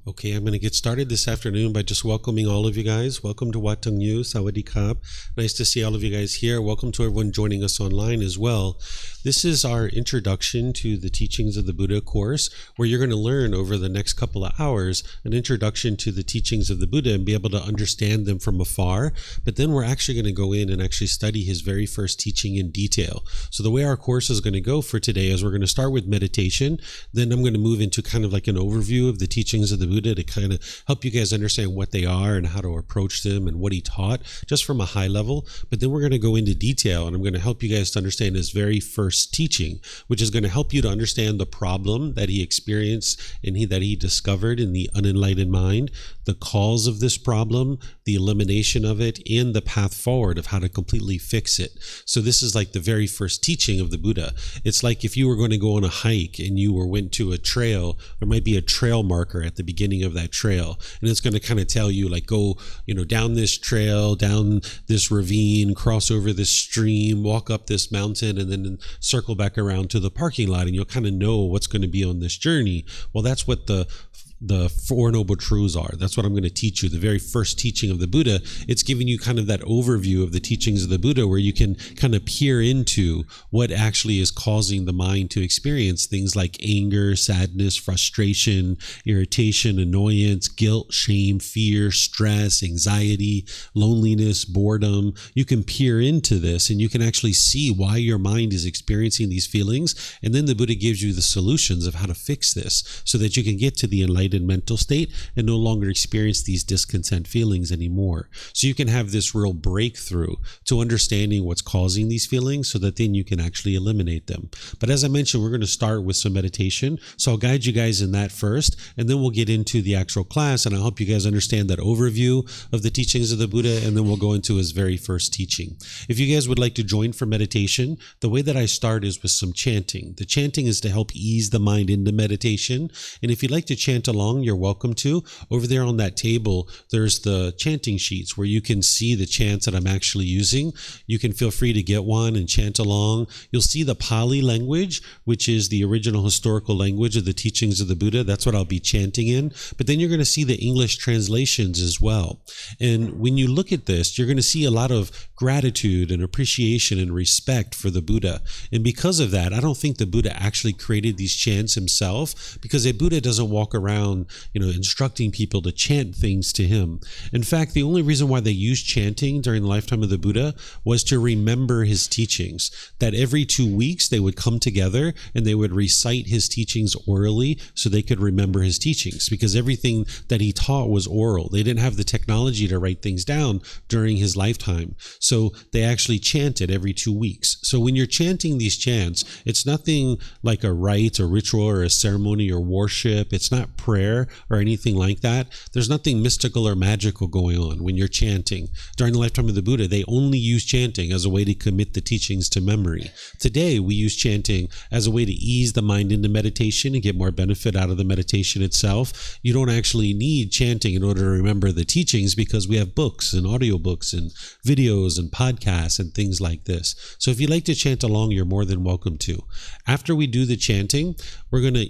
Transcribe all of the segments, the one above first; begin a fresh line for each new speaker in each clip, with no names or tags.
Okay, I'm going to get started this afternoon by just welcoming all of you guys. Welcome to Wat Tung, Sawadee Krap. Nice to see all of you guys here. Welcome to everyone joining us online as well. This is our introduction to the teachings of the Buddha course, where you're going to learn over the next couple of hours an introduction to the teachings of the Buddha and be able to understand them from afar. But then we're actually going to go in and actually study his very first teaching in detail. So the way our course is going to go for today is we're going to start with meditation. Then I'm going to move into kind of like an overview of the teachings of the Buddha to kind of help you guys understand what they are and how to approach them and what he taught just from a high level. But then we're going to go into detail, and I'm going to help you guys to understand his very first teaching, which is going to help you to understand the problem that he experienced and that he discovered in the unenlightened mind, the cause of this problem, the elimination of it, and the path forward of how to completely fix it. So this is like the very first teaching of the Buddha. It's like if you were going to go on a hike and you went to a trail, there might be a trail marker at the beginning of that trail, and it's going to kind of tell you like, go, down this trail, down this ravine, cross over this stream, walk up this mountain, and then circle back around to the parking lot, and you'll kind of know what's going to be on this journey. Well, that's what the Four Noble Truths are. That's what I'm going to teach you. The very first teaching of the Buddha, it's giving you kind of that overview of the teachings of the Buddha where you can kind of peer into what actually is causing the mind to experience things like anger, sadness, frustration, irritation, annoyance, guilt, shame, fear, stress, anxiety, loneliness, boredom. You can peer into this and you can actually see why your mind is experiencing these feelings. And then the Buddha gives you the solutions of how to fix this so that you can get to the enlightened mental state and no longer experience these discontent feelings anymore. So you can have this real breakthrough to understanding what's causing these feelings so that then you can actually eliminate them. But as I mentioned, we're going to start with some meditation. So I'll guide you guys in that first, and then we'll get into the actual class, and I'll help you guys understand that overview of the teachings of the Buddha, and then we'll go into his very first teaching. If you guys would like to join for meditation, the way that I start is with some chanting. The chanting is to help ease the mind into meditation, and if you'd like to chant along, you're welcome to. Over there on that table, there's the chanting sheets where you can see the chants that I'm actually using. You can feel free to get one and chant along. You'll see the Pali language, which is the original historical language of the teachings of the Buddha. That's what I'll be chanting in. But then you're going to see the English translations as well. And when you look at this, you're going to see a lot of gratitude and appreciation and respect for the Buddha. And because of that, I don't think the Buddha actually created these chants himself, because a Buddha doesn't walk around instructing people to chant things to him. In fact, the only reason why they used chanting during the lifetime of the Buddha was to remember his teachings. That every 2 weeks they would come together and they would recite his teachings orally so they could remember his teachings, because everything that he taught was oral. They didn't have the technology to write things down during his lifetime. So they actually chanted every 2 weeks. So when you're chanting these chants, it's nothing like a rite or ritual or a ceremony or worship. It's not prayer or anything like that. There's nothing mystical or magical going on when you're chanting. During the lifetime of the Buddha, they only used chanting as a way to commit the teachings to memory. Today, we use chanting as a way to ease the mind into meditation and get more benefit out of the meditation itself. You don't actually need chanting in order to remember the teachings, because we have books and audiobooks and videos and podcasts and things like this. So if you'd like to chant along, you're more than welcome to. After we do the chanting, we're going to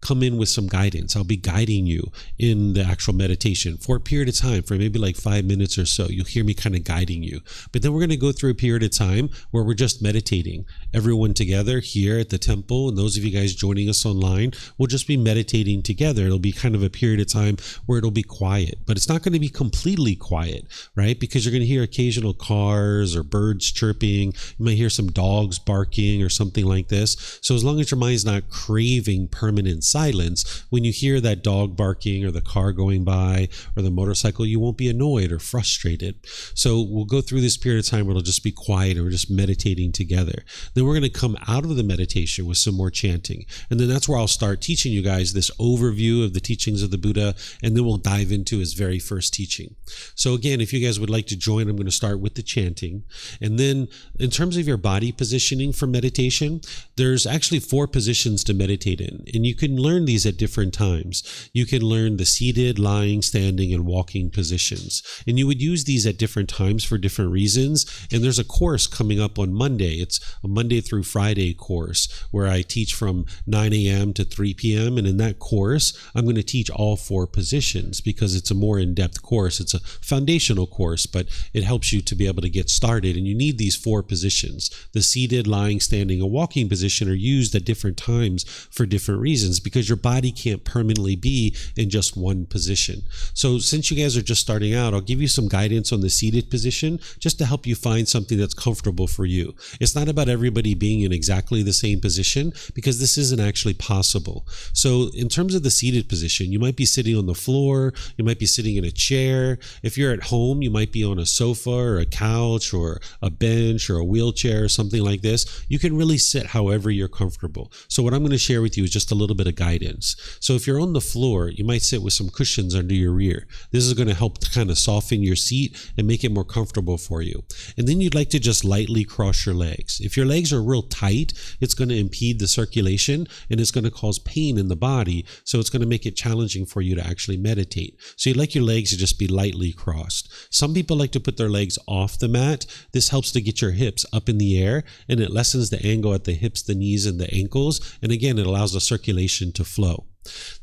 come in with some guidance. I'll be guiding you in the actual meditation for a period of time, for maybe like 5 minutes or so. You'll hear me kind of guiding you. But then we're going to go through a period of time where we're just meditating. Everyone together here at the temple, and those of you guys joining us online, we'll just be meditating together. It'll be kind of a period of time where it'll be quiet, but it's not going to be completely quiet, right? Because you're going to hear occasional cars or birds chirping. You might hear some dogs barking or something like this. So as long as your mind's not craving permanent silence, when you hear that dog barking or the car going by or the motorcycle, you won't be annoyed or frustrated. So we'll go through this period of time where it'll just be quiet and we're just meditating together. Then we're going to come out of the meditation with some more chanting. And then that's where I'll start teaching you guys this overview of the teachings of the Buddha, and then we'll dive into his very first teaching. So again, if you guys would like to join, I'm going to start with the chanting. And then in terms of your body positioning for meditation, there's actually 4 positions to meditate in. And you can can learn these at different times. You can learn the seated, lying, standing, and walking positions. And you would use these at different times for different reasons. And there's a course coming up on Monday. It's a Monday through Friday course where I teach from 9 a.m. to 3 p.m. And in that course, I'm going to teach all 4 positions because it's a more in-depth course. It's a foundational course, but it helps you to be able to get started. And you need these 4 positions. The seated, lying, standing, and walking position are used at different times for different reasons because your body can't permanently be in just one position. So since you guys are just starting out, I'll give you some guidance on the seated position just to help you find something that's comfortable for you. It's not about everybody being in exactly the same position because this isn't actually possible. So in terms of the seated position, you might be sitting on the floor, you might be sitting in a chair. If you're at home, you might be on a sofa or a couch or a bench or a wheelchair or something like this. You can really sit however you're comfortable. So what I'm going to share with you is just a little bit of guidance. So if you're on the floor, you might sit with some cushions under your rear. This is going to help to kind of soften your seat and make it more comfortable for you. And then you'd like to just lightly cross your legs. If your legs are real tight, it's going to impede the circulation and it's going to cause pain in the body. So it's going to make it challenging for you to actually meditate. So you'd like your legs to just be lightly crossed. Some people like to put their legs off the mat. This helps to get your hips up in the air and it lessens the angle at the hips, the knees, and the ankles. And again, it allows the circulation to flow.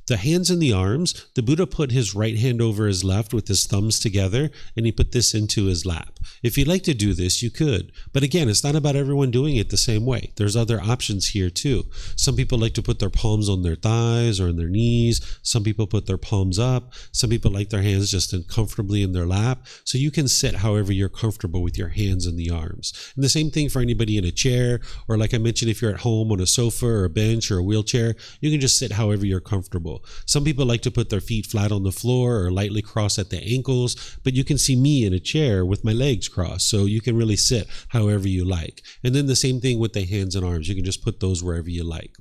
The hands and the arms, the Buddha put his right hand over his left with his thumbs together, and he put this into his lap. If you'd like to do this, you could. But again, it's not about everyone doing it the same way. There's other options here too. Some people like to put their palms on their thighs or on their knees. Some people put their palms up. Some people like their hands just comfortably in their lap. So you can sit however you're comfortable with your hands and the arms. And the same thing for anybody in a chair, or like I mentioned, if you're at home on a sofa or a bench or a wheelchair, you can just sit however you're comfortable. Some people like to put their feet flat on the floor or lightly cross at the ankles, but you can see me in a chair with my legs crossed, so you can really sit however you like. And then the same thing with the hands and arms. You can just put those wherever you like.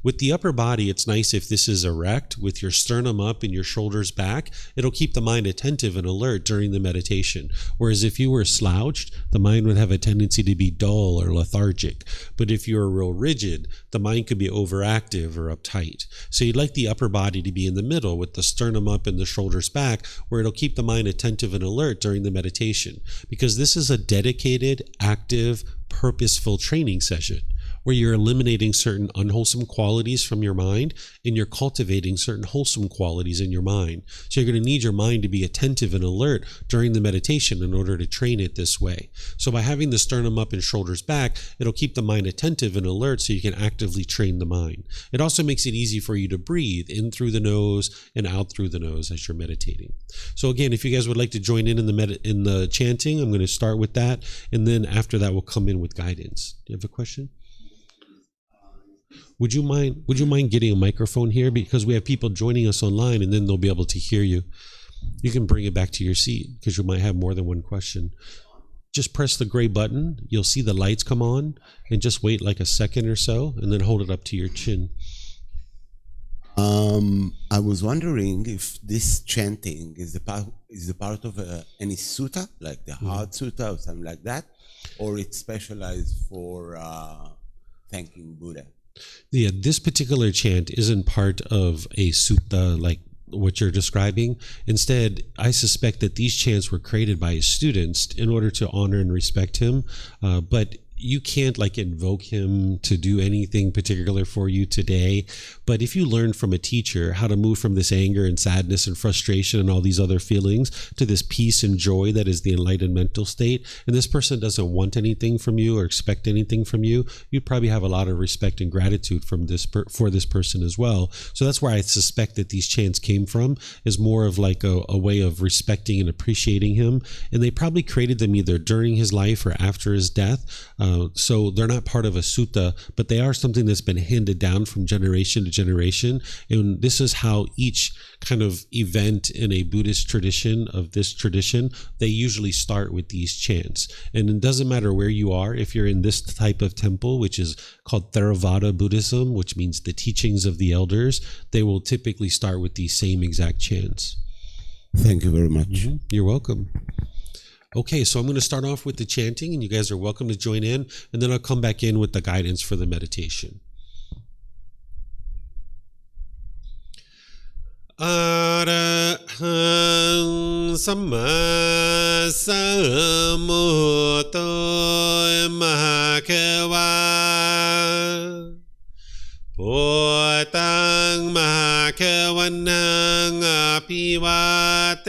With the upper body, it's nice if this is erect with your sternum up and your shoulders back. It'll keep the mind attentive and alert during the meditation. Whereas if you were slouched, the mind would have a tendency to be dull or lethargic. But if you're real rigid, the mind could be overactive or uptight. So you'd like the upper body to be in the middle with the sternum up and the shoulders back, where it'll keep the mind attentive and alert during the meditation. Because this is a dedicated, active, purposeful training session where you're eliminating certain unwholesome qualities from your mind and you're cultivating certain wholesome qualities in your mind. So you're going to need your mind to be attentive and alert during the meditation in order to train it this way. So by having the sternum up and shoulders back, it'll keep the mind attentive and alert so you can actively train the mind. It also makes it easy for you to breathe in through the nose and out through the nose as you're meditating. So again, if you guys would like to join in the chanting, I'm going to start with that, and then after that we'll come in with guidance. Do you have a question? Would you mind getting a microphone here, because we have people joining us online and then they'll be able to hear you. You can bring it back to your seat because you might have more than one question. Just press the gray button. You'll see the lights come on, and just wait like a second or so and then hold it up to your chin.
I was wondering if this chanting is the part of any sutta, like the heart sutta or something like that, or it's specialized for thanking Buddha.
Yeah, this particular chant isn't part of a sutta like what you're describing. Instead, I suspect that these chants were created by his students in order to honor and respect him, but you can't like invoke him to do anything particular for you today. But if you learn from a teacher how to move from this anger and sadness and frustration and all these other feelings to this peace and joy that is the enlightened mental state, and this person doesn't want anything from you or expect anything from you, you'd probably have a lot of respect and gratitude from for this person as well. So that's where I suspect that these chants came from, is more of like a way of respecting and appreciating him. And they probably created them either during his life or after his death. So they're not part of a sutta, but they are something that's been handed down from generation to generation. And this is how each kind of event in a Buddhist tradition of this tradition, they usually start with these chants. And it doesn't matter where you are, if you're in this type of temple, which is called Theravada Buddhism, which means the teachings of the elders, they will typically start with these same exact chants.
Thank you very much.
You're welcome. Okay, so I'm going to start off with the chanting, and you guys are welcome to join in, and then I'll come back in with the guidance for the meditation. อะระหังสัมมาสัมพุทโธมหาเขวาพุทธังมหาเขวันนังอภิวาเท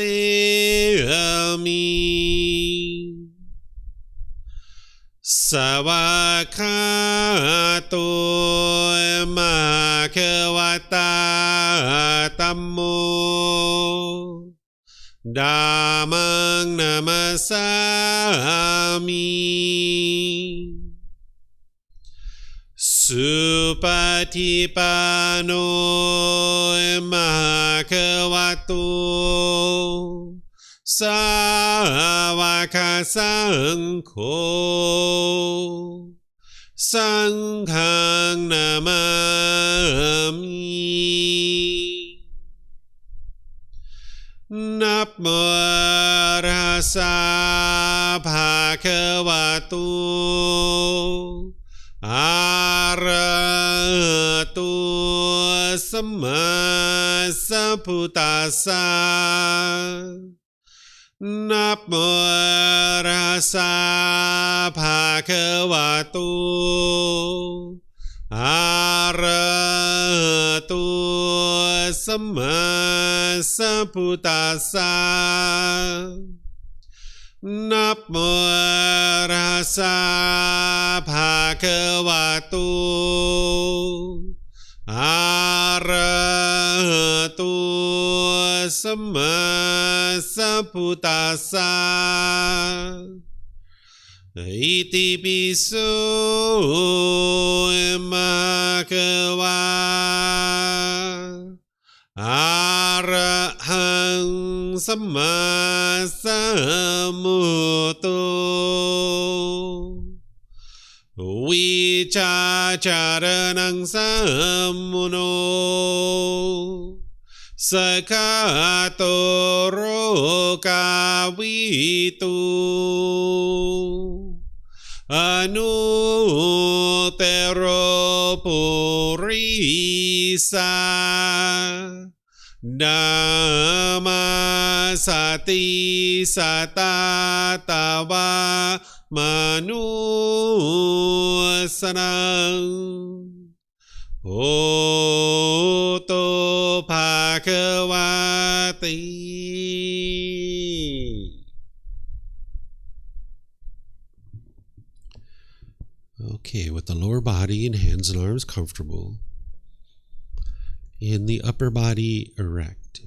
มิสวากขาโตมหาเขวตาธัมโมธัมมังนามัสสามิสุปฏิปันโนมหาเขวโตสาวกสังโฆสังฆังนามามินับโมรัสสะภะคะวะโตอะระหะโตสัมมาสัมพุทธัสสะนับโมรัสสะภะคะวะโตอะระหะโตสัมมาสัมพุทธัสสะนับโมรัสสะภะคะวะโตอะระหะโตสัมมาสัมพุทธัสสะอิติปิโสมะคะวะอะระหังสัมมาสัมพุทโธวิชาจารนังสัมมุโนสกขาโตโรกาวิตูอนุเตโรปุริสานามาสติสตาตาวามนุสนังโพโตภะคะวะติ Okay, with the lower body and hands and arms comfortable, and the upper body erect.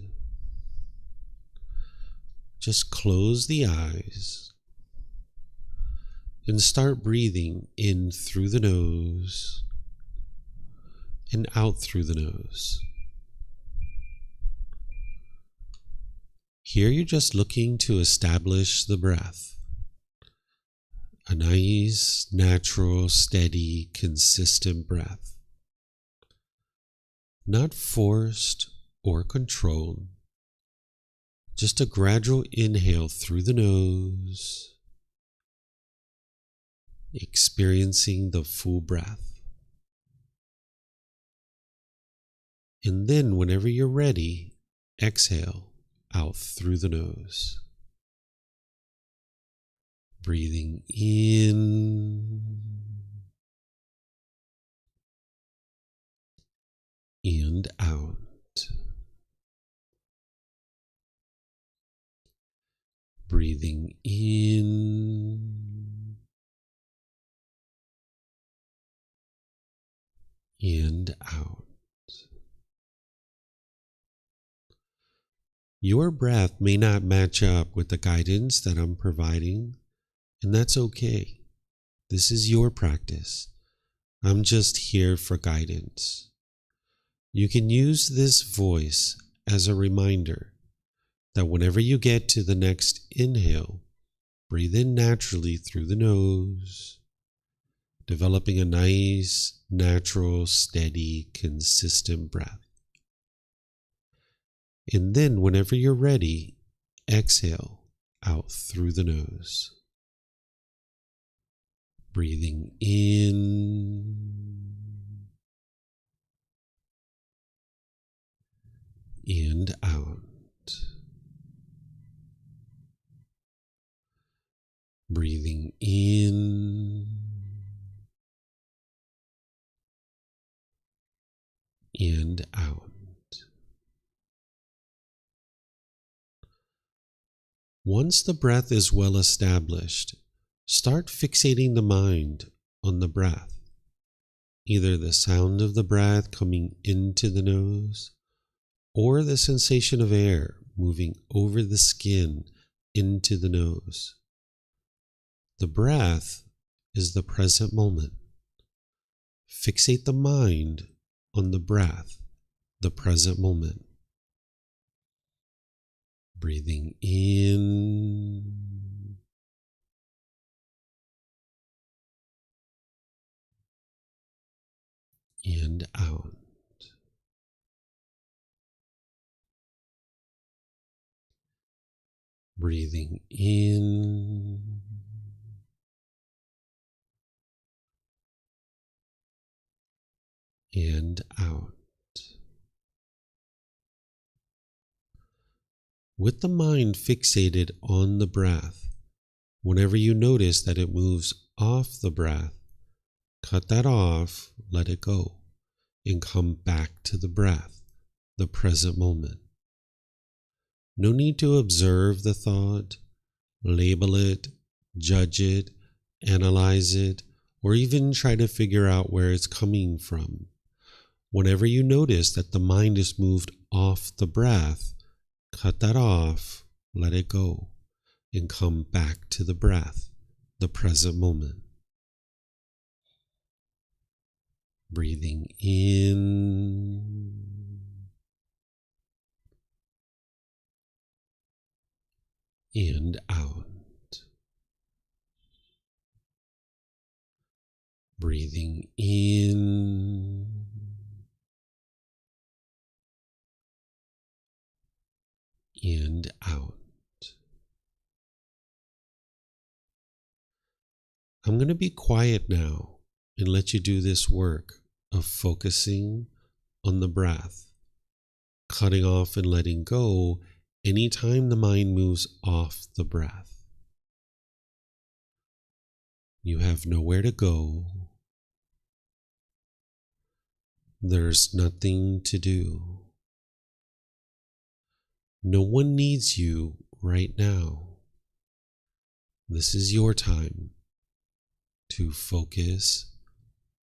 Just close the eyes and start breathing in through the nose and out through the nose. Here you're just looking to establish the breath. A nice, natural, steady, consistent breath. Not forced or controlled. Just a gradual inhale through the nose, experiencing the full breath. And then whenever you're ready, exhale out through the nose. Breathing in and out. Breathing in and out. Your breath may not match up with the guidance that I'm providing, and that's okay. This is your practice. I'm just here for guidance. You can use this voice as a reminder that whenever you get to the next inhale, breathe in naturally through the nose, developing a nice, natural, steady, consistent breath. And then whenever you're ready, exhale out through the nose. Breathing in and out. Breathing in and out. Once the breath is well established, start fixating the mind on the breath, either the sound of the breath coming into the nose or the sensation of air moving over the skin into the nose. The breath is the present moment. Fixate the mind on the breath, the present moment. Breathing in and out. Breathing in and out. With the mind fixated on the breath, whenever you notice that it moves off the breath, cut that off, let it go, and come back to the breath, the present moment. No need to observe the thought, label it, judge it, analyze it, or even try to figure out where it's coming from. Whenever you notice that the mind is moved off the breath, cut that off, let it go, and come back to the breath, the present moment. Breathing in and out. Breathing in and out. I'm going to be quiet now and let you do this work of focusing on the breath, cutting off and letting go anytime the mind moves off the breath. You have nowhere to go. There's nothing to do. No one needs you right now. This is your time to focus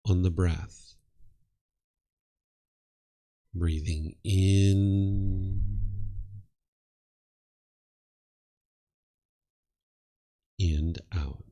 on the breath. Breathing in and out.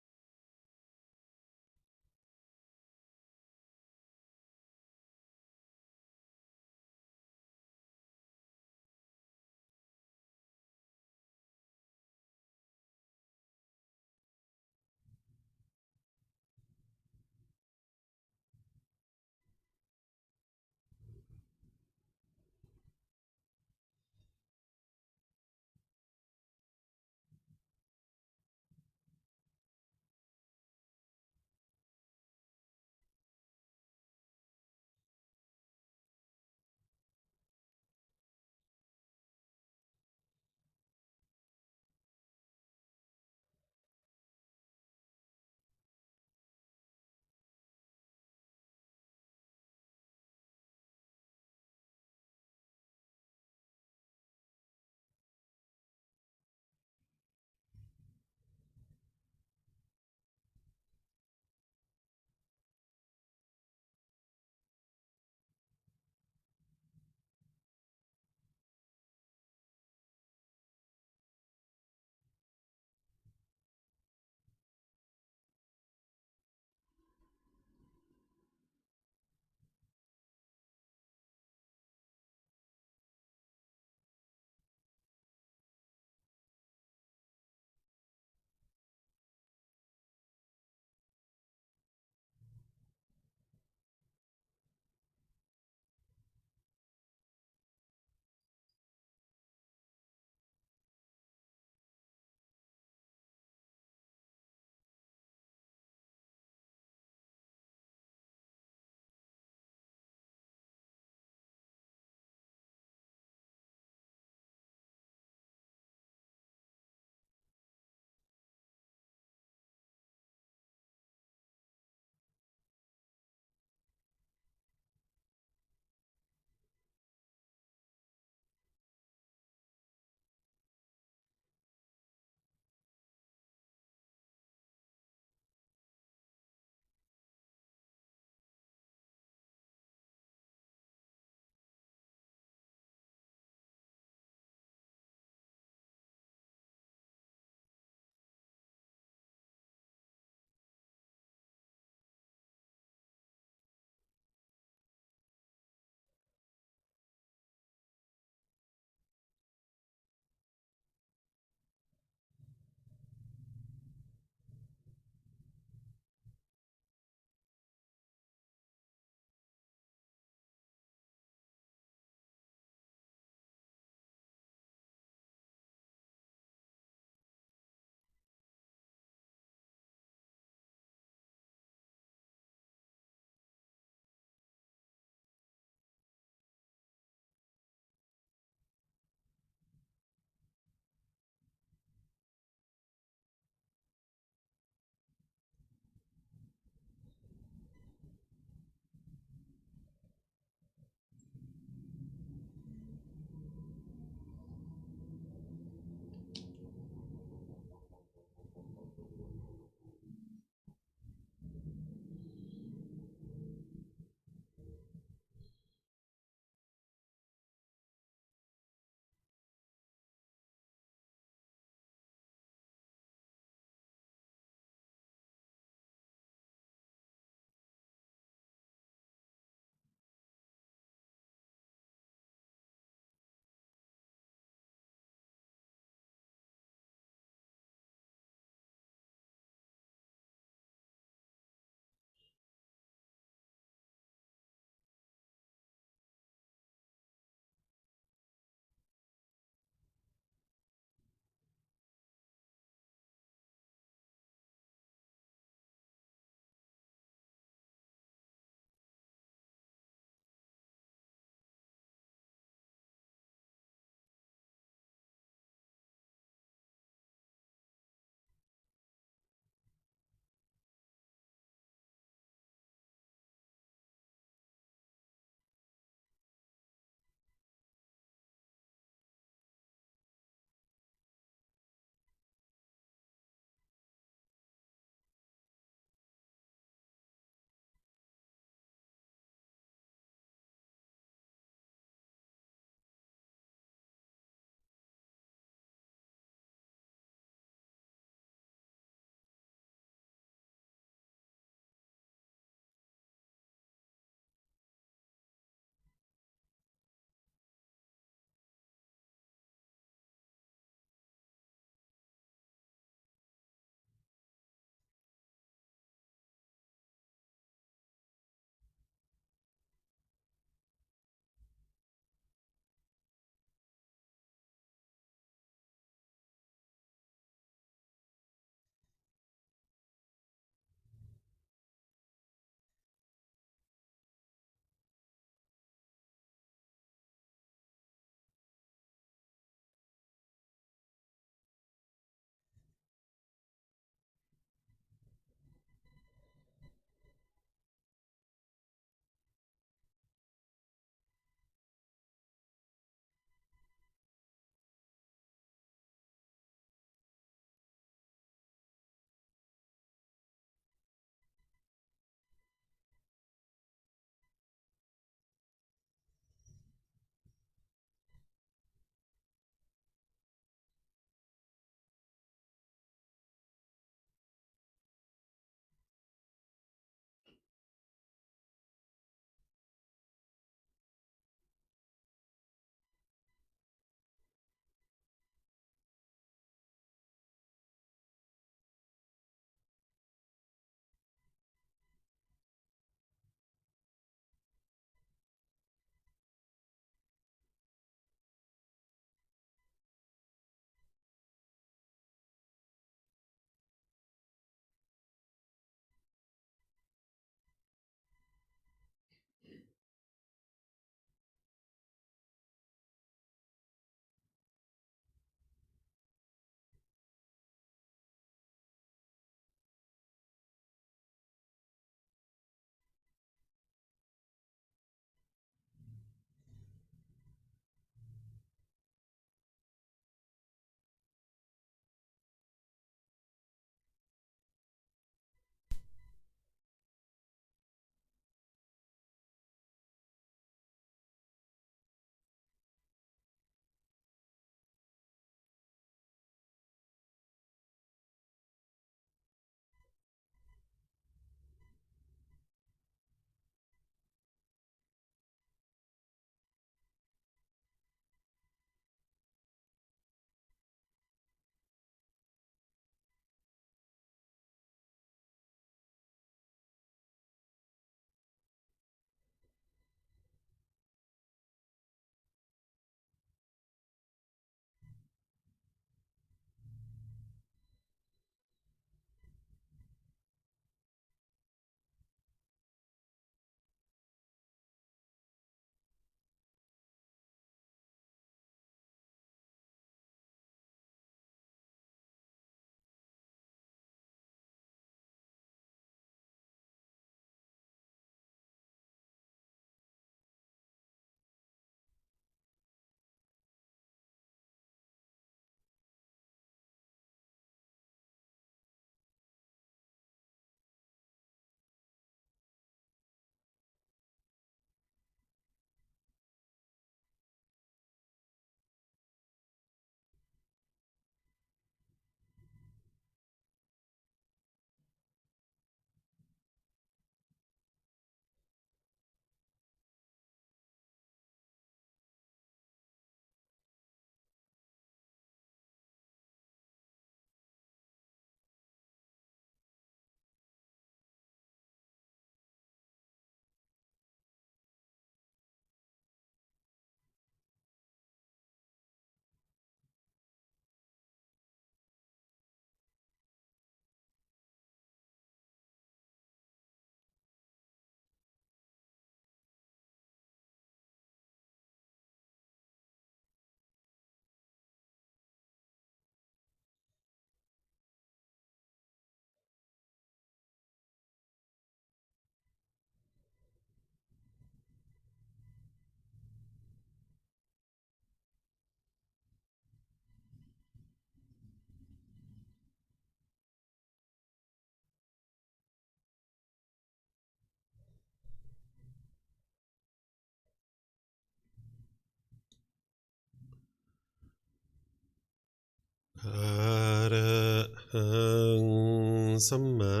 สัมมา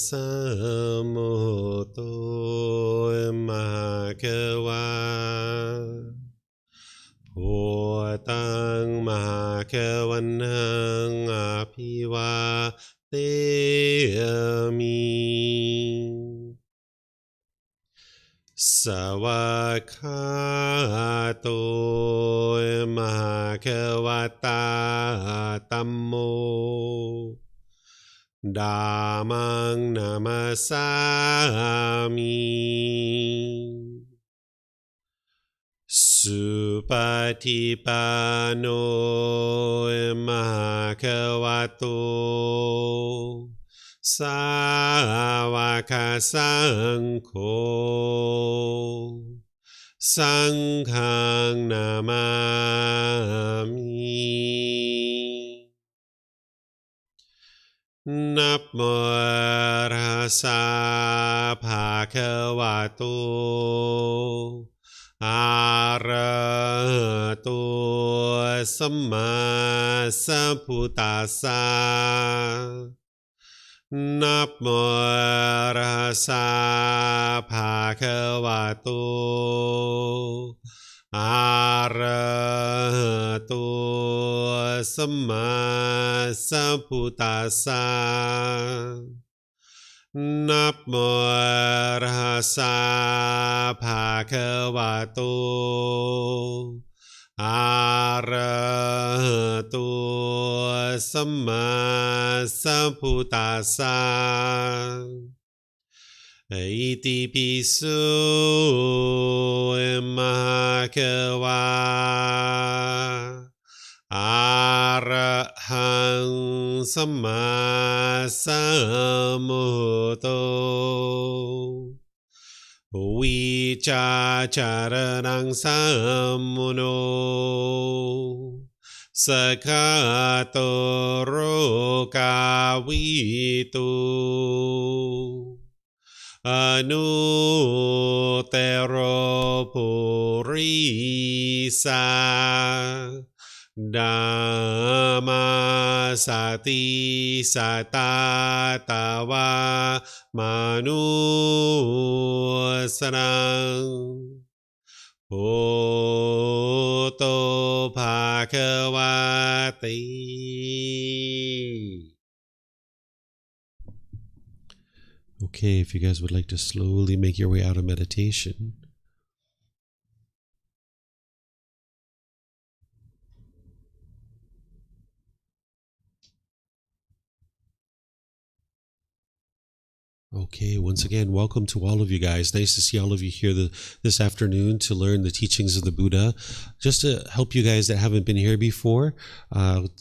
สัมพุทโธมหาเขวาพุทธังมหาเขวันหังอภิวาเทมิสวากขาโตมหาเขวตาธัมโมธัมมังนามัสสามิสุปฏิปันโนมหาเขวโตสาวกสังโฆสังฆังนามามินับโมตัสสะภะคะวะโตอะระหะโตสัมมาสัมพุทธัสสะนับโมตัสสะภะคะวะโตอะระหะโตสัมมาสัมพุทธัสสะนับโมตัสสะภะคะวะโตอะระหะโตสัมมาสัมพุทธัสสะอิติปิโสมหาเขวาอะระหังสัมมาสัมพุทโธวิชาจารณังสัมมุโนสกขาโตโรกาวิตุอนุเตโรปุริสาธัมมาสติสัตตาตาวามนุสนังพุทโธภะคะวะติ Okay, if you guys would like to slowly make your way out of meditation. Okay, once again, welcome to all of you guys. Nice to see all of you here this afternoon to learn the teachings of the Buddha. Just to help you guys that haven't been here before,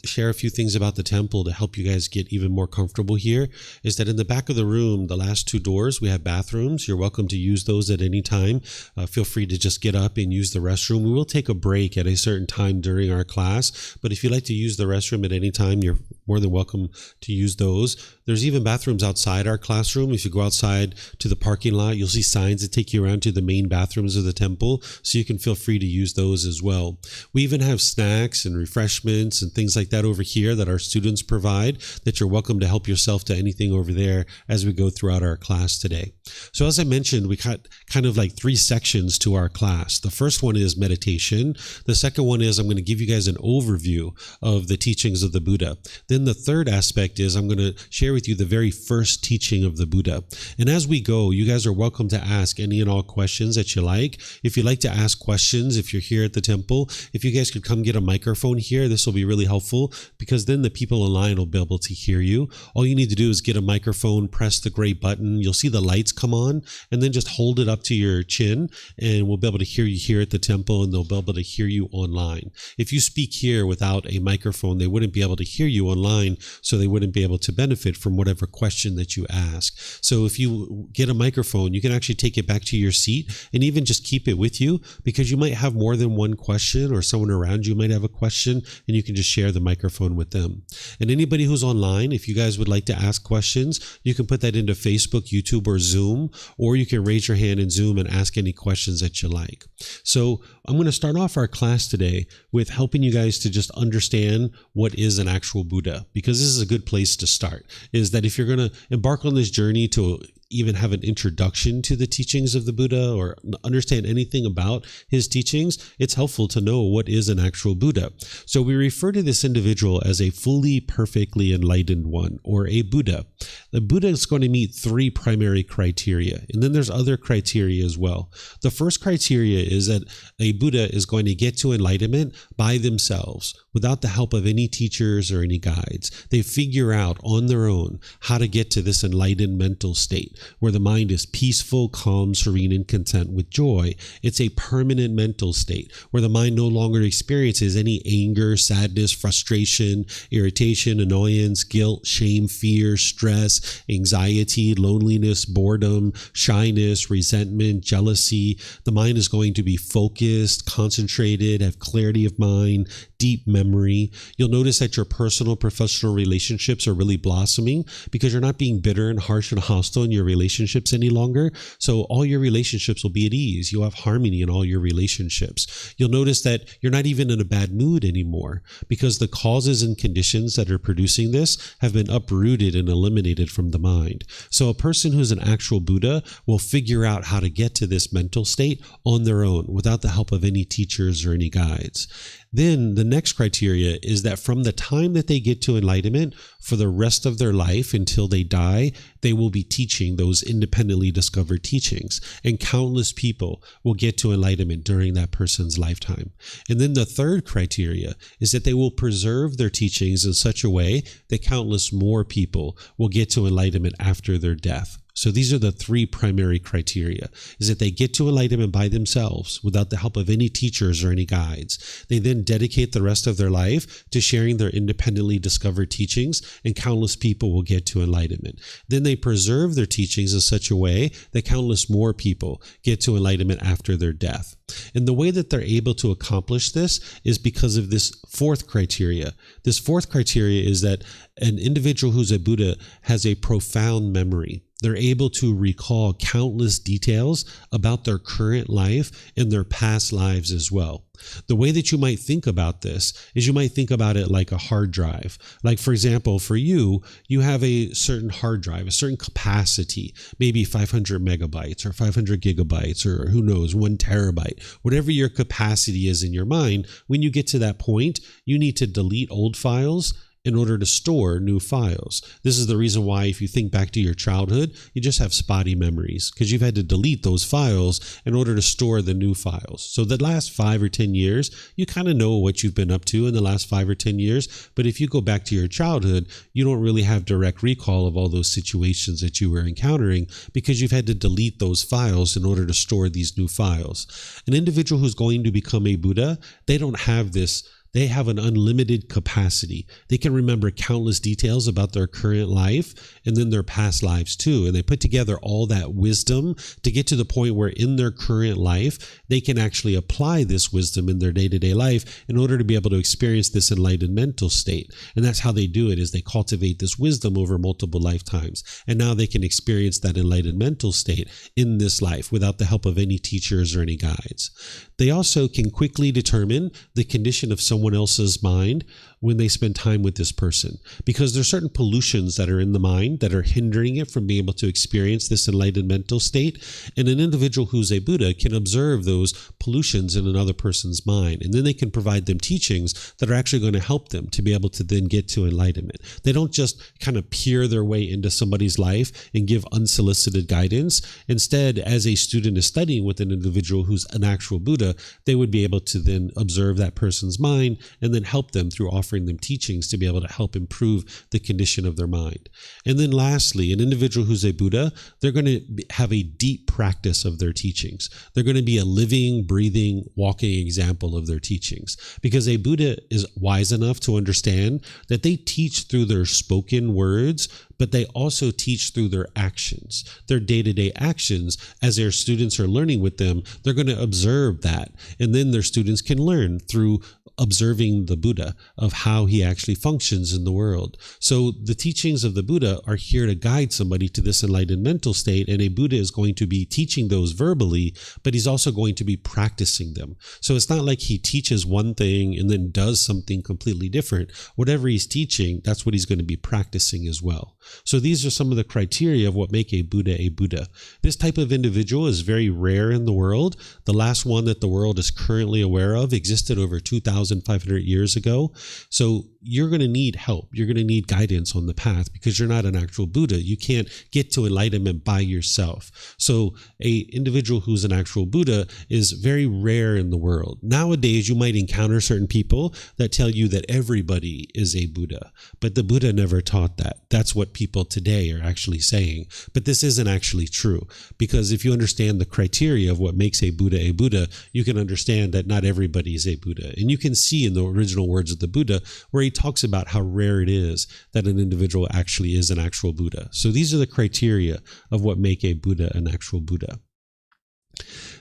share a few things about the temple to help you guys get even more comfortable here, is that in the back of the room, the last two doors, we have bathrooms. You're welcome to use those at any time. Feel free to just get up and use the restroom. We will take a break at a certain time during our class, but if you'd like to use the restroom at any time, you're more than welcome to use those. There's even bathrooms outside our classroom. If you go outside to the parking lot, you'll see signs that take you around to the main bathrooms of the temple, so you can feel free to use those as well. We even have snacks and refreshments and things like that over here that our students provide, that you're welcome to help yourself to anything over there as we go throughout our class today. So as I mentioned, we got kind of like three sections to our class. The first one is meditation. The second one is I'm going to give you guys an overview of the teachings of the Buddha. Then the third aspect is I'm going to share with you the very first teaching of the Buddha. And as we go, you guys are welcome to ask any and all questions that you like. If you'd like to ask questions, if you're here at the temple, if you guys could come get a microphone here, this will be really helpful, because then the people online will be able to hear you. All you need to do is get a microphone, press the gray button. You'll see the lights come on, and then just hold it up to your chin, and we'll be able to hear you here at the temple, and they'll be able to hear you online. If you speak here without a microphone, they wouldn't be able to hear you online, so they wouldn't be able to benefit from whatever question that you ask. So if you get a microphone, you can actually take it back to your seat and even just keep it with you, because you might have more than one question, or someone around you might have a question, and you can just share the microphone with them. And anybody who's online, if you guys would like to ask questions, you can put that into Facebook, YouTube, or Zoom, or you can raise your hand in Zoom and ask any questions that you like. So I'm going to start off our class today with helping you guys to just understand what is an actual Buddha. Buddha, because this is a good place to start, is that if you're going to embark on this journey to even have an introduction to the teachings of the Buddha or understand anything about his teachings, it's helpful to know what is an actual Buddha. So we refer to this individual as a fully, perfectly enlightened one, or a Buddha. The Buddha is going to meet three primary criteria, and then there's other criteria as well. The first criteria is that a Buddha is going to get to enlightenment by themselves, without the help of any teachers or any guides. They figure out on their own how to get to this enlightened mental state, where the mind is peaceful, calm, serene, and content with joy. It's a permanent mental state where the mind no longer experiences any anger, sadness, frustration, irritation, annoyance, guilt, shame, fear, stress, anxiety, loneliness, boredom, shyness, resentment, jealousy. The mind is going to be focused, concentrated, have clarity of mind, deep memory. You'll notice that your personal, professional relationships are really blossoming because you're not being bitter and harsh and hostile in your relationships any longer. So all your relationships will be at ease. You'll have harmony in all your relationships. You'll notice that you're not even in a bad mood anymore because the causes and conditions that are producing this have been uprooted and eliminated from the mind. So a person who's an actual Buddha will figure out how to get to this mental state on their own without the help of any teachers or any guides. Then the next criteria is that from the time that they get to enlightenment, for the rest of their life until they die, they will be teaching those independently discovered teachings. And countless people will get to enlightenment during that person's lifetime. And then the third criteria is that they will preserve their teachings in such a way that countless more people will get to enlightenment after their death. So these are the three primary criteria, is that they get to enlightenment by themselves without the help of any teachers or any guides. They then dedicate the rest of their life to sharing their independently discovered teachings, and countless people will get to enlightenment. Then they preserve their teachings in such a way that countless more people get to enlightenment after their death. And the way that they're able to accomplish this is because of this fourth criteria. This fourth criteria is that an individual who's a Buddha has a profound memory. They're able to recall countless details about their current life and their past lives as well. The way that you might think about this is you might think about it like a hard drive. Like, for example, for you, you have a certain hard drive, a certain capacity, maybe 500 megabytes or 500 gigabytes or who knows, 1 terabyte, whatever your capacity is in your mind. When you get to that point, you need to delete old files in order to store new files. This is the reason why if you think back to your childhood, you just have spotty memories because you've had to delete those files in order to store the new files. So the last 5 or 10 years, you kind of know what you've been up to in the last 5 or 10 years. But if you go back to your childhood, you don't really have direct recall of all those situations that you were encountering because you've had to delete those files in order to store these new files. An individual who's going to become a Buddha, they don't have this. They have an unlimited capacity. They can remember countless details about their current life and then their past lives too. And they put together all that wisdom to get to the point where in their current life, they can actually apply this wisdom in their day-to-day life in order to be able to experience this enlightened mental state. And that's how they do it, is they cultivate this wisdom over multiple lifetimes. And now they can experience that enlightened mental state in this life without the help of any teachers or any guides. They also can quickly determine the condition of someone else's mind when they spend time with this person, because there's certain pollutions that are in the mind that are hindering it from being able to experience this enlightened mental state. And an individual who's a Buddha can observe those pollutions in another person's mind, and then they can provide them teachings that are actually going to help them to be able to then get to enlightenment. They don't just kind of peer their way into somebody's life and give unsolicited guidance. Instead, as a student is studying with an individual who's an actual Buddha, they would be able to then observe that person's mind and then help them through offering them teachings to be able to help improve the condition of their mind. And then lastly, an individual who's a Buddha, they're going to have a deep practice of their teachings. They're going to be a living, breathing, walking example of their teachings, because a Buddha is wise enough to understand that they teach through their spoken words, but they also teach through their actions, their day-to-day actions. As their students are learning with them, they're going to observe that. And then their students can learn through observing the Buddha of how he actually functions in the world. So the teachings of the Buddha are here to guide somebody to this enlightened mental state, and a Buddha is going to be teaching those verbally, but he's also going to be practicing them. So it's not like he teaches one thing and then does something completely different. Whatever he's teaching, that's what he's going to be practicing as well. So these are some of the criteria of what make a Buddha a Buddha. This type of individual is very rare in the world. The last one that the world is currently aware of existed over 2,500 years ago. So you're going to need help. You're going to need guidance on the path because you're not an actual Buddha. You can't get to enlightenment by yourself. So a individual who's an actual Buddha is very rare in the world. Nowadays, you might encounter certain people that tell you that everybody is a Buddha, but the Buddha never taught that. That's what people today are actually saying. But this isn't actually true, because if you understand the criteria of what makes a Buddha, you can understand that not everybody is a Buddha. And you can see in the original words of the Buddha where he talks about how rare it is that an individual actually is an actual Buddha. So these are the criteria of what make a Buddha an actual Buddha.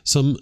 Some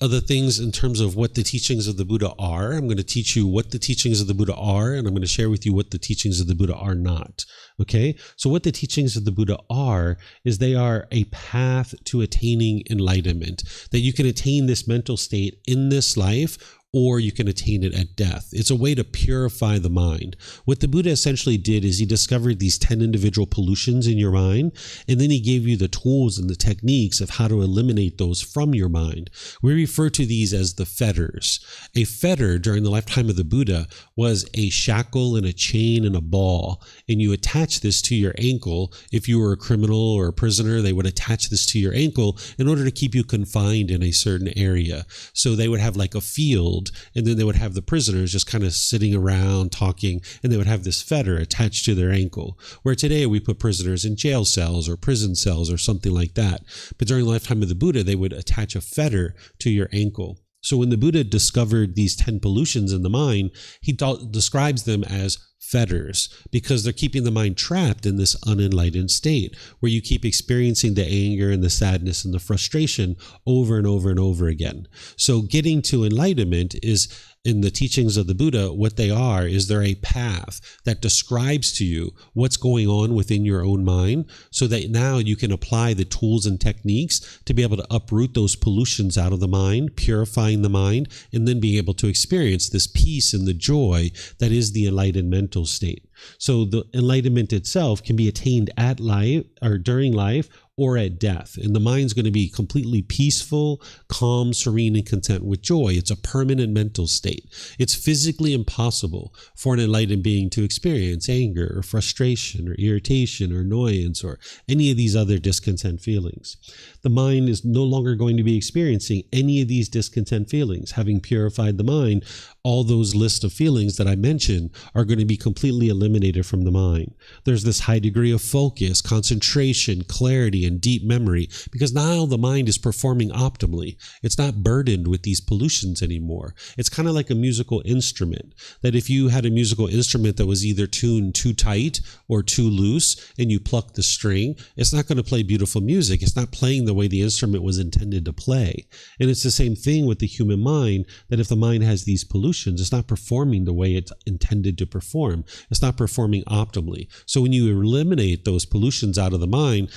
other things in terms of what the teachings of the Buddha are. I'm going to teach you what the teachings of the Buddha are, and I'm going to share with you what the teachings of the Buddha are not. Okay? So what the teachings of the Buddha are is they are a path to attaining enlightenment, that you can attain this mental state in this life, or you can attain it at death. It's a way to purify the mind. What the Buddha essentially did is he discovered these 10 individual pollutions in your mind, and then he gave you the tools and the techniques of how to eliminate those from your mind. We refer to these as the fetters. A fetter during the lifetime of the Buddha was a shackle and a chain and a ball, and you attach this to your ankle. If you were a criminal or a prisoner, they would attach this to your ankle in order to keep you confined in a certain area. So they would have like a field, and then they would have the prisoners just kind of sitting around talking, and they would have this fetter attached to their ankle, where today we put prisoners in jail cells or prison cells or something like that. But during the lifetime of the Buddha, they would attach a fetter to your ankle. So when the Buddha discovered these 10 pollutions in the mind, he describes them as fetters, because they're keeping the mind trapped in this unenlightened state where you keep experiencing the anger and the sadness and the frustration over and over and over again. So getting to enlightenment is, in the teachings of the Buddha, what they are is they're a path that describes to you what's going on within your own mind, so that now you can apply the tools and techniques to be able to uproot those pollutions out of the mind, purifying the mind, and then being able to experience this peace and the joy that is the enlightened mental state. So the enlightenment itself can be attained at life or during life or at death. And the mind's going to be completely peaceful, calm, serene, and content with joy. It's a permanent mental state. It's physically impossible for an enlightened being to experience anger or frustration or irritation or annoyance or any of these other discontent feelings. The mind is no longer going to be experiencing any of these discontent feelings. Having purified the mind, all those lists of feelings that I mentioned are going to be completely eliminated from the mind. There's this high degree of focus, concentration, clarity, and deep memory, because now the mind is performing optimally. It's not burdened with these pollutions anymore. It's kind of like a musical instrument, that if you had a musical instrument that was either tuned too tight or too loose, and you pluck the string, it's not going to play beautiful music. It's not playing the way the instrument was intended to play. And it's the same thing with the human mind, that if the mind has these pollutions, it's not performing the way it's intended to perform. It's not performing optimally. So when you eliminate those pollutions out of the mind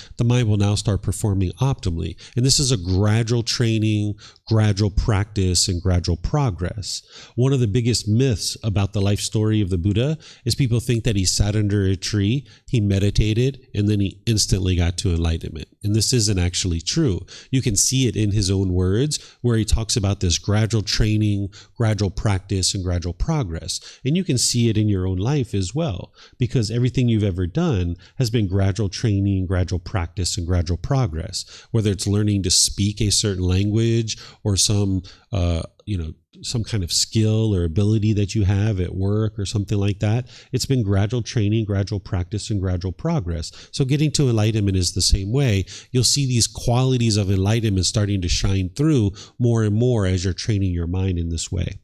will now start performing optimally. And this is a gradual training, gradual practice, and gradual progress. One of the biggest myths about the life story of the Buddha is people think that he sat under a tree, he meditated, and then he instantly got to enlightenment. And this isn't actually true. You can see it in his own words, where he talks about this gradual training, gradual practice, and gradual progress. And you can see it in your own life as well, because everything you've ever done has been gradual training, gradual practice, and gradual progress. Whether it's learning to speak a certain language or some kind of skill or ability that you have at work or something like that, it's been gradual training, gradual practice, and gradual progress. So getting to enlightenment is the same way. You'll see these qualities of enlightenment starting to shine through more and more as you're training your mind in this way.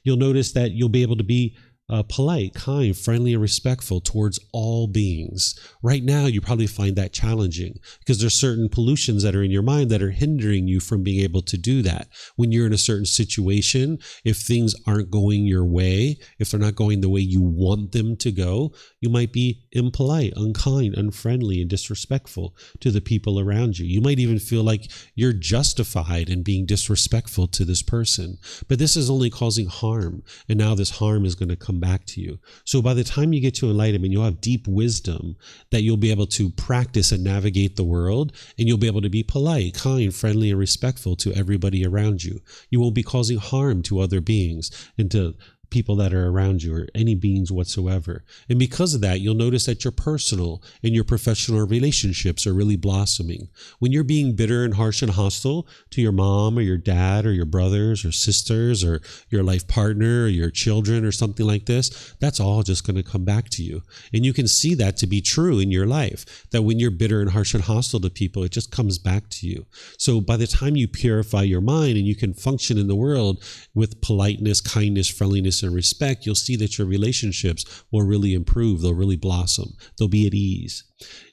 You'll notice that you'll be able to be polite, kind, friendly, and respectful towards all beings. Right now, you probably find that challenging because there's certain pollutions that are in your mind that are hindering you from being able to do that. When you're in a certain situation, if things aren't going your way, if they're not going the way you want them to go, you might be impolite, unkind, unfriendly, and disrespectful to the people around you. You might even feel like you're justified in being disrespectful to this person. But this is only causing harm. And now this harm is going to come back to you. So by the time you get to enlightenment, you'll have deep wisdom that you'll be able to practice and navigate the world. And you'll be able to be polite, kind, friendly, and respectful to everybody around you. You won't be causing harm to other beings and to people that are around you or any beings whatsoever. And because of that, you'll notice that your personal and your professional relationships are really blossoming. When you're being bitter and harsh and hostile to your mom or your dad or your brothers or sisters or your life partner or your children or something like this, that's all just going to come back to you. And you can see that to be true in your life, that when you're bitter and harsh and hostile to people, it just comes back to you. So by the time you purify your mind and you can function in the world with politeness, kindness, friendliness, and respect, you'll see that your relationships will really improve. They'll really blossom. They'll be at ease.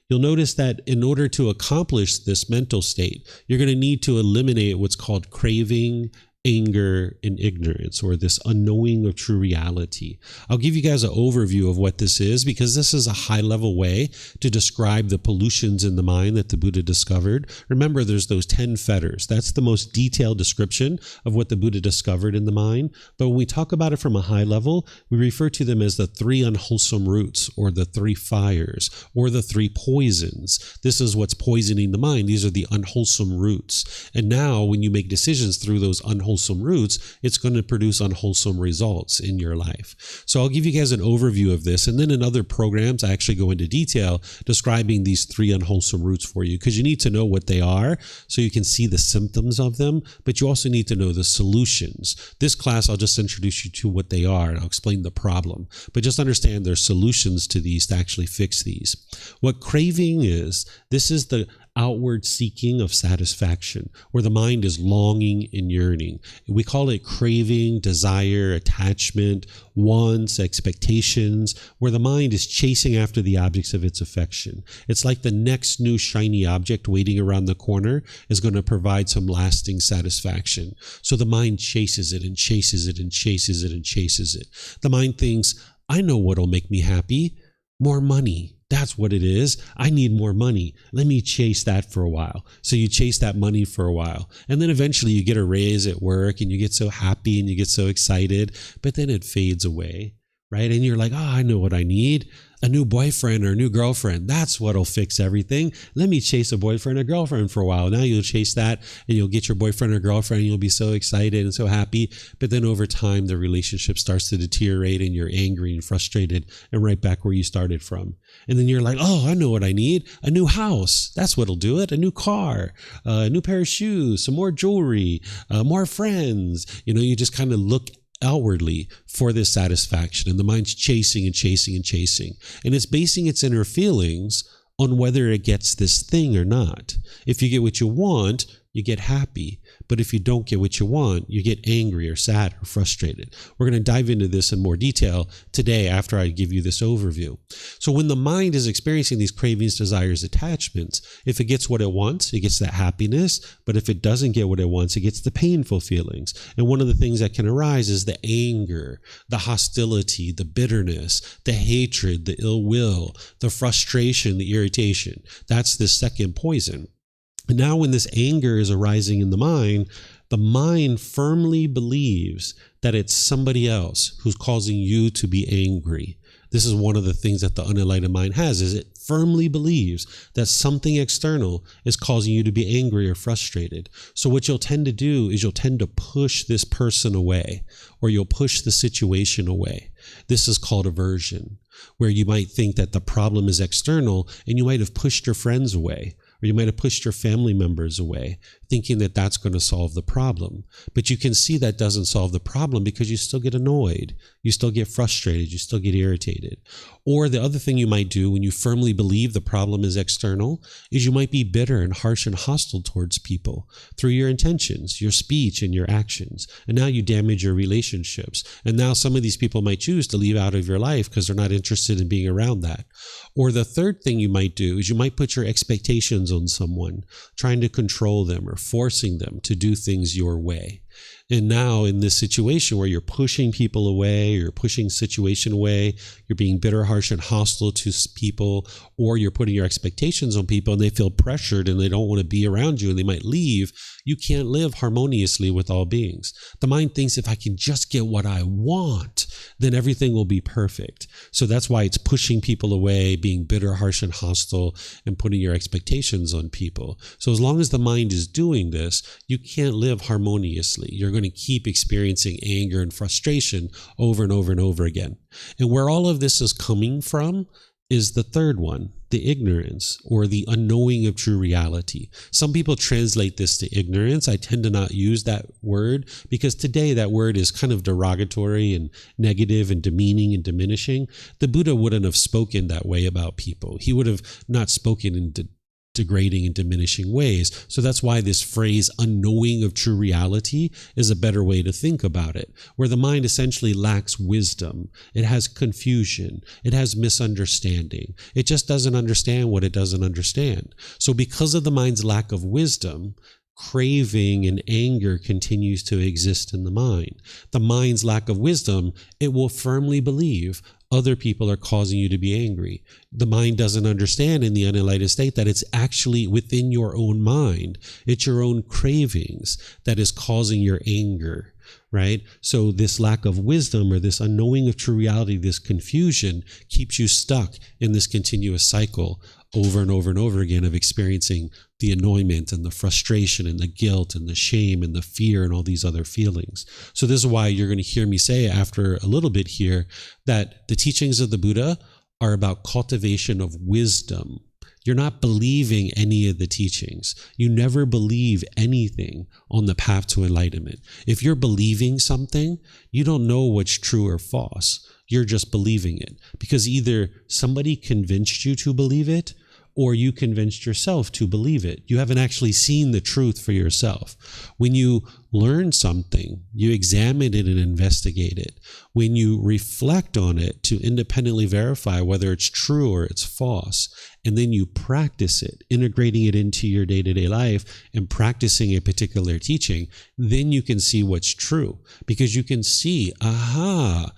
You'll notice that in order to accomplish this mental state, you're going to need to eliminate what's called craving, anger, and ignorance, or this unknowing of true reality. I'll give you guys an overview of what this is because this is a high-level way to describe the pollutions in the mind that the Buddha discovered. Remember, there's those 10 fetters. That's the most detailed description of what the Buddha discovered in the mind. But when we talk about it from a high level, we refer to them as the 3 unwholesome roots, or the 3 fires, or the 3 poisons. This is what's poisoning the mind. These are the unwholesome roots. And now when you make decisions through those unwholesome roots, it's going to produce unwholesome results in your life. So I'll give you guys an overview of this. And then in other programs, I actually go into detail describing these 3 unwholesome roots for you because you need to know what they are so you can see the symptoms of them, but you also need to know the solutions. This class, I'll just introduce you to what they are and I'll explain the problem. But just understand there's solutions to these to actually fix these. What craving is, this is the outward seeking of satisfaction, where the mind is longing and yearning. We call it craving, desire, attachment, wants, expectations, where the mind is chasing after the objects of its affection. It's like the next new shiny object waiting around the corner is going to provide some lasting satisfaction. So the mind chases it and chases it and chases it and chases it. The mind thinks, I know what'll make me happy. More money. That's what it is. I need more money. Let me chase that for a while. So you chase that money for a while. And then eventually you get a raise at work and you get so happy and you get so excited, but then it fades away, right? And you're like, oh, I know what I need. A new boyfriend or a new girlfriend. That's what'll fix everything. Let me chase a boyfriend or girlfriend for a while. Now you'll chase that and you'll get your boyfriend or girlfriend and you'll be so excited and so happy. But then over time, the relationship starts to deteriorate and you're angry and frustrated and right back where you started from. And then you're like, oh, I know what I need. A new house. That's what'll do it. A new car, a new pair of shoes, some more jewelry, more friends. You know, you just kind of look outwardly for this satisfaction, and the mind's chasing and chasing and chasing, and it's basing its inner feelings on whether it gets this thing or not. If you get what you want, you get happy. But if you don't get what you want, you get angry or sad or frustrated. We're going to dive into this in more detail today after I give you this overview. So when the mind is experiencing these cravings, desires, attachments, if it gets what it wants, it gets that happiness. But if it doesn't get what it wants, it gets the painful feelings. And one of the things that can arise is the anger, the hostility, the bitterness, the hatred, the ill will, the frustration, the irritation. That's the second poison. And now when this anger is arising in the mind firmly believes that it's somebody else who's causing you to be angry. This is one of the things that the unenlightened mind has, is it firmly believes that something external is causing you to be angry or frustrated. So what you'll tend to do is you'll tend to push this person away, or you'll push the situation away. This is called aversion, where you might think that the problem is external and you might have pushed your friends away, or you might have pushed your family members away, thinking that that's going to solve the problem. But you can see that doesn't solve the problem because you still get annoyed, you still get frustrated, you still get irritated. Or the other thing you might do when you firmly believe the problem is external is you might be bitter and harsh and hostile towards people through your intentions, your speech, and your actions. And now you damage your relationships. And now some of these people might choose to leave out of your life because they're not interested in being around that. Or the third thing you might do is you might put your expectations on someone, trying to control them or forcing them to do things your way. And now in this situation where you're pushing people away, you're pushing situation away, you're being bitter, harsh, and hostile to people, or you're putting your expectations on people and they feel pressured and they don't want to be around you and they might leave, you can't live harmoniously with all beings. The mind thinks if I can just get what I want, then everything will be perfect. So that's why it's pushing people away, being bitter, harsh, and hostile, and putting your expectations on people. So as long as the mind is doing this, you can't live harmoniously. You're going to keep experiencing anger and frustration over and over and over again. And where all of this is coming from is the third one, the ignorance or the unknowing of true reality. Some people translate this to ignorance. I tend to not use that word because today that word is kind of derogatory and negative and demeaning and diminishing. The Buddha wouldn't have spoken that way about people. He would have not spoken in degrading and diminishing ways. So that's why this phrase unknowing of true reality is a better way to think about it, where the mind essentially lacks wisdom. It has confusion. It has misunderstanding. It just doesn't understand what it doesn't understand. So because of the mind's lack of wisdom, craving and anger continues to exist in the mind. The mind's lack of wisdom, it will firmly believe other people are causing you to be angry. The mind doesn't understand in the unenlightened state that it's actually within your own mind. It's your own cravings that is causing your anger, right? So this lack of wisdom or this unknowing of true reality, this confusion keeps you stuck in this continuous cycle over and over and over again of experiencing the annoyment and the frustration and the guilt and the shame and the fear and all these other feelings. So this is why you're going to hear me say after a little bit here that the teachings of the Buddha are about cultivation of wisdom. You're not believing any of the teachings. You never believe anything on the path to enlightenment. If you're believing something, you don't know what's true or false. You're just believing it because either somebody convinced you to believe it or you convinced yourself to believe it. You haven't actually seen the truth for yourself. When you learn something, you examine it and investigate it. When you reflect on it to independently verify whether it's true or it's false, and then you practice it, integrating it into your day-to-day life and practicing a particular teaching, then you can see what's true because you can see, I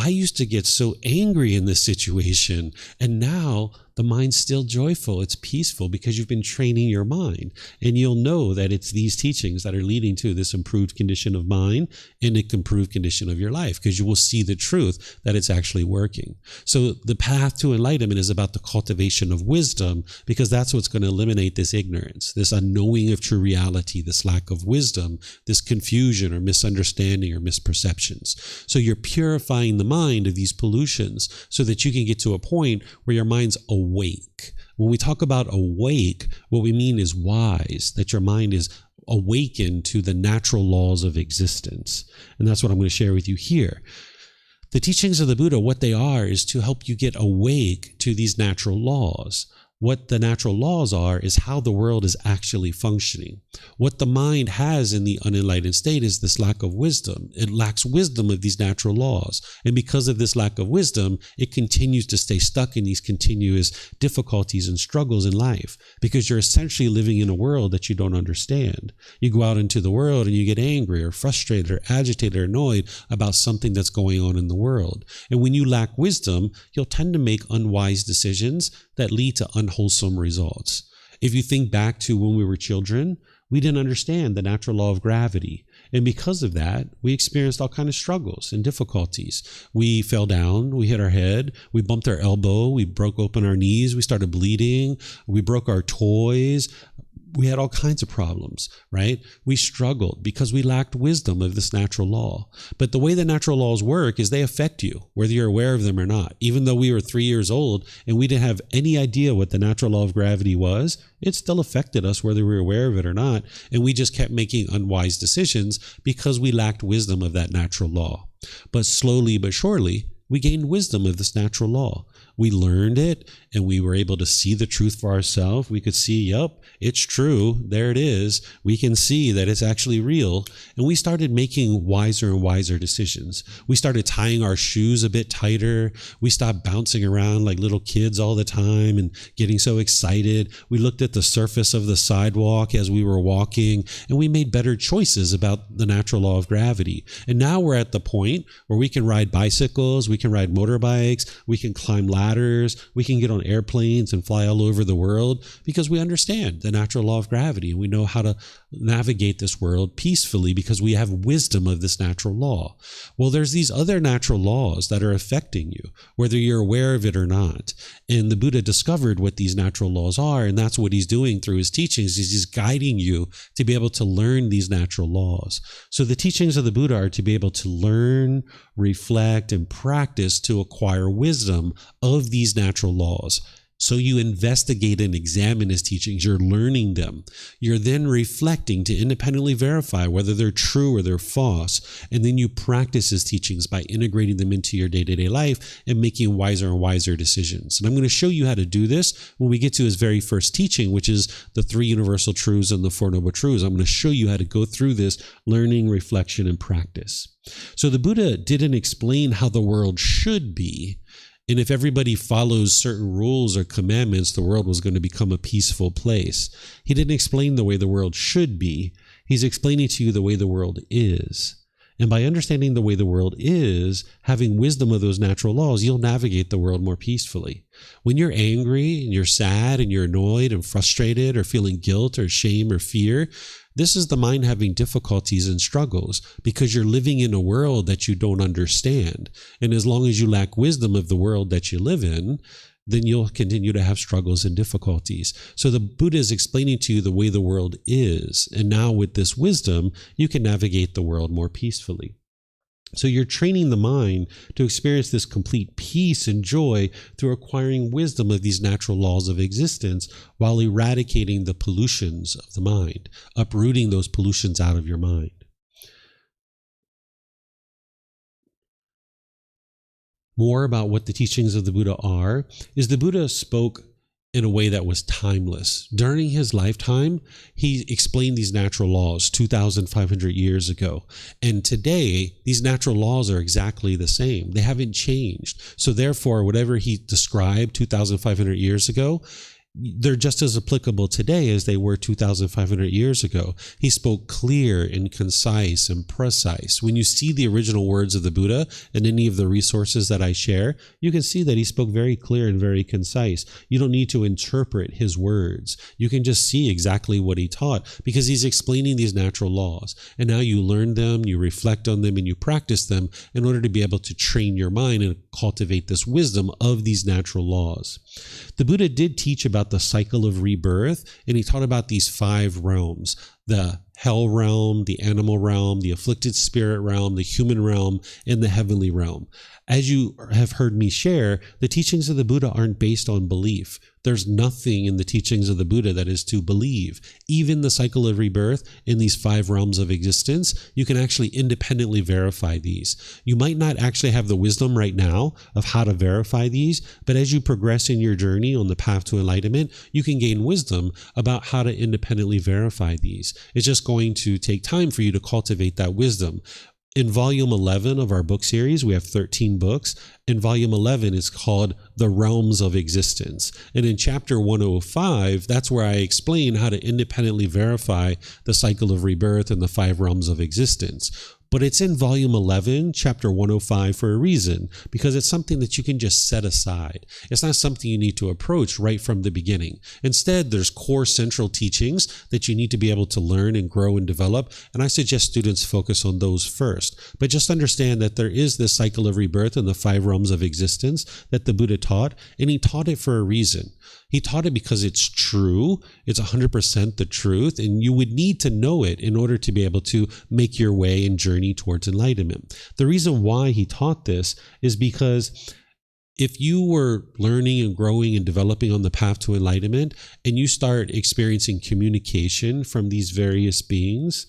used to get so angry in this situation, and now the mind's still joyful. It's peaceful because you've been training your mind. And you'll know that it's these teachings that are leading to this improved condition of mind and an improved condition of your life because you will see the truth that it's actually working. So the path to enlightenment is about the cultivation of wisdom because that's what's going to eliminate this ignorance, this unknowing of true reality, this lack of wisdom, this confusion or misunderstanding or misperceptions. So you're purifying the mind of these pollutions so that you can get to a point where your mind's awake. When we talk about awake, what we mean is wise, that your mind is awakened to the natural laws of existence. And that's what I'm going to share with you here. The teachings of the Buddha, what they are is to help you get awake to these natural laws. What the natural laws are is how the world is actually functioning. What the mind has in the unenlightened state is this lack of wisdom. It lacks wisdom of these natural laws. And because of this lack of wisdom, it continues to stay stuck in these continuous difficulties and struggles in life because you're essentially living in a world that you don't understand. You go out into the world and you get angry or frustrated or agitated or annoyed about something that's going on in the world. And when you lack wisdom, you'll tend to make unwise decisions that lead to unwholesome results. If you think back to when we were children, we didn't understand the natural law of gravity. And because of that, we experienced all kinds of struggles and difficulties. We fell down, we hit our head, we bumped our elbow, we broke open our knees, we started bleeding, we broke our toys. we had all kinds of problems, right? We struggled because we lacked wisdom of this natural law. But the way the natural laws work is they affect you, whether you're aware of them or not. Even though we were 3 years old and we didn't have any idea what the natural law of gravity was, it still affected us whether we were aware of it or not. And we just kept making unwise decisions because we lacked wisdom of that natural law. But slowly but surely, we gained wisdom of this natural law. We learned it and we were able to see the truth for ourselves. We could see, yep, it's true. There it is. We can see that it's actually real. And we started making wiser and wiser decisions. We started tying our shoes a bit tighter. We stopped bouncing around like little kids all the time and getting so excited. We looked at the surface of the sidewalk as we were walking, and we made better choices about the natural law of gravity. And now we're at the point where we can ride bicycles, we can ride motorbikes, we can climb ladders, we can get on airplanes and fly all over the world because we understand the natural law of gravity, and we know how to navigate this world peacefully because we have wisdom of this natural law. Well, there's these other natural laws that are affecting you, whether you're aware of it or not. And the Buddha discovered what these natural laws are, and that's what he's doing through his teachings, is he's guiding you to be able to learn these natural laws. So the teachings of the Buddha are to be able to learn, reflect, and practice to acquire wisdom of these natural laws. So you investigate and examine his teachings. You're learning them. You're then reflecting to independently verify whether they're true or they're false. And then you practice his teachings by integrating them into your day-to-day life and making wiser and wiser decisions. And I'm going to show you how to do this when we get to his very first teaching, which is the 3 universal truths and the 4 noble truths. I'm going to show you how to go through this learning, reflection, and practice. So the Buddha didn't explain how the world should be. And if everybody follows certain rules or commandments, the world was going to become a peaceful place. He didn't explain the way the world should be. He's explaining to you the way the world is. And by understanding the way the world is, having wisdom of those natural laws, you'll navigate the world more peacefully. When you're angry and you're sad and you're annoyed and frustrated or feeling guilt or shame or fear, this is the mind having difficulties and struggles because you're living in a world that you don't understand. And as long as you lack wisdom of the world that you live in, then you'll continue to have struggles and difficulties. So the Buddha is explaining to you the way the world is. And now with this wisdom, you can navigate the world more peacefully. So you're training the mind to experience this complete peace and joy through acquiring wisdom of these natural laws of existence while eradicating the pollutions of the mind, uprooting those pollutions out of your mind. More about what the teachings of the Buddha are is the Buddha spoke in a way that was timeless. During his lifetime, he explained these natural laws 2,500 years ago. And today, these natural laws are exactly the same. They haven't changed. So therefore, whatever he described 2,500 years ago, they're just as applicable today as they were 2,500 years ago. He spoke clear and concise and precise. When you see the original words of the Buddha in any of the resources that I share, you can see that he spoke very clear and very concise. You don't need to interpret his words. You can just see exactly what he taught because he's explaining these natural laws. And now you learn them, you reflect on them, and you practice them in order to be able to train your mind and cultivate this wisdom of these natural laws. The Buddha did teach about the cycle of rebirth, and he taught about these 5 realms: the hell realm, the animal realm, the afflicted spirit realm, the human realm, and the heavenly realm. As you have heard me share, the teachings of the Buddha aren't based on belief. There's nothing in the teachings of the Buddha that is to believe. Even the cycle of rebirth in these 5 realms of existence, you can actually independently verify these. You might not actually have the wisdom right now of how to verify these, but as you progress in your journey on the path to enlightenment, you can gain wisdom about how to independently verify these. It's just going to take time for you to cultivate that wisdom. In volume 11 of our book series, we have 13 books. In volume 11, it's called The Realms of Existence. And in chapter 105, that's where I explain how to independently verify the cycle of rebirth and the 5 realms of existence. But it's in volume 11, chapter 105 for a reason, because it's something that you can just set aside. It's not something you need to approach right from the beginning. Instead, there's core central teachings that you need to be able to learn and grow and develop, and I suggest students focus on those first. But just understand that there is this cycle of rebirth and the 5 realms of existence that the Buddha taught, and he taught it for a reason. He taught it because it's true. It's 100% the truth, and you would need to know it in order to be able to make your way and journey towards enlightenment. The reason why he taught this is because if you were learning and growing and developing on the path to enlightenment, and you start experiencing communication from these various beings,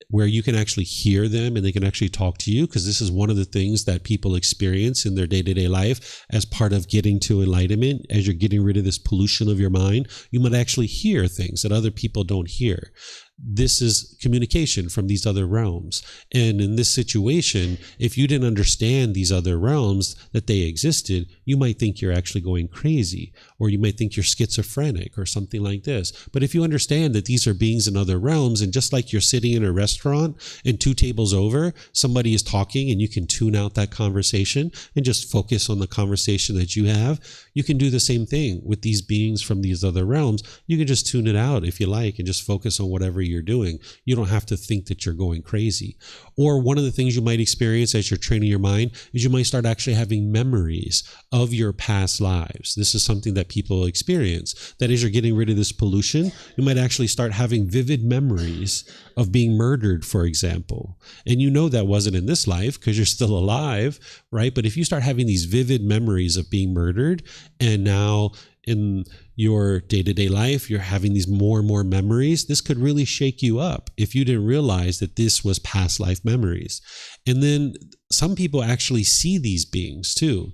where you can actually hear them and they can actually talk to you, because this is one of the things that people experience in their day-to-day life as part of getting to enlightenment. As you're getting rid of this pollution of your mind, you might actually hear things that other people don't hear. This is communication from these other realms. And in this situation, if you didn't understand these other realms, that they existed, you might think you're actually going crazy, or you might think you're schizophrenic or something like this. But if you understand that these are beings in other realms, and just like you're sitting in a restaurant and 2 tables over, somebody is talking and you can tune out that conversation and just focus on the conversation that you have, you can do the same thing with these beings from these other realms. You can just tune it out if you like and just focus on whatever you're doing. You don't have to think that you're going crazy. Or one of the things you might experience as you're training your mind is you might start actually having memories of your past lives. This is something that people experience, that as you're getting rid of this pollution, you might actually start having vivid memories of being murdered, for example. And you know that wasn't in this life because you're still alive, right? But if you start having these vivid memories of being murdered, and now in your day-to-day life, you're having these more and more memories, this could really shake you up if you didn't realize that this was past life memories. And then some people actually see these beings too,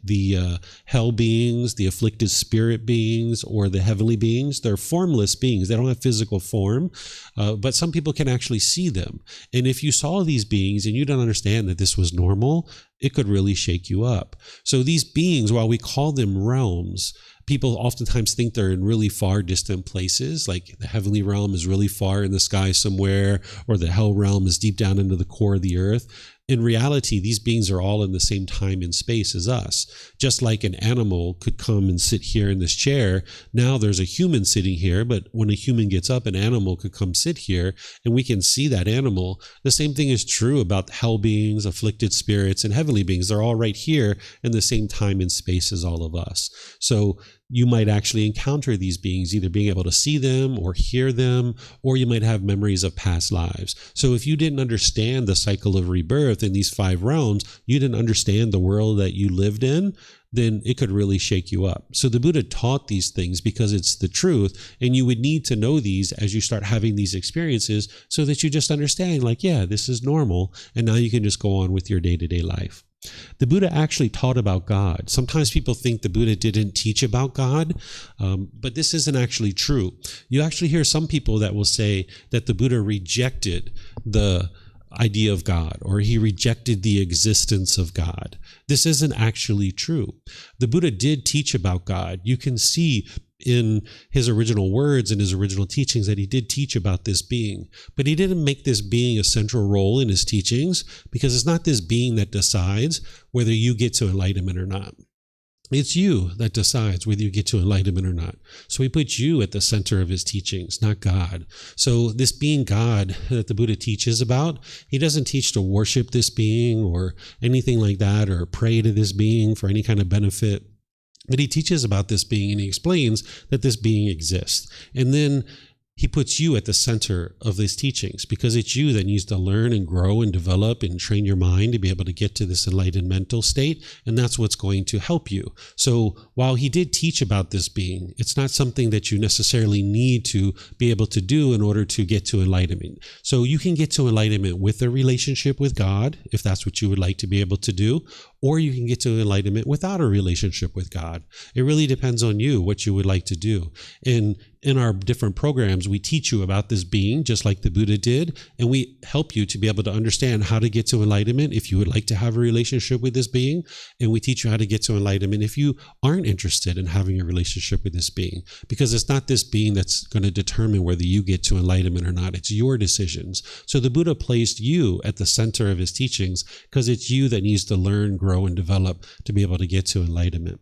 the hell beings, the afflicted spirit beings, or the heavenly beings. They're formless beings. They don't have physical form, but some people can actually see them. And if you saw these beings and you don't understand that this was normal, it could really shake you up. So these beings, while we call them realms, people oftentimes think they're in really far distant places, like the heavenly realm is really far in the sky somewhere, or the hell realm is deep down into the core of the earth. In reality, these beings are all in the same time and space as us. Just like an animal could come and sit here in this chair, now there's a human sitting here, but when a human gets up, an animal could come sit here, and we can see that animal. The same thing is true about hell beings, afflicted spirits, and heavenly beings. They're all right here in the same time and space as all of us. So you might actually encounter these beings, either being able to see them or hear them, or you might have memories of past lives. So if you didn't understand the cycle of rebirth in these 5 realms, you didn't understand the world that you lived in, then it could really shake you up. So the Buddha taught these things because it's the truth, and you would need to know these as you start having these experiences so that you just understand, like, yeah, this is normal, and now you can just go on with your day-to-day life. The Buddha actually taught about God. Sometimes people think the Buddha didn't teach about God, but this isn't actually true. You actually hear some people that will say that the Buddha rejected the idea of God, or he rejected the existence of God. This isn't actually true. The Buddha did teach about God. You can see in his original words and his original teachings that he did teach about this being, but he didn't make this being a central role in his teachings, because it's not this being that decides whether you get to enlightenment or not. It's you that decides whether you get to enlightenment or not. So he puts you at the center of his teachings, not God. So this being God that the Buddha teaches about, he doesn't teach to worship this being or anything like that, or pray to this being for any kind of benefit. But he teaches about this being, and he explains that this being exists. And then he puts you at the center of these teachings, because it's you that needs to learn and grow and develop and train your mind to be able to get to this enlightened mental state. And that's what's going to help you. So while he did teach about this being, it's not something that you necessarily need to be able to do in order to get to enlightenment. So you can get to enlightenment with a relationship with God, if that's what you would like to be able to do, or you can get to enlightenment without a relationship with God. It really depends on you, what you would like to do. And in our different programs, we teach you about this being, just like the Buddha did, and we help you to be able to understand how to get to enlightenment if you would like to have a relationship with this being, and we teach you how to get to enlightenment if you aren't interested in having a relationship with this being, because it's not this being that's going to determine whether you get to enlightenment or not. It's your decisions. So the Buddha placed you at the center of his teachings because it's you that needs to learn, grow, and develop to be able to get to enlightenment.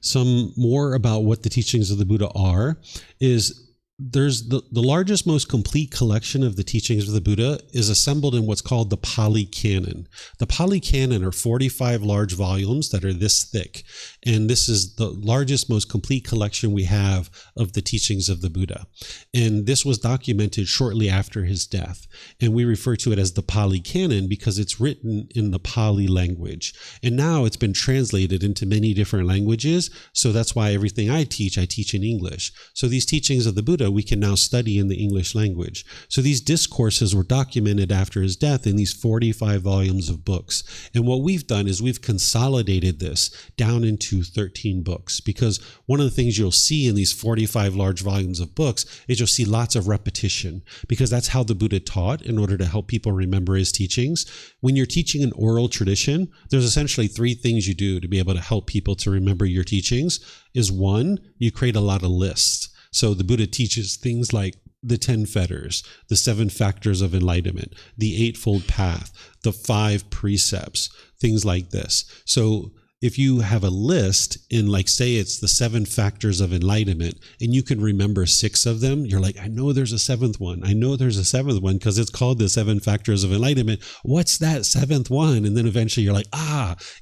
Some more about what the teachings of the Buddha are is there's the largest, most complete collection of the teachings of the Buddha is assembled in what's called the Pali Canon. The Pali Canon are 45 large volumes that are this thick. And this is the largest, most complete collection we have of the teachings of the Buddha. And this was documented shortly after his death. And we refer to it as the Pali Canon because it's written in the Pali language. And now it's been translated into many different languages. So that's why everything I teach in English. So these teachings of the Buddha we can now study in the English language. So these discourses were documented after his death in these 45 volumes of books. And what we've done is we've consolidated this down into 13 books, because one of the things you'll see in these 45 large volumes of books is you'll see lots of repetition, because that's how the Buddha taught in order to help people remember his teachings. When you're teaching an oral tradition, there's essentially three things you do to be able to help people to remember your teachings. Is one, you create a lot of lists. So the Buddha teaches things like the 10 fetters, the 7 factors of enlightenment, the Eightfold Path, the 5 precepts, things like this. So if you have a list in, like, say it's the 7 factors of enlightenment, and you can remember 6 of them, you're like, I know there's a 7th one. I know there's a 7th one because it's called the 7 factors of enlightenment. What's that 7th one? And then eventually you're like,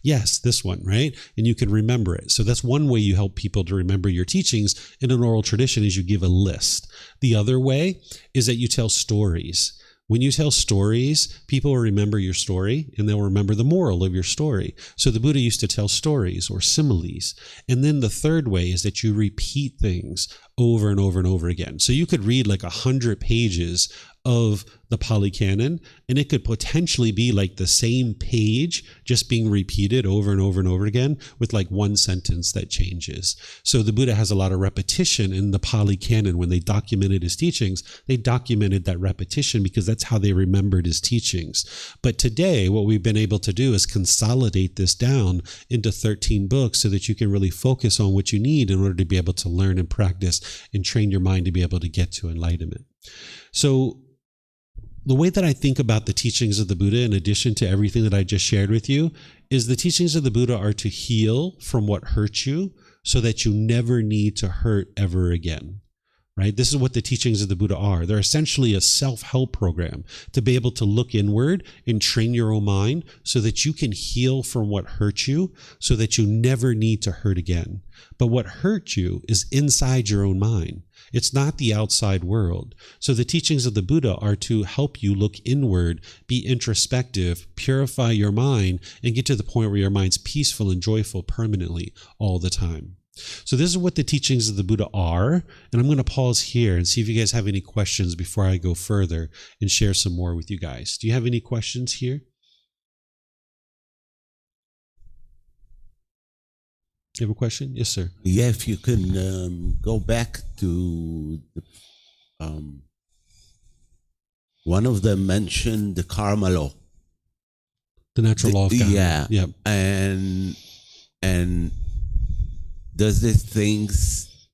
yes, this one, right? And you can remember it. So that's one way you help people to remember your teachings in an oral tradition, is you give a list. The other way is that you tell stories. When you tell stories, people will remember your story, and they'll remember the moral of your story. So the Buddha used to tell stories or similes. And then the third way is that you repeat things over and over and over again. So you could read like 100 pages of the Pali Canon, and it could potentially be like the same page just being repeated over and over and over again with like one sentence that changes. So the Buddha has a lot of repetition in the Pali Canon. When they documented his teachings, they documented that repetition because that's how they remembered his teachings. But today, what we've been able to do is consolidate this down into 13 books so that you can really focus on what you need in order to be able to learn and practice and train your mind to be able to get to enlightenment. So the way that I think about the teachings of the Buddha, in addition to everything that I just shared with you, is the teachings of the Buddha are to heal from what hurt you so that you never need to hurt ever again. Right? This is what the teachings of the Buddha are. They're essentially a self-help program to be able to look inward and train your own mind so that you can heal from what hurt you so that you never need to hurt again. But what hurt you is inside your own mind. It's not the outside world. So the teachings of the Buddha are to help you look inward, be introspective, purify your mind, and get to the point where your mind's peaceful and joyful permanently all the time. So this is what the teachings of the Buddha are, and I'm going to pause here and see if you guys have any questions before I go further and share some more with you guys. Do you have any questions here? You have a question? Yes, sir.
Yeah, if you can go back to the, one of them mentioned the karma law.
The natural law of karma.
Yeah.
Yeah.
And does these things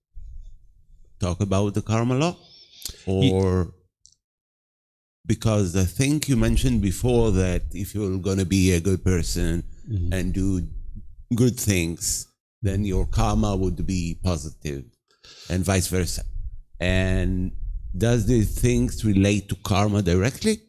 talk about the karma law? Or because I think you mentioned before that if you're going to be a good person and do good things, then your karma would be positive and vice versa. And does these things relate to karma directly?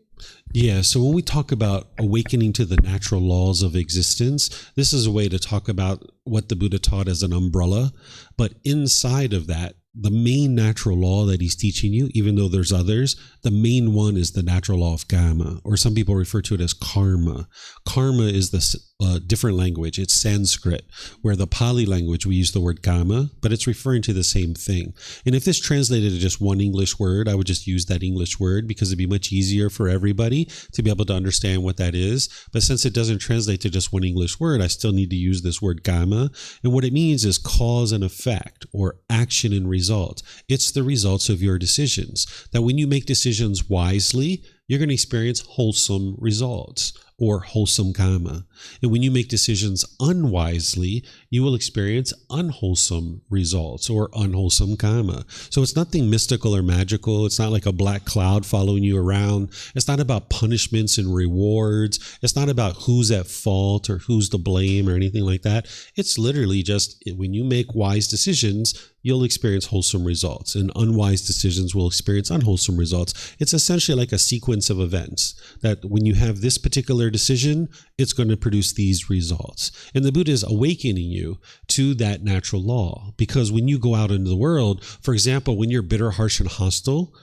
Yeah, so when we talk about awakening to the natural laws of existence, this is a way to talk about what the Buddha taught as an umbrella. But inside of that, the main natural law that he's teaching you, even though there's others, the main one is the natural law of karma, or some people refer to it as karma. Karma is the different language. It's Sanskrit, where the Pali language, we use the word karma, but it's referring to the same thing. And if this translated to just one English word, I would just use that English word because it'd be much easier for everybody to be able to understand what that is. But since it doesn't translate to just one English word, I still need to use this word karma. And what it means is cause and effect, or action and result. It's the results of your decisions. That when you make decisions wisely, you're going to experience wholesome results or wholesome karma. And when you make decisions unwisely, you will experience unwholesome results or unwholesome karma. So it's nothing mystical or magical. It's not like a black cloud following you around. It's not about punishments and rewards. It's not about who's at fault or who's to blame or anything like that. It's literally just when you make wise decisions, you'll experience wholesome results, and unwise decisions will experience unwholesome results. It's essentially like a sequence of events that when you have this particular decision, it's going to produce these results. And the Buddha is awakening you to that natural law, because when you go out into the world, for example, when you're bitter, harsh, and hostile,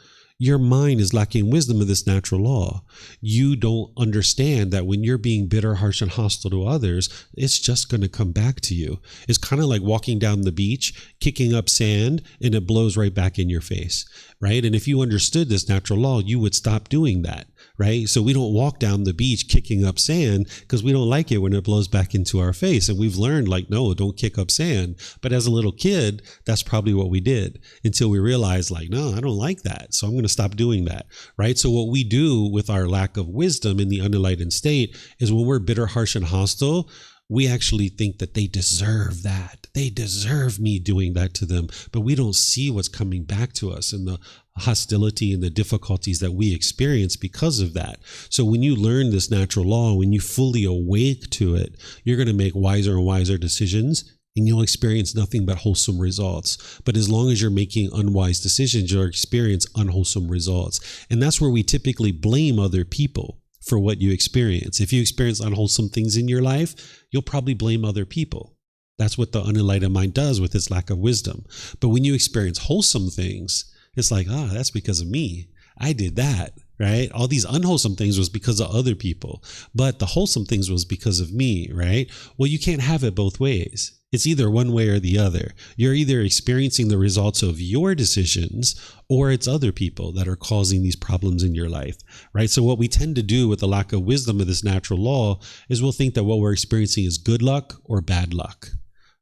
your mind is lacking wisdom of this natural law. You don't understand that when you're being bitter, harsh, and hostile to others, it's just going to come back to you. It's kind of like walking down the beach, kicking up sand, and it blows right back in your face, right? And if you understood this natural law, you would stop doing that, right? So we don't walk down the beach kicking up sand because we don't like it when it blows back into our face. And we've learned, like, no, don't kick up sand. But as a little kid, that's probably what we did until we realized, like, no, I don't like that. So I'm going to stop doing that, right? So what we do with our lack of wisdom in the unenlightened state is when we're bitter, harsh, and hostile, we actually think that they deserve that. They deserve me doing that to them. But we don't see what's coming back to us and the hostility and the difficulties that we experience because of that. So when you learn this natural law, when you fully awake to it, you're going to make wiser and wiser decisions, and you'll experience nothing but wholesome results. But as long as you're making unwise decisions, you'll experience unwholesome results. And that's where we typically blame other people for what you experience. If you experience unwholesome things in your life, you'll probably blame other people. That's what the unenlightened mind does with its lack of wisdom. But when you experience wholesome things, it's like, that's because of me. I did that, right? All these unwholesome things was because of other people, but the wholesome things was because of me, right? Well, you can't have it both ways. It's either one way or the other. You're either experiencing the results of your decisions, or it's other people that are causing these problems in your life, right? So what we tend to do with the lack of wisdom of this natural law is we'll think that what we're experiencing is good luck or bad luck,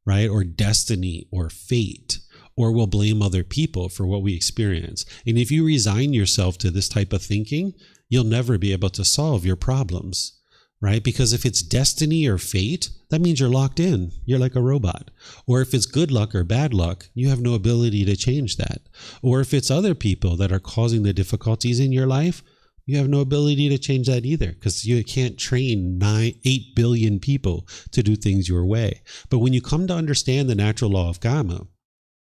right? Or destiny or fate, or we'll blame other people for what we experience. And if you resign yourself to this type of thinking, you'll never be able to solve your problems, right? Because if it's destiny or fate, that means you're locked in. You're like a robot. Or if it's good luck or bad luck, you have no ability to change that. Or if it's other people that are causing the difficulties in your life, you have no ability to change that either, because you can't train 8 billion people to do things your way. But when you come to understand the natural law of karma,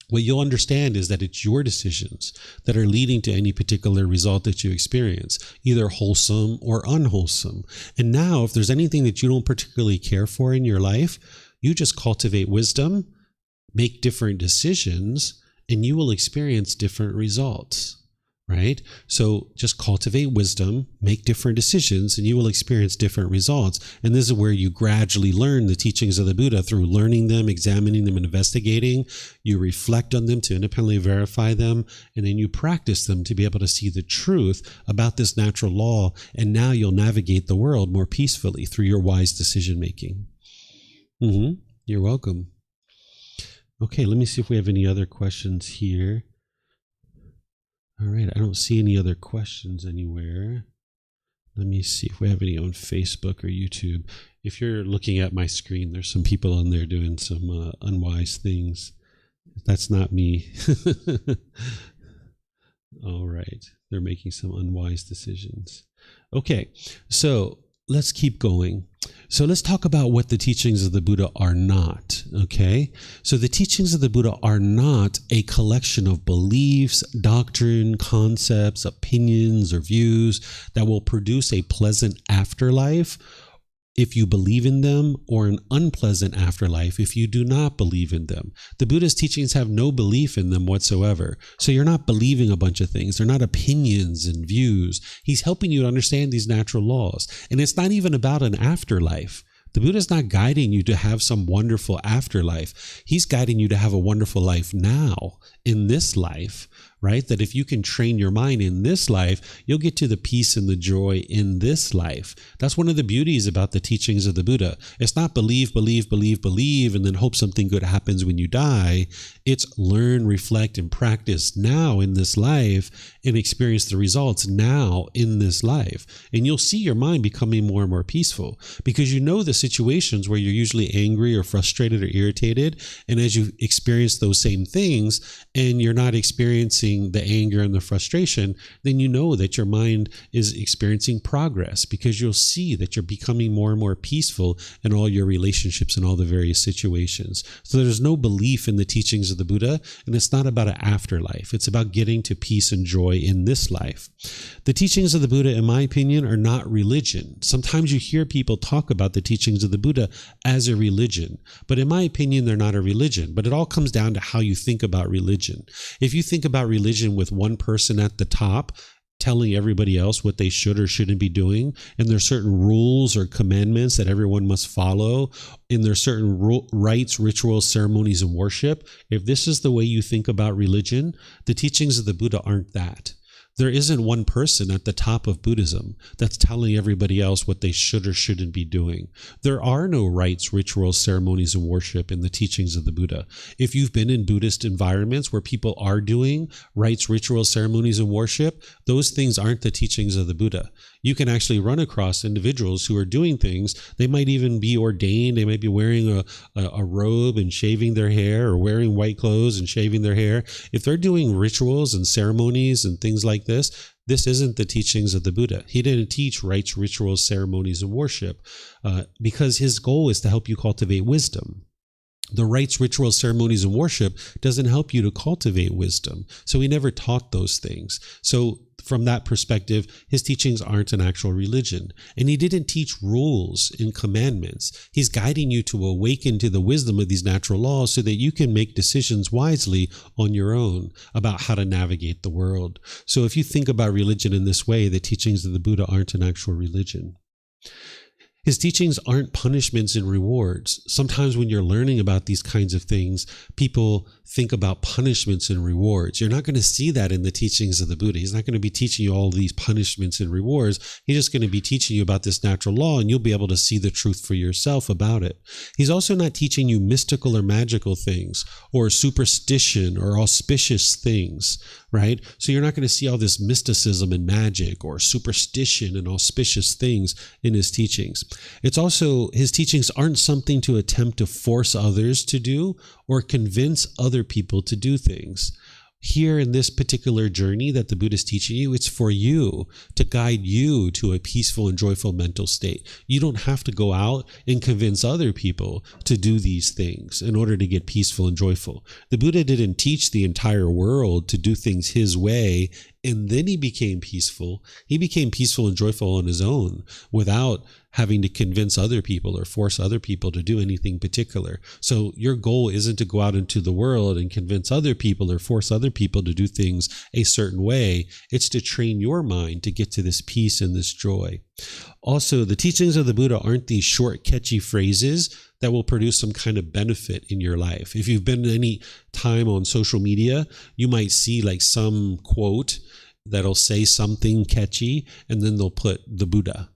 what you'll understand is that it's your decisions that are leading to any particular result that you experience, either wholesome or unwholesome. And now, if there's anything that you don't particularly care for in your life, you just cultivate wisdom, make different decisions, and you will experience different results. Right? So just cultivate wisdom, make different decisions, and you will experience different results. And this is where you gradually learn the teachings of the Buddha through learning them, examining them, and investigating. You reflect on them to independently verify them, and then you practice them to be able to see the truth about this natural law. And now you'll navigate the world more peacefully through your wise decision making. You're welcome. Okay, let me see if we have any other questions here. All right, I don't see any other questions anywhere. Let me see if we have any on Facebook or YouTube. If you're looking at my screen, there's some people on there doing some unwise things. That's not me. All right, they're making some unwise decisions. Okay, so let's keep going. So let's talk about what the teachings of the Buddha are not, okay? So the teachings of the Buddha are not a collection of beliefs, doctrine, concepts, opinions, or views that will produce a pleasant afterlife if you believe in them, or an unpleasant afterlife if you do not believe in them. The Buddha's teachings have no belief in them whatsoever. So you're not believing a bunch of things. They're not opinions and views. He's helping you to understand these natural laws. And it's not even about an afterlife. The Buddha's not guiding you to have some wonderful afterlife. He's guiding you to have a wonderful life now, in this life, right? That if you can train your mind in this life, you'll get to the peace and the joy in this life. That's one of the beauties about the teachings of the Buddha. It's not believe, believe, believe, believe, and then hope something good happens when you die. It's learn, reflect, and practice now in this life and experience the results now in this life. And you'll see your mind becoming more and more peaceful, because you know the situations where you're usually angry or frustrated or irritated. And as you experience those same things and you're not experiencing experiencing the anger and the frustration, then you know that your mind is experiencing progress, because you'll see that you're becoming more and more peaceful in all your relationships and all the various situations. So there's no belief in the teachings of the Buddha, and it's not about an afterlife. It's about getting to peace and joy in this life. The teachings of the Buddha, in my opinion, are not religion. Sometimes you hear people talk about the teachings of the Buddha as a religion, but in my opinion, they're not a religion. But it all comes down to how you think about religion. If you think about religion with one person at the top telling everybody else what they should or shouldn't be doing, and there's certain rules or commandments that everyone must follow, and there's certain rites, rituals, ceremonies, and worship, if this is the way you think about religion, the teachings of the Buddha aren't that. There isn't one person at the top of Buddhism that's telling everybody else what they should or shouldn't be doing. There are no rites, rituals, ceremonies, and worship in the teachings of the Buddha. If you've been in Buddhist environments where people are doing rites, rituals, ceremonies, and worship, those things aren't the teachings of the Buddha. You can actually run across individuals who are doing things. They might even be ordained. They might be wearing a robe and shaving their hair, or wearing white clothes and shaving their hair. If they're doing rituals and ceremonies and things like this isn't the teachings of the Buddha. He didn't teach rites, rituals, ceremonies, and worship because his goal is to help you cultivate wisdom. The rites, rituals, ceremonies, and worship doesn't help you to cultivate wisdom. So he never taught those things. So from that perspective, his teachings aren't an actual religion. And he didn't teach rules and commandments. He's guiding you to awaken to the wisdom of these natural laws so that you can make decisions wisely on your own about how to navigate the world. So if you think about religion in this way, the teachings of the Buddha aren't an actual religion. His teachings aren't punishments and rewards. Sometimes when you're learning about these kinds of things, people think about punishments and rewards. You're not going to see that in the teachings of the Buddha. He's not going to be teaching you all these punishments and rewards. He's just going to be teaching you about this natural law, and you'll be able to see the truth for yourself about it. He's also not teaching you mystical or magical things, or superstition or auspicious things, right? So you're not going to see all this mysticism and magic or superstition and auspicious things in his teachings. It's also, his teachings aren't something to attempt to force others to do or convince other people to do things. Here in this particular journey that the Buddha is teaching you, it's for you, to guide you to a peaceful and joyful mental state. You don't have to go out and convince other people to do these things in order to get peaceful and joyful. The Buddha didn't teach the entire world to do things his way, and then he became peaceful. He became peaceful and joyful on his own without having to convince other people or force other people to do anything particular. So your goal isn't to go out into the world and convince other people or force other people to do things a certain way. It's to train your mind to get to this peace and this joy. Also, the teachings of the Buddha aren't these short, catchy phrases that will produce some kind of benefit in your life. If you've been any time on social media, you might see like some quote that'll say something catchy, and then they'll put the Buddha.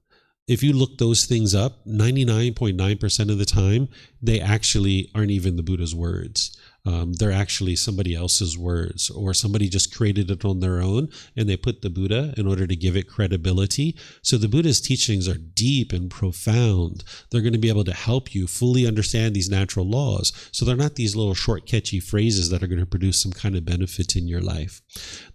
If you look those things up, 99.9% of the time, they actually aren't even the Buddha's words. They're actually somebody else's words, or somebody just created it on their own and they put the Buddha in order to give it credibility. So the Buddha's teachings are deep and profound. They're going to be able to help you fully understand these natural laws. So they're not these little short, catchy phrases that are going to produce some kind of benefit in your life.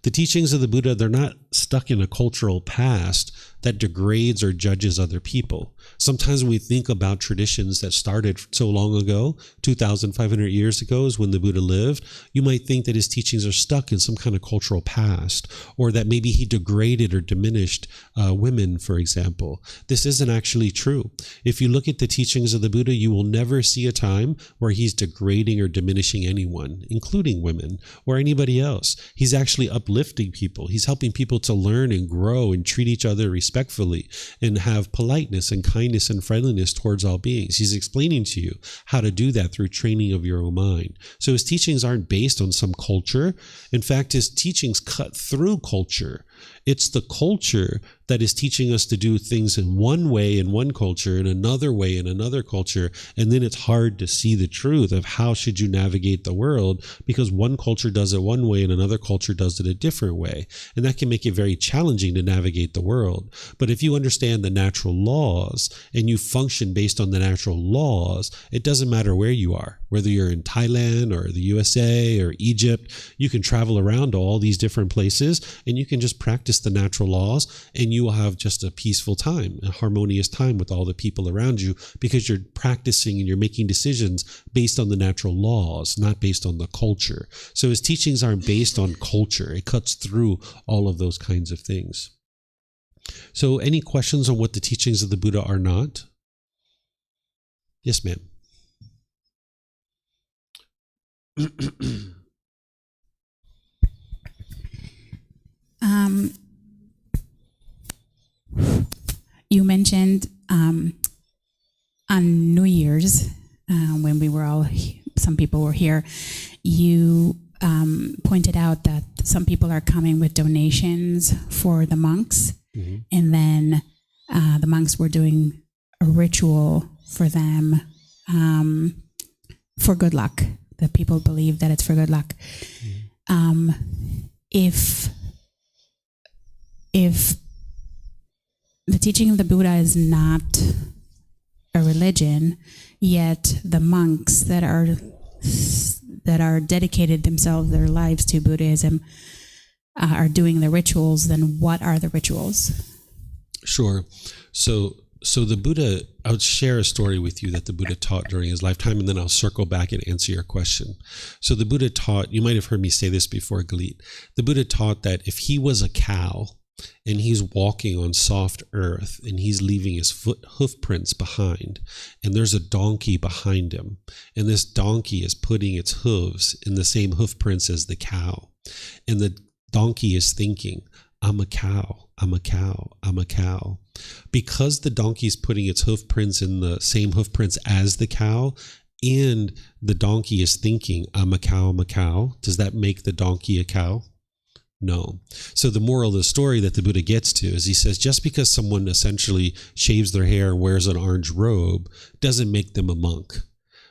The teachings of the Buddha, they're not stuck in a cultural past that degrades or judges other people. Sometimes when we think about traditions that started so long ago, 2,500 years ago is when the Buddha lived, you might think that his teachings are stuck in some kind of cultural past, or that maybe he degraded or diminished women, for example. This isn't actually true. If you look at the teachings of the Buddha, you will never see a time where he's degrading or diminishing anyone, including women or anybody else. He's actually uplifting people. He's helping people to learn and grow and treat each other respectfully and have politeness and kindness and friendliness towards all beings. He's explaining to you how to do that through training of your own mind. So his teachings aren't based on some culture. In fact, his teachings cut through culture. It's the culture that is teaching us to do things in one way in one culture, in another way in another culture. And then it's hard to see the truth of how should you navigate the world, because one culture does it one way and another culture does it a different way. And that can make it very challenging to navigate the world. But if you understand the natural laws and you function based on the natural laws, it doesn't matter where you are, whether you're in Thailand or the USA or Egypt, you can travel around to all these different places and you can just practice the natural laws, and you will have just a peaceful time, a harmonious time with all the people around you, because you're practicing and you're making decisions based on the natural laws, not based on the culture. So his teachings aren't based on culture. It cuts through all of those kinds of things. So any questions on what the teachings of the Buddha are not? Yes, ma'am.
You mentioned on New Year's, when we were all, some people were here, you pointed out that some people are coming with donations for the monks, and then the monks were doing a ritual for them for good luck. The people believe that it's for good luck. If the teaching of the Buddha is not a religion, yet the monks that are dedicated themselves, their lives to Buddhism, are doing the rituals, then what are the rituals?
Sure. So the Buddha, I would share a story with you that the Buddha taught during his lifetime, and then I'll circle back and answer your question. So the Buddha taught, you might have heard me say this before, Galit. The Buddha taught that if he was a cow and he's walking on soft earth and he's leaving his hoof prints behind, and there's a donkey behind him, and this donkey is putting its hooves in the same hoof prints as the cow, and the donkey is thinking, I'm a cow, I'm a cow, I'm a cow. Because the donkey's putting its hoof prints in the same hoof prints as the cow, and the donkey is thinking, I'm a cow, does that make the donkey a cow? No. So the moral of the story that the Buddha gets to is he says, just because someone essentially shaves their hair and wears an orange robe doesn't make them a monk.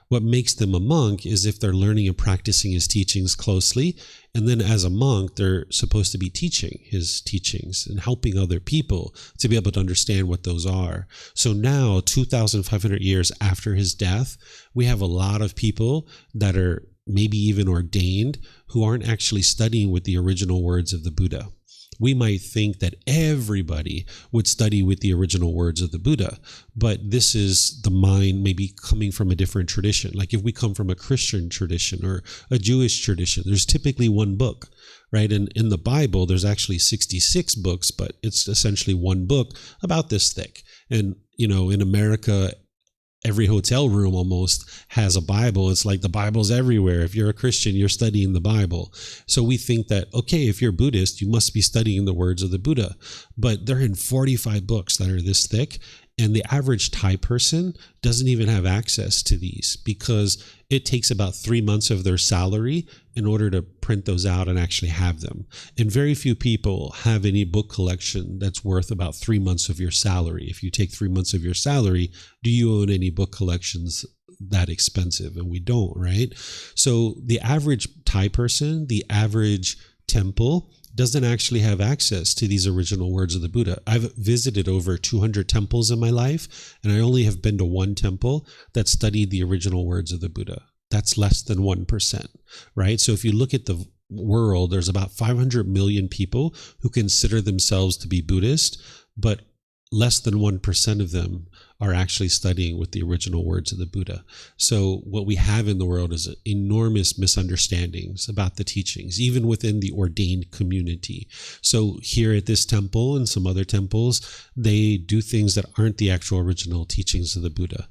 What makes them a monk is if they're learning and practicing his teachings closely, and then as a monk, they're supposed to be teaching his teachings and helping other people to be able to understand what those are. So now, 2,500 years after his death, we have a lot of people that are maybe even ordained who aren't actually studying with the original words of the Buddha. We might think that everybody would study with the original words of the Buddha, but this is the mind maybe coming from a different tradition. Like if we come from a Christian tradition or a Jewish tradition, there's typically one book, right? And in the Bible, there's actually 66 books, but it's essentially one book about this thick. And, you know, in America, every hotel room almost has a Bible. It's like the Bible's everywhere. If you're a Christian, you're studying the Bible. So we think that, okay, if you're Buddhist, you must be studying the words of the Buddha. But they're in 45 books that are this thick. And the average Thai person doesn't even have access to these because it takes about 3 months of their salary in order to print those out and actually have them. And very few people have any book collection that's worth about 3 months of your salary. If you take 3 months of your salary, do you own any book collections that expensive? And we don't, right? So the average Thai person, the average temple, doesn't actually have access to these original words of the Buddha. I've visited over 200 temples in my life, and I only have been to one temple that studied the original words of the Buddha. That's less than 1%, right? So if you look at the world, there's about 500 million people who consider themselves to be Buddhist, but less than 1% of them are actually studying with the original words of the Buddha. So what we have in the world is enormous misunderstandings about the teachings, even within the ordained community. So here at this temple and some other temples, they do things that aren't the actual original teachings of the Buddha.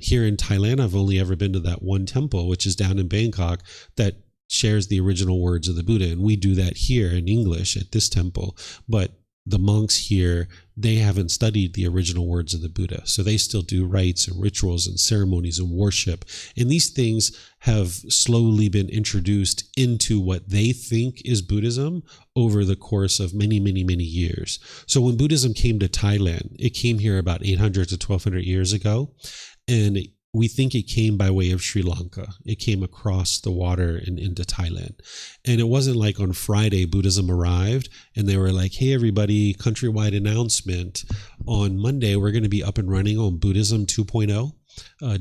Here in Thailand, I've only ever been to that one temple, which is down in Bangkok, that shares the original words of the Buddha. And we do that here in English at this temple. But the monks here they haven't studied the original words of the Buddha. So they still do rites and rituals and ceremonies and worship. And these things have slowly been introduced into what they think is Buddhism over the course of many, many, many years. So when Buddhism came to Thailand, it came here about 800 to 1200 years ago. And we think it came by way of Sri Lanka. It came across the water and into Thailand. And it wasn't like on Friday Buddhism arrived and they were like, hey, everybody, countrywide announcement. On Monday, we're going to be up and running on Buddhism 2.0.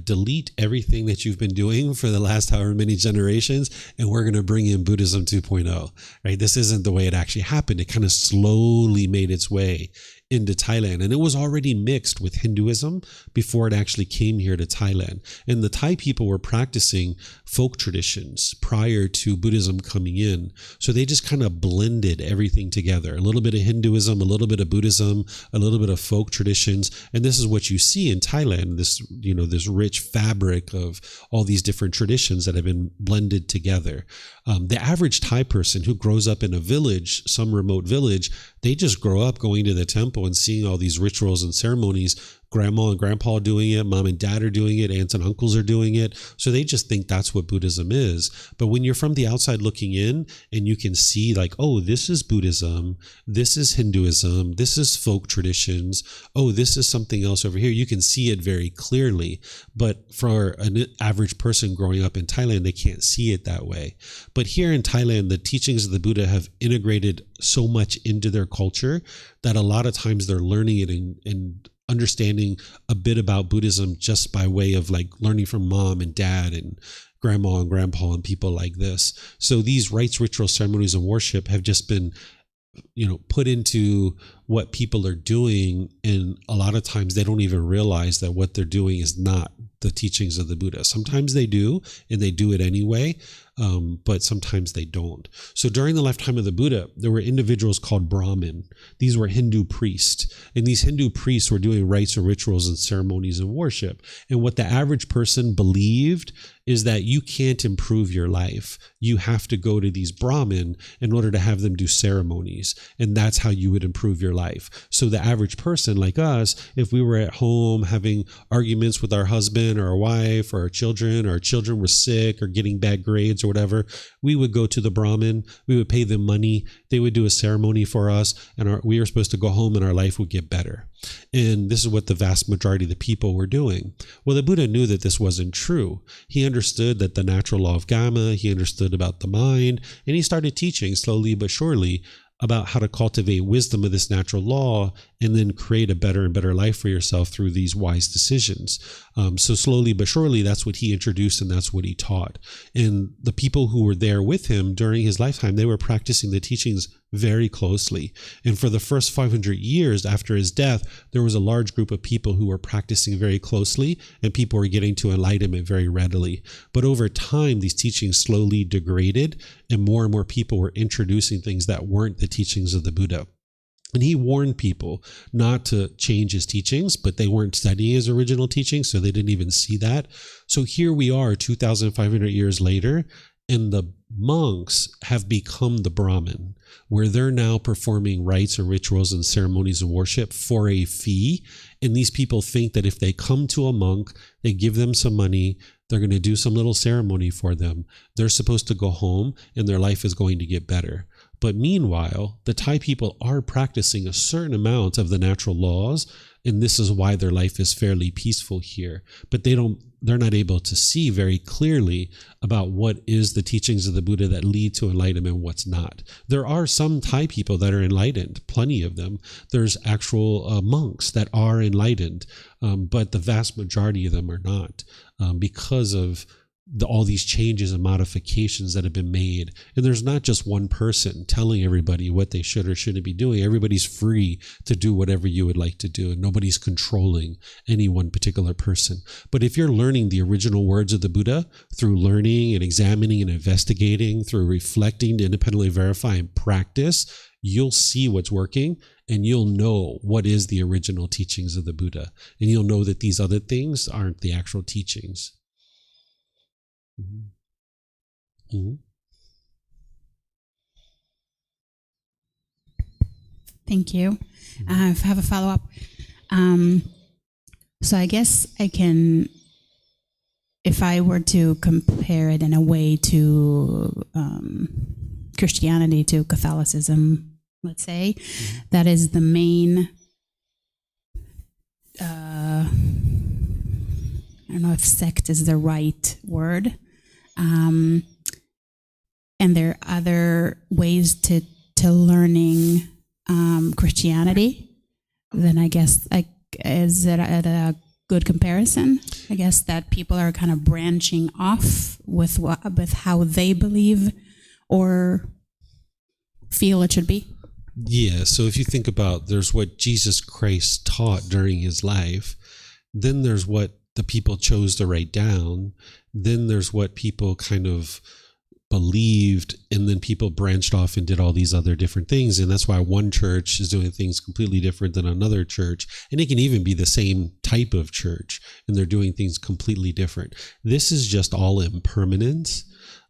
Delete everything that you've been doing for the last however many generations, and we're going to bring in Buddhism 2.0, right? This isn't the way it actually happened. It kind of slowly made its way into Thailand, and it was already mixed with Hinduism before it actually came here to Thailand. And the Thai people were practicing folk traditions prior to Buddhism coming in. So they just kind of blended everything together. A little bit of Hinduism, a little bit of Buddhism, a little bit of folk traditions. And this is what you see in Thailand, this rich fabric of all these different traditions that have been blended together. The average Thai person who grows up in a village, some remote village, they just grow up going to the temple and seeing all these rituals and ceremonies. Grandma and grandpa are doing it, mom and dad are doing it, aunts and uncles are doing it. So they just think that's what Buddhism is. But when you're from the outside looking in and you can see like, oh, this is Buddhism, this is Hinduism, this is folk traditions, oh, this is something else over here, you can see it very clearly. But for an average person growing up in Thailand, they can't see it that way. But here in Thailand, the teachings of the Buddha have integrated so much into their culture that a lot of times they're learning it and understanding a bit about Buddhism just by way of like learning from mom and dad and grandma and grandpa and people like this. So these rites, rituals, ceremonies, and worship have just been, put into what people are doing. And a lot of times they don't even realize that what they're doing is not the teachings of the Buddha. Sometimes they do, and they do it anyway. But sometimes they don't. So during the lifetime of the Buddha, there were individuals called Brahmin. These were Hindu priests. And these Hindu priests were doing rites and rituals and ceremonies and worship. And what the average person believed is that you can't improve your life. You have to go to these Brahmin in order to have them do ceremonies. And that's how you would improve your life. So the average person like us, if we were at home having arguments with our husband or our wife or our children were sick or getting bad grades or whatever, we would go to the Brahmin, we would pay them money, they would do a ceremony for us, and we were supposed to go home and our life would get better. And this is what the vast majority of the people were doing. Well, the Buddha knew that this wasn't true. He understood that the natural law of karma, he understood about the mind, and he started teaching slowly but surely about how to cultivate wisdom of this natural law and then create a better and better life for yourself through these wise decisions. So slowly but surely, that's what he introduced and that's what he taught. And the people who were there with him during his lifetime, they were practicing the teachings very closely. And for the first 500 years after his death, there was a large group of people who were practicing very closely, and people were getting to enlightenment very readily. But over time, these teachings slowly degraded, and more people were introducing things that weren't the teachings of the Buddha. And he warned people not to change his teachings, but they weren't studying his original teachings, so they didn't even see that. So here we are 2,500 years later, and the monks have become the Brahmin, where they're now performing rites and rituals and ceremonies and worship for a fee. And these people think that if they come to a monk, they give them some money, they're going to do some little ceremony for them, they're supposed to go home and their life is going to get better. But meanwhile, the Thai people are practicing a certain amount of the natural laws, and this is why their life is fairly peaceful here. But they're not able to see very clearly about what is the teachings of the Buddha that lead to enlightenment and what's not. There are some Thai people that are enlightened, plenty of them. There's actual monks that are enlightened, but the vast majority of them are not because of all these changes and modifications that have been made. And there's not just one person telling everybody what they should or shouldn't be doing. Everybody's free to do whatever you would like to do, and nobody's controlling any one particular person. But if you're learning the original words of the Buddha through learning and examining and investigating, through reflecting to independently verify and practice, you'll see what's working, and you'll know what is the original teachings of the Buddha. And you'll know that these other things aren't the actual teachings. Mm-hmm.
Thank you. I have a follow-up. So I guess I can, if I were to compare it in a way to Christianity, to Catholicism, let's say, that is the main, I don't know if sect is the right word. And there are other ways to learning Christianity. Then I guess, is it a good comparison? I guess that people are kind of branching off with how they believe or feel it should be.
Yeah, so if you think about, there's what Jesus Christ taught during his life, then there's what the people chose to write down, then there's what people kind of believed, and then people branched off and did all these other different things. And that's why one church is doing things completely different than another church. And it can even be the same type of church, and they're doing things completely different. This is just all impermanence.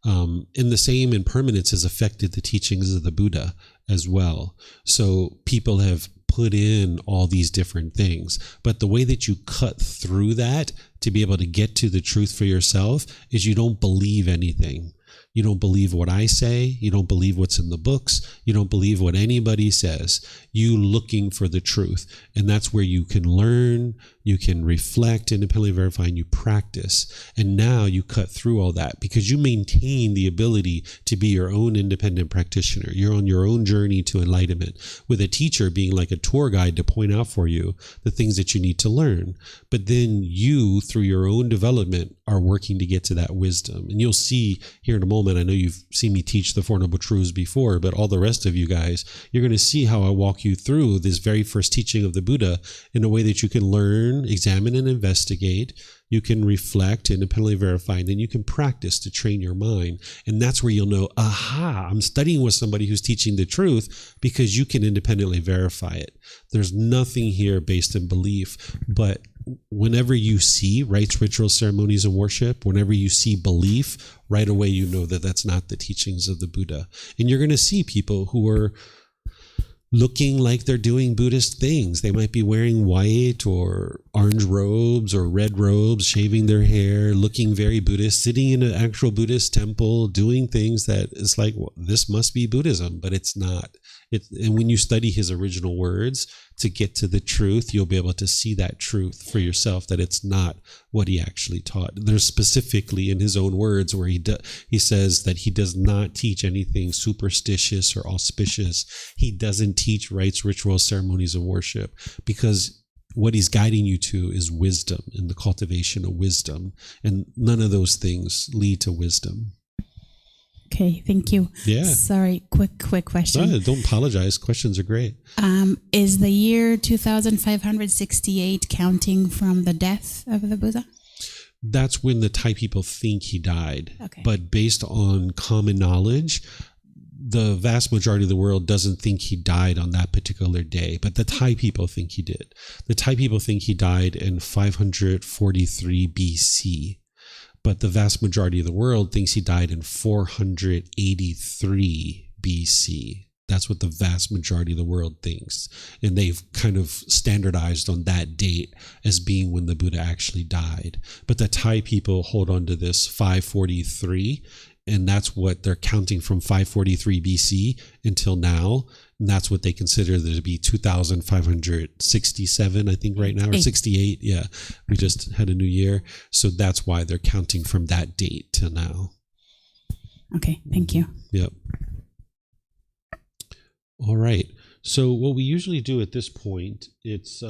And the same impermanence has affected the teachings of the Buddha as well. So people have put in all these different things, but the way that you cut through that to be able to get to the truth for yourself is you don't believe anything. You don't believe what I say. You don't believe what's in the books. You don't believe what anybody says. You looking for the truth. And that's where you can learn, you can reflect, independently verify, and you practice. And now you cut through all that because you maintain the ability to be your own independent practitioner. You're on your own journey to enlightenment, with a teacher being like a tour guide to point out for you the things that you need to learn. But then you, through your own development, are working to get to that wisdom. And you'll see here in a moment, I know you've seen me teach the Four Noble Truths before, but all the rest of you guys, you're going to see how I walk you through this very first teaching of the Buddha in a way that you can learn, examine, and investigate. You can reflect, independently verify, and then you can practice to train your mind. And that's where you'll know, aha, I'm studying with somebody who's teaching the truth, because you can independently verify it. There's nothing here based in belief, but whenever you see rites, rituals, ceremonies, and worship, whenever you see belief, right away you know that that's not the teachings of the Buddha. And you're going to see people who are looking like they're doing Buddhist things. They might be wearing white or orange robes or red robes, shaving their hair, looking very Buddhist, sitting in an actual Buddhist temple, doing things that it's like, well, this must be Buddhism, but it's not. And when you study his original words to get to the truth, you'll be able to see that truth for yourself, that it's not what he actually taught. There's specifically in his own words where he says that he does not teach anything superstitious or auspicious. He doesn't teach rites, rituals, ceremonies, and worship, because what he's guiding you to is wisdom and the cultivation of wisdom. And none of those things lead to wisdom.
Okay, thank you.
Yeah.
Sorry, quick question.
No, don't apologize. Questions are great.
Is the year 2568 counting from the death of the Buddha?
That's when the Thai people think he died.
Okay.
But based on common knowledge, the vast majority of the world doesn't think he died on that particular day, but the Thai people think he did. The Thai people think he died in 543 BC. But the vast majority of the world thinks he died in 483 BC. That's what the vast majority of the world thinks. And they've kind of standardized on that date as being when the Buddha actually died. But the Thai people hold on to this 543, and that's what they're counting from 543 BC until now. And that's what they consider there to be 2,567, I think, right now, or 68. Yeah, we just had a new year. So that's why they're counting from that date to now.
Okay, thank you.
Yep. All right. So what we usually do at this point, it's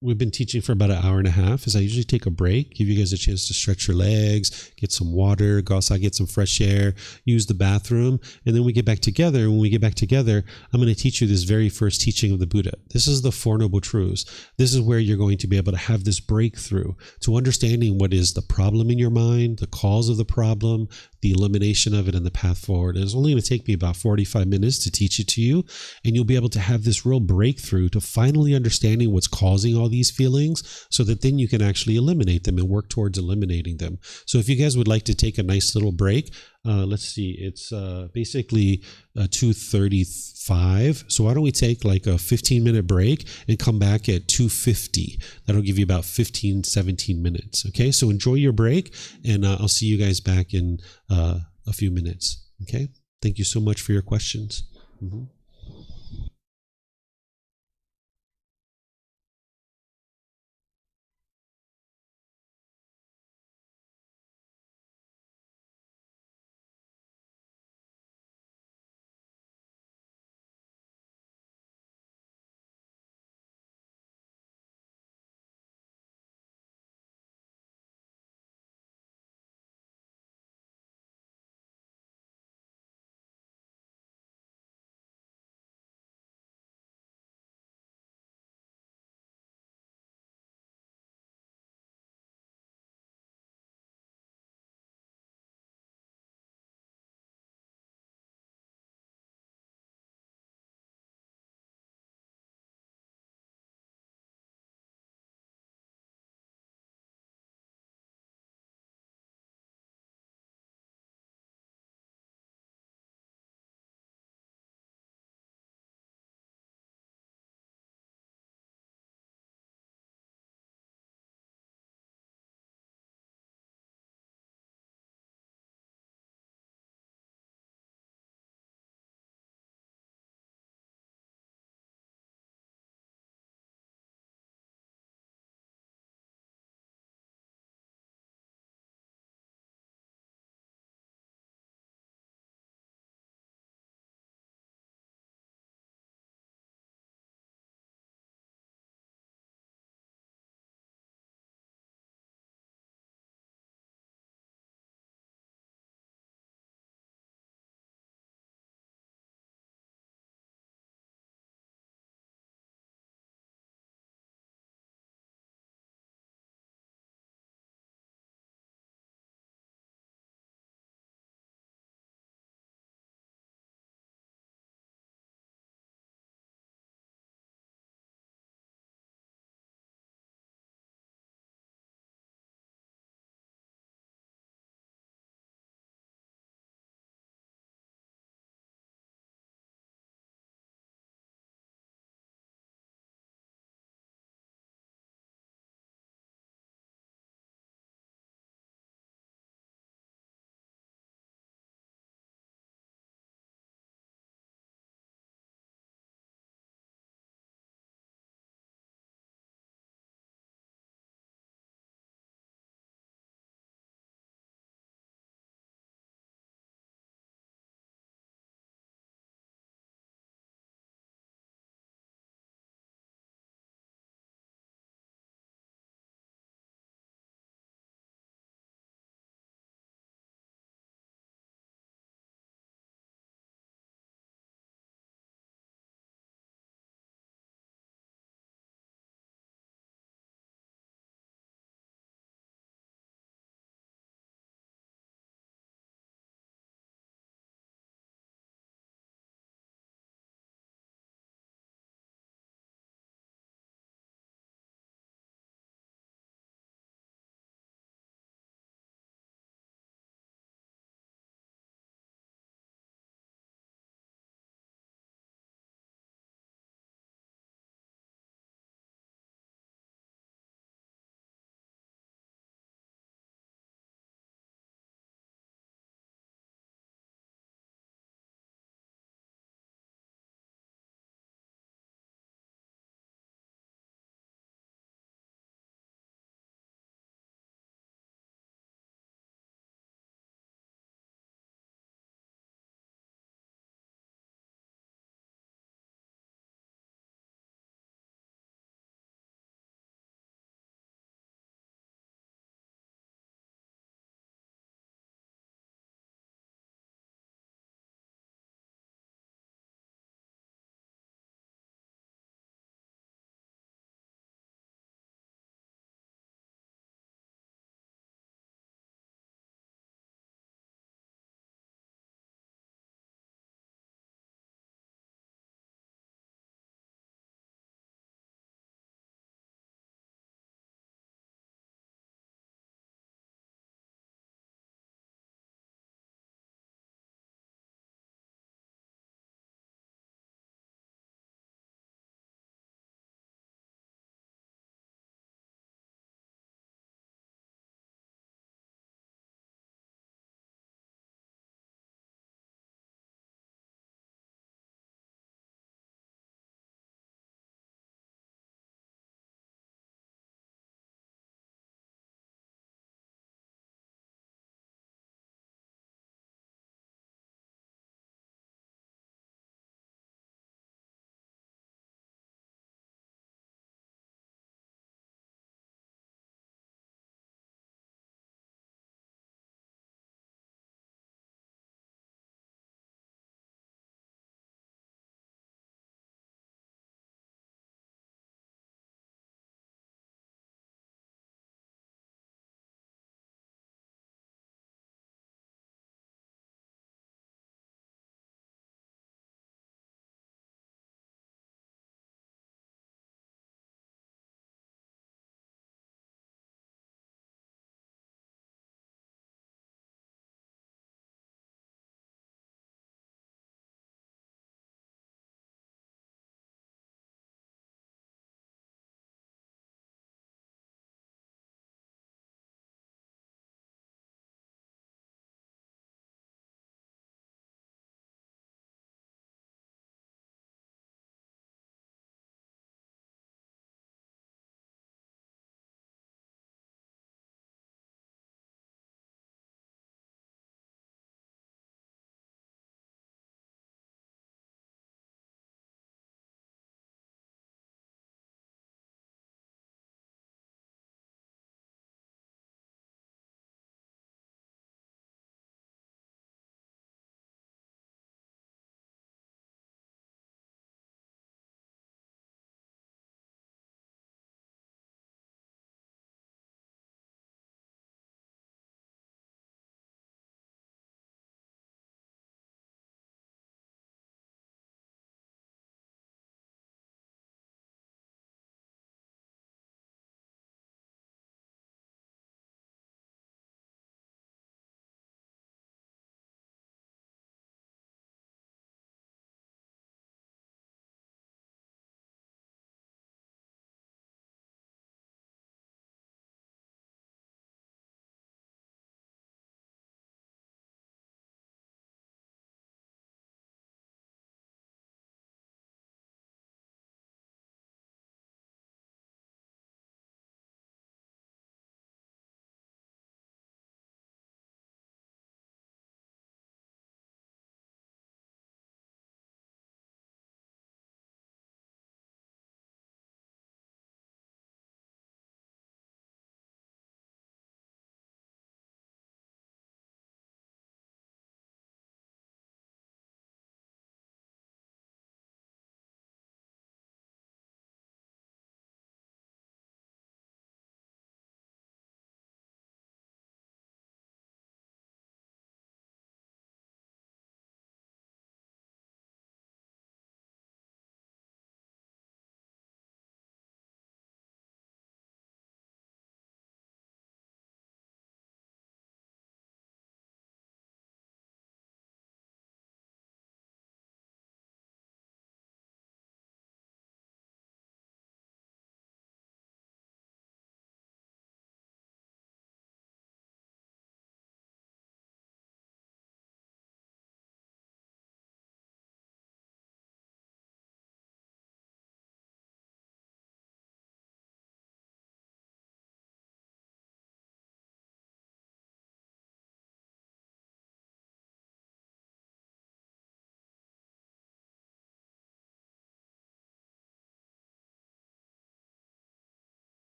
we've been teaching for about an hour and a half, is I usually take a break, give you guys a chance to stretch your legs, get some water, go outside, get some fresh air, use the bathroom, and then we get back together. And when we get back together, I'm going to teach you this very first teaching of the Buddha. This is the Four Noble Truths. This is where you're going to be able to have this breakthrough to understanding what is the problem in your mind, the cause of the problem, the elimination of it, and the path forward. It's only going to take me about 45 minutes to teach it to you, and you'll be able to have this real breakthrough to finally understanding what's causing all all these feelings so that then you can actually eliminate them and work towards eliminating them. So if you guys would like to take a nice little break, let's see, it's basically 2:35. So why don't we take like a 15-minute break and come back at 2:50. That'll give you about 15, 17 minutes. Okay, so enjoy your break, and I'll see you guys back in a few minutes. Okay, thank you so much for your questions. Mm-hmm.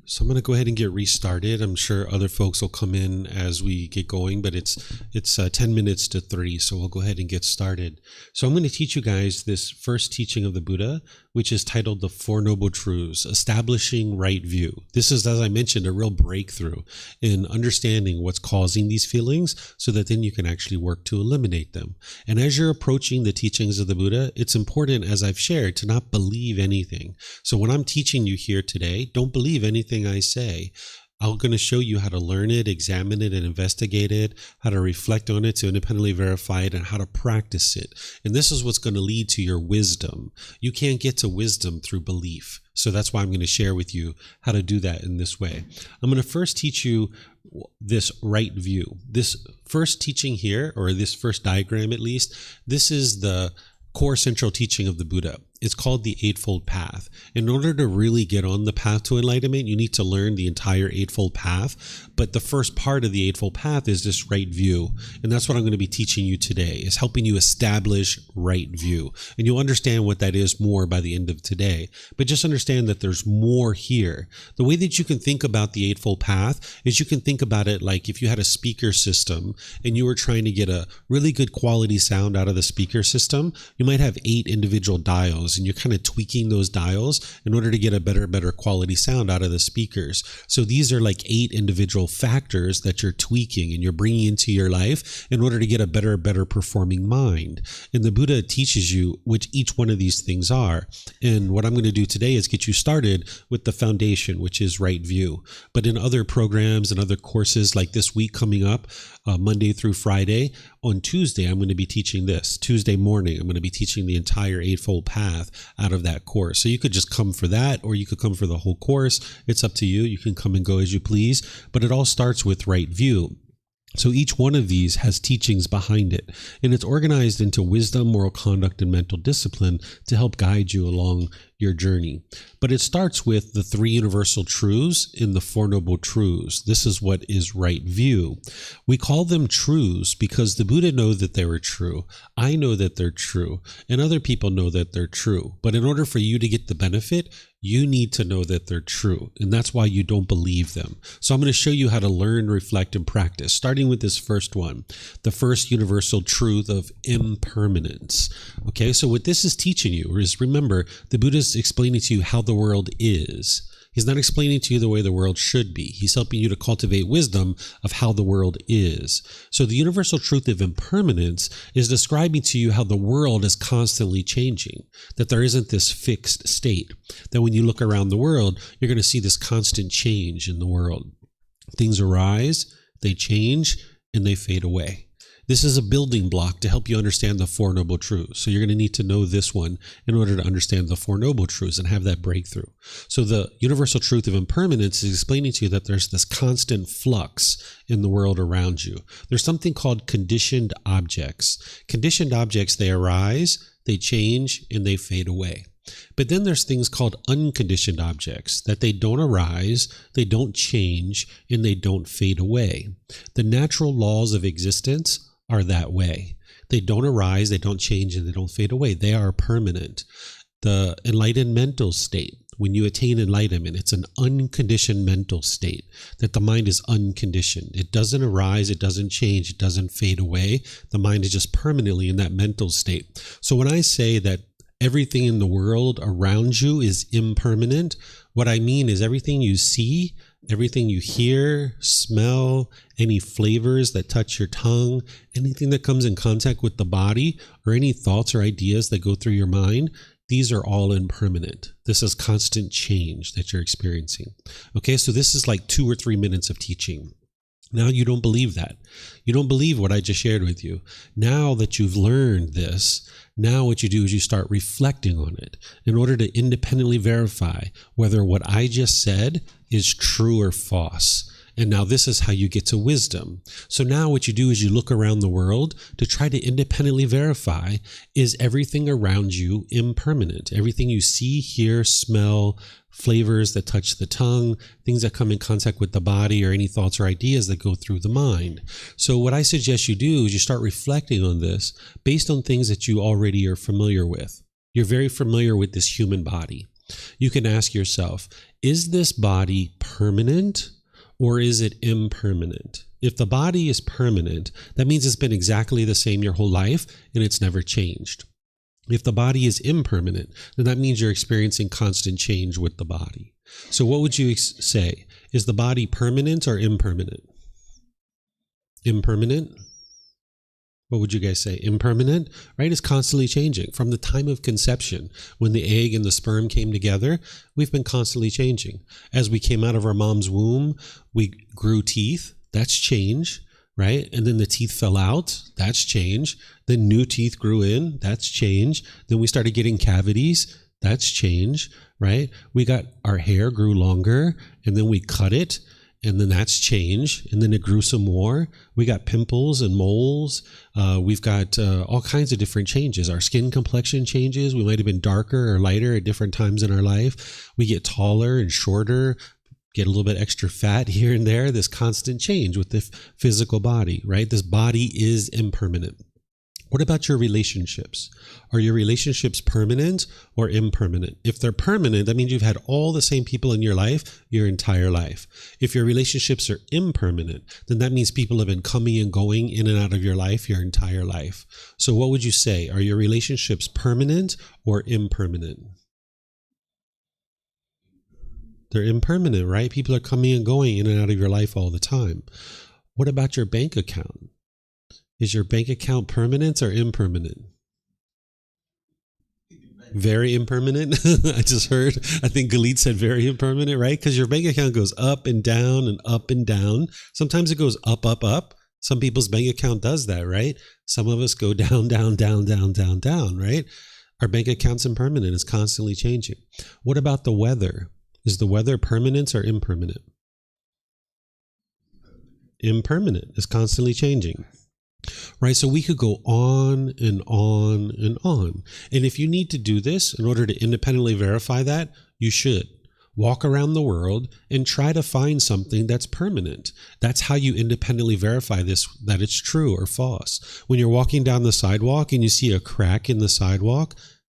So I'm going to go ahead and get restarted. I'm sure other folks will come in as we get going, but it's 10 minutes to 3, so we'll go ahead and get started. So I'm going to teach you guys this first teaching of the Buddha, which is titled The Four Noble Truths, Establishing Right View. This is, as I mentioned, a real breakthrough in understanding what's causing these feelings so that then you can actually work to eliminate them. And as you're approaching the teachings of the Buddha, it's important, as I've shared, to not believe anything. So when I'm teaching you here today, don't believe anything I say. I'm going to show you how to learn it, examine it, and investigate it, how to reflect on it to independently verify it, and how to practice it. And this is what's going to lead to your wisdom. You can't get to wisdom through belief. So that's why I'm going to share with you how to do that in this way. I'm going to first teach you this right view. This first teaching here, or this first diagram at least, this is the core central teaching of the Buddha. It's called the Eightfold Path. In order to really get on the path to enlightenment, you need to learn the entire Eightfold Path. But the first part of the Eightfold Path is this right view. And that's what I'm going to be teaching you today, is helping you establish right view. And you'll understand what that is more by the end of today. But just understand that there's more here. The way that you can think about the Eightfold Path is you can think about it like if you had a speaker system and you were trying to get a really good quality sound out of the speaker system, you might have 8 individual dials, and you're kind of tweaking those dials in order to get a better quality sound out of the speakers. So these are like 8 individual factors that you're tweaking and you're bringing into your life in order to get a better performing mind. And the Buddha teaches you which each one of these things are. And what I'm going to do today is get you started with the foundation, which is right view. But in other programs and other courses like this week coming up, Monday through Friday, on Tuesday, I'm going to be teaching this. Tuesday morning, I'm going to be teaching the entire Eightfold Path out of that course. So you could just come for that, or you could come for the whole course. It's up to you. You can come and go as you please, but it all starts with right view. So each one of these has teachings behind it, and it's organized into wisdom, moral conduct, and mental discipline to help guide you along your journey. But it starts with the 3 universal truths in the Four Noble Truths. This is what is right view. We call them truths because the Buddha knows that they were true. I know that they're true, and other people know that they're true. But in order for you to get the benefit, you need to know that they're true, and that's why you don't believe them. So I'm going to show you how to learn, reflect, and practice, starting with this first one, the first universal truth of impermanence. Okay, so what this is teaching you is, remember, the Buddha is explaining to you how the world is. He's not explaining to you the way the world should be. He's helping you to cultivate wisdom of how the world is. So the universal truth of impermanence is describing to you how the world is constantly changing, that there isn't this fixed state, that when you look around the world, you're going to see this constant change in the world. Things arise, they change, and they fade away. This is a building block to help you understand the Four Noble Truths. So you're going to need to know this one in order to understand the Four Noble Truths and have that breakthrough. So the universal truth of impermanence is explaining to you that there's this constant flux in the world around you. There's something called conditioned objects. Conditioned objects, they arise, they change, and they fade away. But then there's things called unconditioned objects, that they don't arise, they don't change, and they don't fade away. The natural laws of existence are that way. They don't arise, they don't change, and they don't fade away. They are permanent. The enlightened mental state, when you attain enlightenment, it's an unconditioned mental state, that the mind is unconditioned. It doesn't arise, it doesn't change, it doesn't fade away. The mind is just permanently in that mental state. So when I say that everything in the world around you is impermanent, what I mean is everything you see, everything you hear, smell, any flavors that touch your tongue, anything that comes in contact with the body, or any thoughts or ideas that go through your mind, these are all impermanent. This is constant change that you're experiencing. Okay, so this is like 2 or 3 minutes of teaching. Now you don't believe that. You don't believe what I just shared with you. Now that you've learned this, now what you do is you start reflecting on it in order to independently verify whether what I just said is true or false. And now this is how you get to wisdom. So now what you do is you look around the world to try to independently verify, is everything around you impermanent? Everything you see, hear, smell, flavors that touch the tongue, things that come in contact with the body, or any thoughts or ideas that go through the mind. So what I suggest you do is you start reflecting on this based on things that you already are familiar with. You're very familiar with this human body. you can ask yourself, is this body permanent or is it impermanent? If the body is permanent, that means it's been exactly the same your whole life and it's never changed. If the body is impermanent, then that means you're experiencing constant change with the body. So what would you say? Is the body permanent or impermanent? Impermanent? What would you guys say? Impermanent, right? It's constantly changing. From the time of conception, when the egg and the sperm came together, we've been constantly changing. As we came out of our mom's womb, we grew teeth. That's change, right? And then the teeth fell out. That's change. Then new teeth grew in. That's change. Then we started getting cavities. That's change, right? Our hair grew longer and then we cut it. And then that's change. And then it grew some more. We got pimples and moles. We've got all kinds of different changes. Our skin complexion changes. We might have been darker or lighter at different times in our life. We get taller and shorter, get a little bit extra fat here and there. This constant change with the physical body, right? This body is impermanent. What about your relationships? Are your relationships permanent or impermanent? If they're permanent, that means you've had all the same people in your life your entire life. If your relationships are impermanent, then that means people have been coming and going in and out of your life your entire life. So what would you say? Are your relationships permanent or impermanent? They're impermanent, right? People are coming and going in and out of your life all the time. What about your bank account? Is your bank account permanent or impermanent? Very impermanent. I just heard, I think Galit said very impermanent, right? Because your bank account goes up and down and up and down. Sometimes it goes up, up, up. Some people's bank account does that, right? Some of us go down, down, down, down, down, down, right? Our bank account's impermanent. It's constantly changing. What about the weather? Is the weather permanent or impermanent? Impermanent. It's constantly changing. Right, so we could go on and on and on. And if you need to do this in order to independently verify that, you should. Walk around the world and try to find something that's permanent. That's how you independently verify this, that it's true or false. When you're walking down the sidewalk and you see a crack in the sidewalk,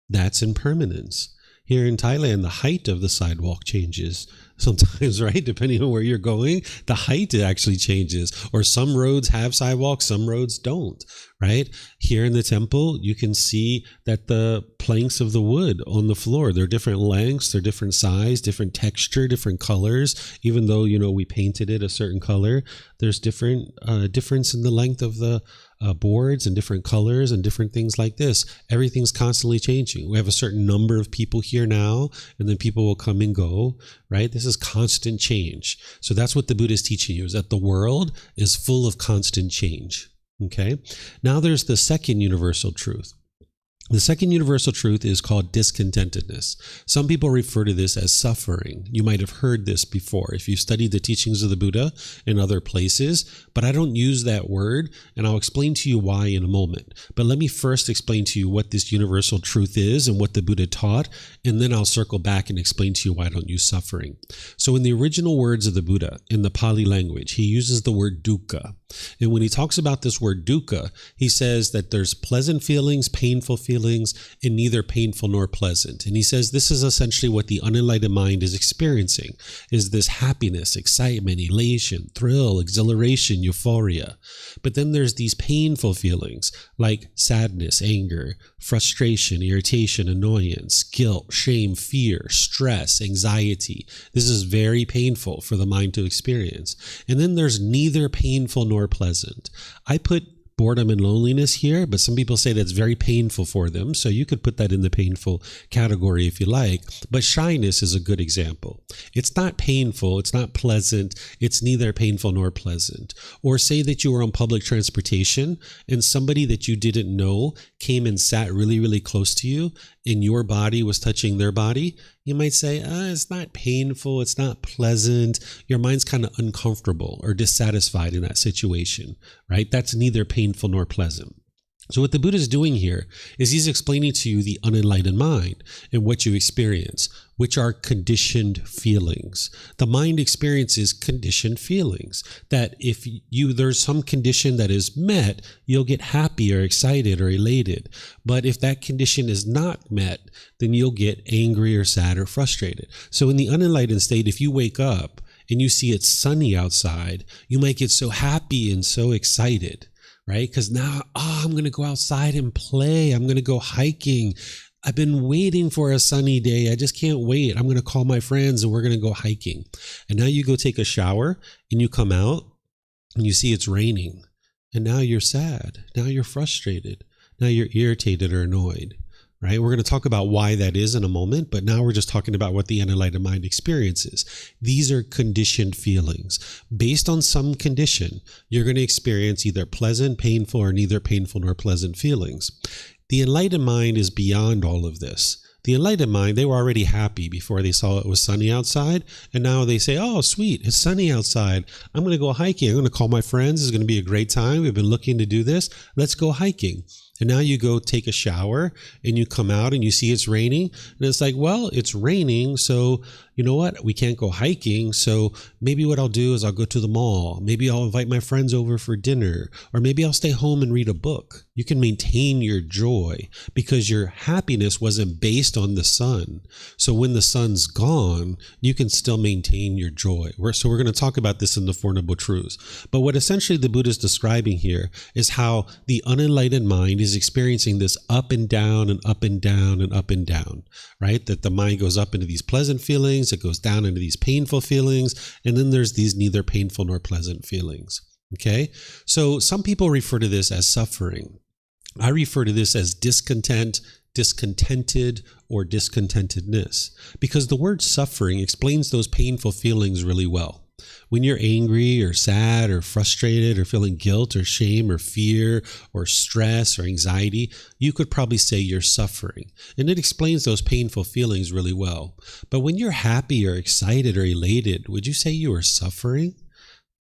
that's impermanence. Here in Thailand, the height of the sidewalk changes sometimes, right? Depending on where you're going, the height actually changes. Or some roads have sidewalks, some roads don't, right? Here in the temple, you can see that the planks of the wood on the floor, they're different lengths, they're different size, different texture, different colors. Even though, we painted it a certain color, there's different difference in the length of the boards and different colors and different things like this. Everything's constantly changing. We have a certain number of people here now, and then people will come and go, right? This is constant change. So that's what the Buddha is teaching you, is that the world is full of constant change. Okay. Now there's the second universal truth. The second universal truth is called discontentedness. Some people refer to this as suffering. You might have heard this before if you've studied the teachings of the Buddha in other places, but I don't use that word, and I'll explain to you why in a moment. But let me first explain to you what this universal truth is and what the Buddha taught, and then I'll circle back and explain to you why I don't use suffering. So in the original words of the Buddha, in the Pali language, he uses the word dukkha. And when he talks about this word dukkha, he says that there's pleasant feelings, painful feelings, and neither painful nor pleasant. And he says this is essentially what the unenlightened mind is experiencing, is this happiness, excitement, elation, thrill, exhilaration, euphoria. But then there's these painful feelings like sadness, anger, frustration, irritation, annoyance, guilt, shame, fear, stress, anxiety. This is very painful for the mind to experience. And then there's neither painful nor pleasant. I put boredom and loneliness here, but some people say that's very painful for them. So you could put that in the painful category if you like. But shyness is a good example. It's not painful. It's not pleasant. It's neither painful nor pleasant. Or say that you were on public transportation and somebody that you didn't know came and sat really, really close to you and your body was touching their body. You might say, it's not painful, it's not pleasant. Your mind's kind of uncomfortable or dissatisfied in that situation, right? That's neither painful nor pleasant. So what the Buddha is doing here is he's explaining to you the unenlightened mind and what you experience, which are conditioned feelings. The mind experiences conditioned feelings that if there's some condition that is met, you'll get happy or excited or elated. But if that condition is not met, then you'll get angry or sad or frustrated. So in the unenlightened state, if you wake up and you see it's sunny outside, you might get so happy and so excited. Right? Because now, I'm going to go outside and play. I'm going to go hiking. I've been waiting for a sunny day. I just can't wait. I'm going to call my friends and we're going to go hiking. And now you go take a shower and you come out and you see it's raining. And now you're sad. Now you're frustrated. Now you're irritated or annoyed. Right? We're going to talk about why that is in a moment, but now we're just talking about what the unenlightened mind experiences. These are conditioned feelings. Based on some condition, you're going to experience either pleasant, painful, or neither painful nor pleasant feelings. The enlightened mind is beyond all of this. The enlightened mind, they were already happy before they saw it was sunny outside, and now they say, oh, sweet, it's sunny outside. I'm going to go hiking. I'm going to call my friends. It's going to be a great time. We've been looking to do this. Let's go hiking. And now you go take a shower and you come out and you see it's raining. And it's like, well, it's raining. So you know what? We can't go hiking. So maybe what I'll do is I'll go to the mall. Maybe I'll invite my friends over for dinner. Or maybe I'll stay home and read a book. You can maintain your joy because your happiness wasn't based on the sun. So when the sun's gone, you can still maintain your joy. So we're going to talk about this in the Four Noble Truths. But what essentially the Buddha is describing here is how the unenlightened mind is experiencing this up and down and up and down and up and down, right? That the mind goes up into these pleasant feelings, it goes down into these painful feelings, and then there's these neither painful nor pleasant feelings. Okay? So some people refer to this as suffering. I refer to this as discontent, discontented, or discontentedness, because the word suffering explains those painful feelings really well. When you're angry or sad or frustrated or feeling guilt or shame or fear or stress or anxiety, you could probably say you're suffering. And it explains those painful feelings really well. But when you're happy or excited or elated, would you say you are suffering?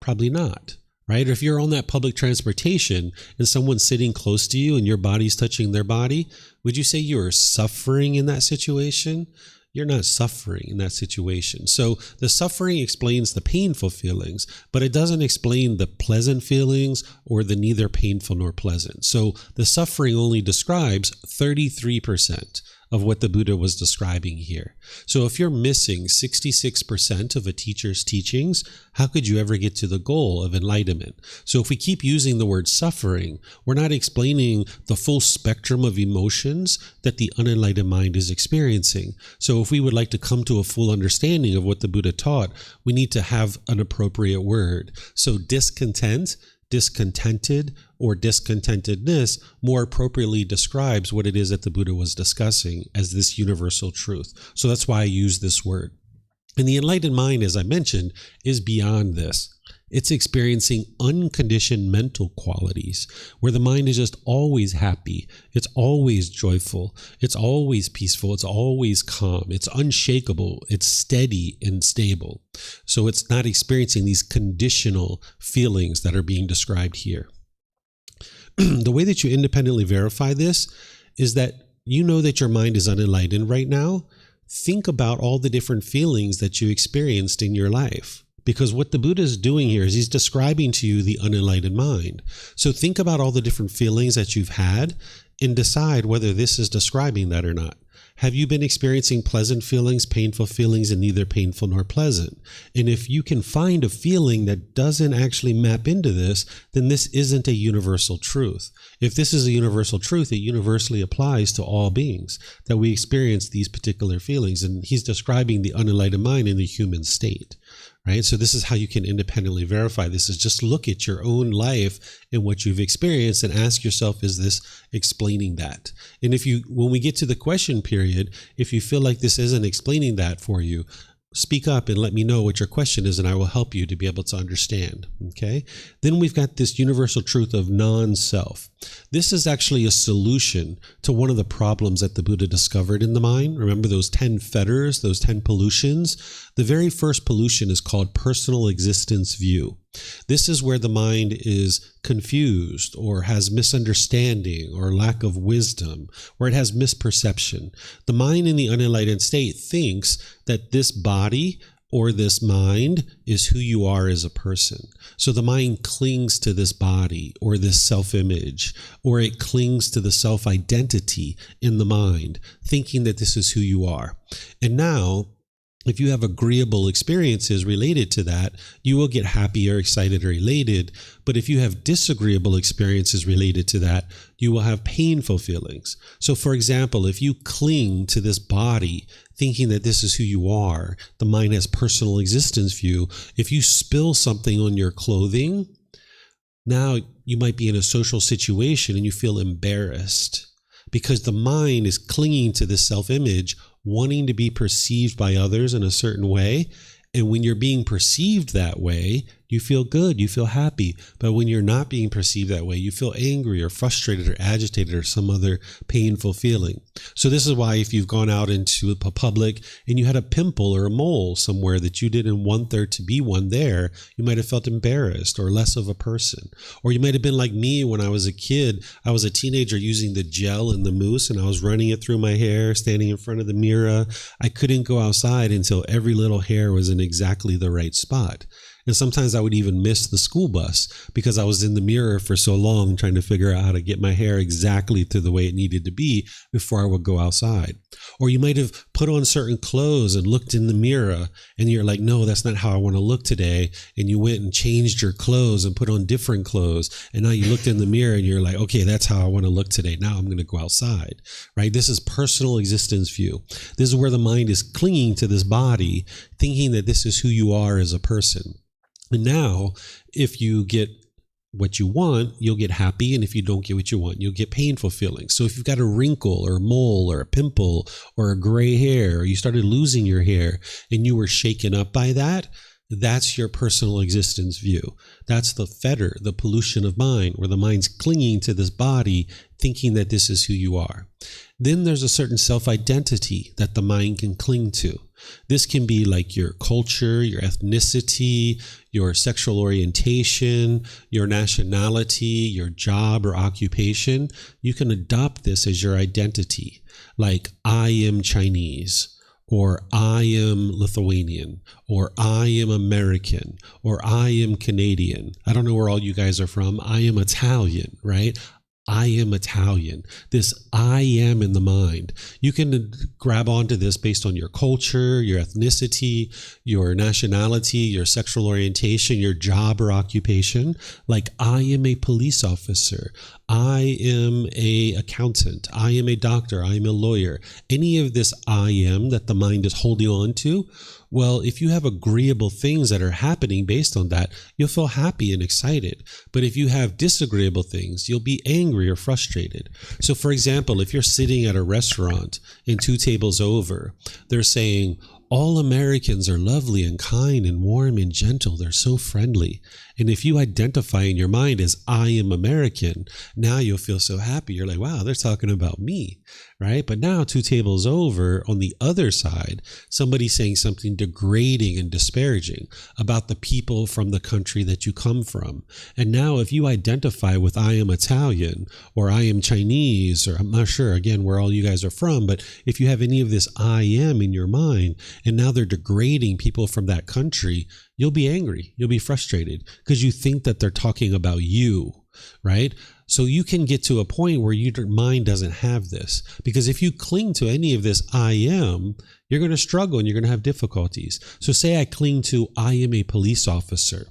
Probably not. Right? Or if you're on that public transportation and someone's sitting close to you and your body's touching their body, would you say you are suffering in that situation? You're not suffering in that situation. So the suffering explains the painful feelings, but it doesn't explain the pleasant feelings or the neither painful nor pleasant. So the suffering only describes 33% of what the Buddha was describing here. So if you're missing 66% of a teacher's teachings, how could you ever get to the goal of enlightenment? So if we keep using the word suffering, we're not explaining the full spectrum of emotions that the unenlightened mind is experiencing. So if we would like to come to a full understanding of what the Buddha taught, we need to have an appropriate word. So discontent, discontented, or discontentedness more appropriately describes what it is that the Buddha was discussing as this universal truth. So that's why I use this word. And the enlightened mind, as I mentioned, is beyond this. It's experiencing unconditioned mental qualities where the mind is just always happy. It's always joyful. It's always peaceful. It's always calm. It's unshakable. It's steady and stable. So it's not experiencing these conditional feelings that are being described here. The way that you independently verify this is that you know that your mind is unenlightened right now. Think about all the different feelings that you experienced in your life. Because what the Buddha is doing here is he's describing to you the unenlightened mind. So think about all the different feelings that you've had and decide whether this is describing that or not. Have you been experiencing pleasant feelings, painful feelings, and neither painful nor pleasant? And if you can find a feeling that doesn't actually map into this, then this isn't a universal truth. If this is a universal truth, it universally applies to all beings, that we experience these particular feelings. And he's describing the unenlightened mind in the human state. Right? So this is how you can independently verify this, is just look at your own life and what you've experienced and ask yourself, is this explaining that? And when we get to the question period, if you feel like this isn't explaining that for you, speak up and let me know what your question is, and I will help you to be able to understand. Okay? Then we've got this universal truth of non-self. This is actually a solution to one of the problems that the Buddha discovered in the mind. Remember those 10 fetters, those 10 pollutions? The very first pollution is called personal existence view. This is where the mind is confused or has misunderstanding or lack of wisdom, where it has misperception. The mind in the unenlightened state thinks that this body or this mind is who you are as a person. So the mind clings to this body or this self-image, or it clings to the self-identity in the mind, thinking that this is who you are. And now, if you have agreeable experiences related to that, you will get happy or excited or elated. But if you have disagreeable experiences related to that, you will have painful feelings. So for example, if you cling to this body, thinking that this is who you are, the mind has personal existence view. If you spill something on your clothing, now you might be in a social situation and you feel embarrassed because the mind is clinging to this self-image, wanting to be perceived by others in a certain way. And when you're being perceived that way, you feel good, you feel happy. But when you're not being perceived that way, you feel angry or frustrated or agitated or some other painful feeling. So this is why if you've gone out into a public and you had a pimple or a mole somewhere that you didn't want there to be one there, you might have felt embarrassed or less of a person. Or you might have been like me when I was a kid. I was a teenager using the gel and the mousse, and I was running it through my hair, standing in front of the mirror. I couldn't go outside until every little hair was in exactly the right spot. And sometimes I would even miss the school bus because I was in the mirror for so long trying to figure out how to get my hair exactly to the way it needed to be before I would go outside. Or you might have put on certain clothes and looked in the mirror and you're like, no, that's not how I want to look today. And you went and changed your clothes and put on different clothes. And now you looked in the mirror and you're like, okay, that's how I want to look today. Now I'm going to go outside, right? This is personal existence view. This is where the mind is clinging to this body, thinking that this is who you are as a person. And now, if you get what you want, you'll get happy. And if you don't get what you want, you'll get painful feelings. So if you've got a wrinkle or a mole or a pimple or a gray hair, or you started losing your hair and you were shaken up by that, that's your personal existence view. That's the fetter, the pollution of mind, where the mind's clinging to this body, thinking that this is who you are. Then there's a certain self-identity that the mind can cling to. This can be like your culture, your ethnicity, your sexual orientation, your nationality, your job or occupation. You can adopt this as your identity, like I am Chinese, or I am Lithuanian, or I am American, or I am Canadian. I don't know where all you guys are from. I am Italian, right? I am Italian. This I am in the mind. You can grab onto this based on your culture, your ethnicity, your nationality, your sexual orientation, your job or occupation. Like I am a police officer. I am a accountant. I am a doctor. I am a lawyer. Any of this I am that the mind is holding on to, well, if you have agreeable things that are happening based on that, you'll feel happy and excited. But if you have disagreeable things, you'll be angry or frustrated. So for example, if you're sitting at a restaurant and 2 tables over, they're saying, all Americans are lovely and kind and warm and gentle. They're so friendly. And if you identify in your mind as I am American, now you'll feel so happy. You're like, wow, they're talking about me, right? But now 2 tables over on the other side, somebody's saying something degrading and disparaging about the people from the country that you come from. And now if you identify with I am Italian or I am Chinese, or I'm not sure again where all you guys are from, but if you have any of this I am in your mind, and now they're degrading people from that country, you'll be angry, you'll be frustrated because you think that they're talking about you, right? So you can get to a point where your mind doesn't have this, because if you cling to any of this I am, you're going to struggle and you're going to have difficulties. So say I cling to I am a police officer.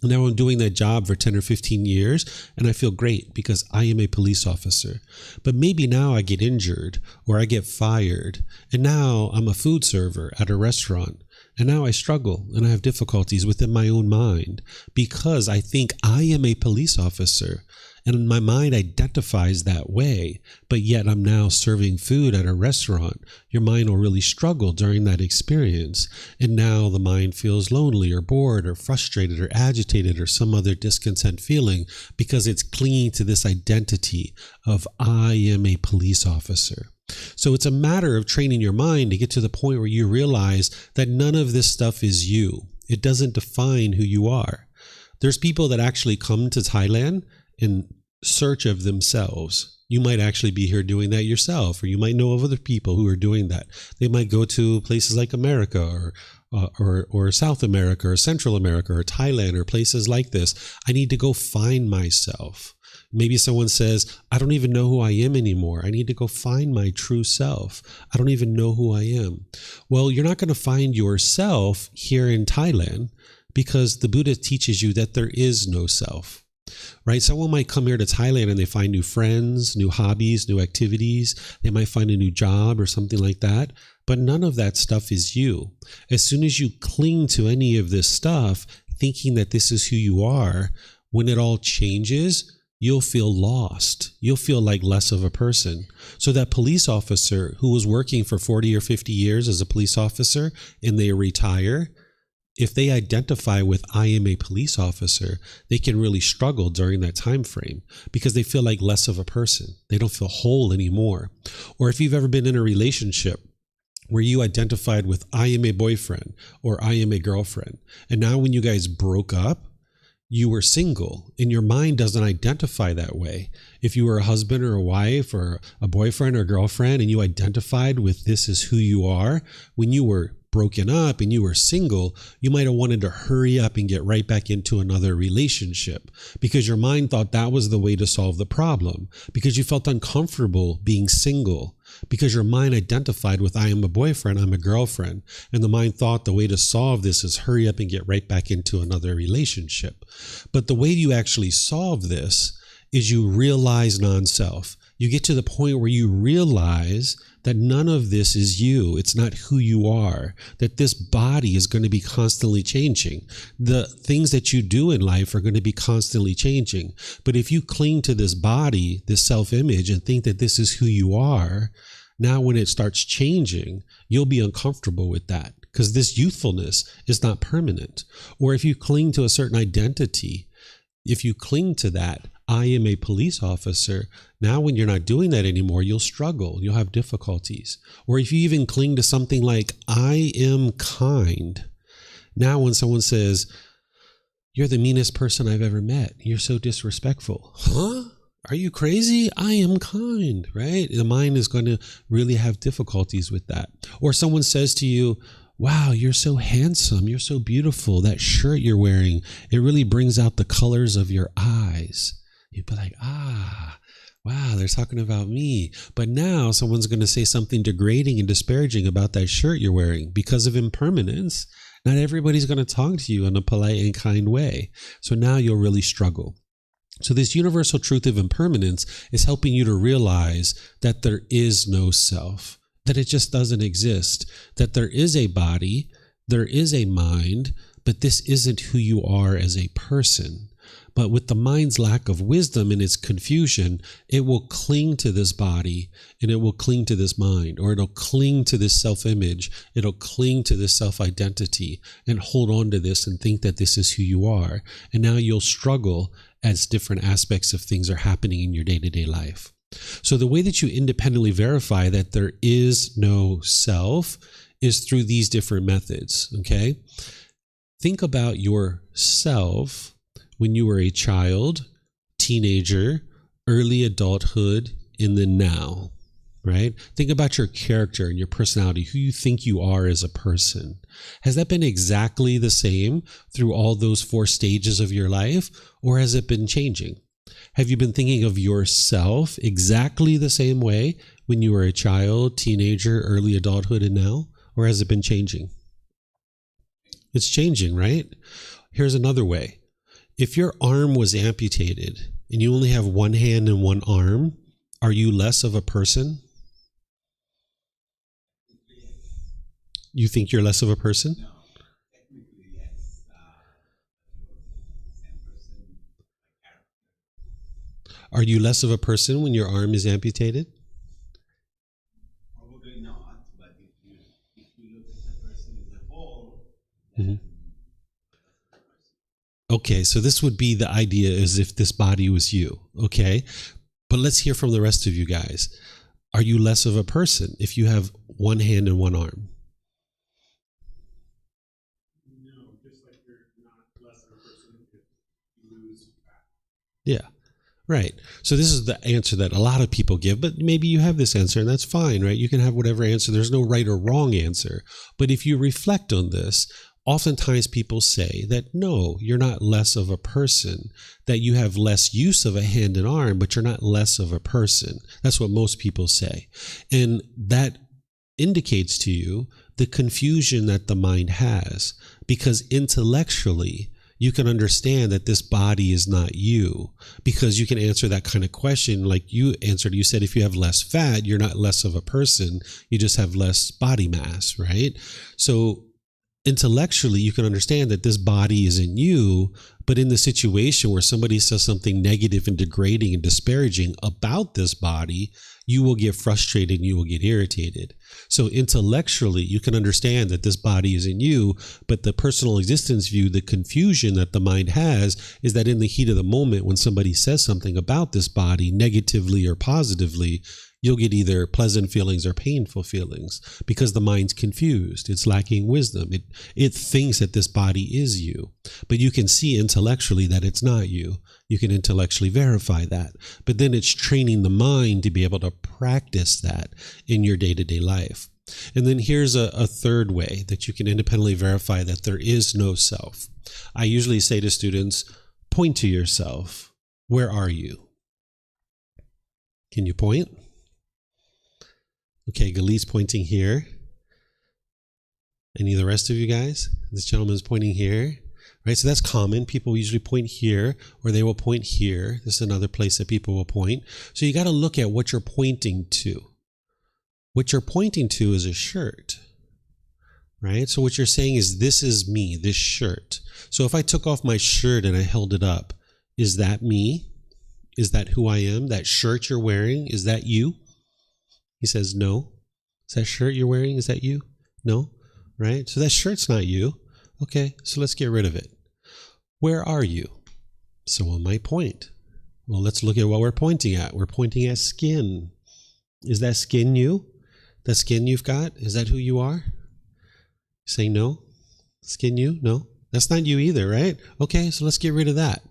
Now I'm doing that job for 10 or 15 years and I feel great because I am a police officer. But maybe now I get injured or I get fired and now I'm a food server at a restaurant. And now I struggle and I have difficulties within my own mind because I think I am a police officer and my mind identifies that way, but yet I'm now serving food at a restaurant. Your mind will really struggle during that experience. And now the mind feels lonely or bored or frustrated or agitated or some other discontent feeling because it's clinging to this identity of I am a police officer. So it's a matter of training your mind to get to the point where you realize that none of this stuff is you. It doesn't define who you are. There's people that actually come to Thailand in search of themselves. You might actually be here doing that yourself, or you might know of other people who are doing that. They might go to places like America or South America or Central America or Thailand or places like this. I need to go find myself. Maybe someone says, I don't even know who I am anymore. I need to go find my true self. I don't even know who I am. Well, you're not going to find yourself here in Thailand because the Buddha teaches you that there is no self. Right? Someone might come here to Thailand and they find new friends, new hobbies, new activities. They might find a new job or something like that. But none of that stuff is you. As soon as you cling to any of this stuff, thinking that this is who you are, when it all changes, you'll feel lost. You'll feel like less of a person. So that police officer who was working for 40 or 50 years as a police officer and they retire, if they identify with I am a police officer, they can really struggle during that time frame because they feel like less of a person. They don't feel whole anymore. Or if you've ever been in a relationship where you identified with I am a boyfriend or I am a girlfriend, and now when you guys broke up, you were single and your mind doesn't identify that way. If you were a husband or a wife or a boyfriend or a girlfriend and you identified with this is who you are, when you were broken up and you were single, you might have wanted to hurry up and get right back into another relationship because your mind thought that was the way to solve the problem, because you felt uncomfortable being single, because your mind identified with I am a boyfriend, I'm a girlfriend, and the mind thought the way to solve this is hurry up and get right back into another relationship. But the way you actually solve this is you realize non-self. You get to the point where you realize that none of this is you. It's not who you are, that this body is going to be constantly changing. The things that you do in life are going to be constantly changing. But if you cling to this body, this self-image, and think that this is who you are, now when it starts changing, you'll be uncomfortable with that because this youthfulness is not permanent. Or if you cling to a certain identity, if you cling to that, I am a police officer. Now, when you're not doing that anymore, you'll struggle. You'll have difficulties. Or if you even cling to something like I am kind. Now, when someone says, you're the meanest person I've ever met, you're so disrespectful. Huh? Are you crazy? I am kind, right? The mind is going to really have difficulties with that. Or someone says to you, wow, you're so handsome. You're so beautiful. That shirt you're wearing, it really brings out the colors of your eyes. You'd be like, wow, they're talking about me. But now someone's going to say something degrading and disparaging about that shirt you're wearing. Because of impermanence, not everybody's going to talk to you in a polite and kind way. So now you'll really struggle. So this universal truth of impermanence is helping you to realize that there is no self, that it just doesn't exist, that there is a body, there is a mind, but this isn't who you are as a person. But with the mind's lack of wisdom and its confusion, it will cling to this body and it will cling to this mind, or it'll cling to this self-image. It'll cling to this self-identity and hold on to this and think that this is who you are. And now you'll struggle as different aspects of things are happening in your day-to-day life. So the way that you independently verify that there is no self is through these different methods, okay? Think about yourself when you were a child, teenager, early adulthood, and then now, right? Think about your character and your personality, who you think you are as a person. Has that been exactly the same through all those 4 stages of your life, or has it been changing? Have you been thinking of yourself exactly the same way when you were a child, teenager, early adulthood, and now, or has it been changing? It's changing, right? Here's another way. If your arm was amputated and you only have one hand and one arm, are you less of a person? You think you're less of a person?
No, technically, yes. Same person, character.
Are you less of a person when your arm is amputated?
Probably not, but if you look at the person as a whole,
Mm-hmm. Okay, so this would be the idea as if this body was you, okay? But let's hear from the rest of you guys. Are you less of a person if you have one hand and one arm?
No, just like you're not less of a person
Yeah. Right. So this is the answer that a lot of people give, but maybe you have this answer and that's fine, right? You can have whatever answer. There's no right or wrong answer. But if you reflect on this, oftentimes people say that no, you're not less of a person, that you have less use of a hand and arm, but you're not less of a person. That's what most people say. And that indicates to you the confusion that the mind has, because intellectually, you can understand that this body is not you, because you can answer that kind of question like you answered. You said if you have less fat, you're not less of a person. You just have less body mass, right? So intellectually, you can understand that this body isn't you, but in the situation where somebody says something negative and degrading and disparaging about this body, you will get frustrated and you will get irritated. So intellectually, you can understand that this body isn't you, but the personal existence view, the confusion that the mind has is that in the heat of the moment, when somebody says something about this body negatively or positively, you'll get either pleasant feelings or painful feelings because the mind's confused. It's lacking wisdom. It thinks that this body is you, but you can see intellectually that it's not you. You can intellectually verify that, but then it's training the mind to be able to practice that in your day-to-day life. And then here's a third way that you can independently verify that there is no self. I usually say to students, point to yourself. Where are you? Can you point? Okay, Galee's pointing here. Any of the rest of you guys? This gentleman's pointing here. Right, so that's common. People usually point here, or they will point here. This is another place that people will point. So you got to look at what you're pointing to. What you're pointing to is a shirt, right? So what you're saying is, this is me, this shirt. So if I took off my shirt and I held it up, is that me? Is that who I am? That shirt you're wearing, is that you? He says, no. Is that shirt you're wearing, is that you? No, right? So that shirt's not you. Okay, so let's get rid of it. Where are you? Someone might point. Well, let's look at what we're pointing at. We're pointing at skin. Is that skin you? That skin you've got? Is that who you are? Say no. Skin you? No. That's not you either, right? Okay, so let's get rid of that.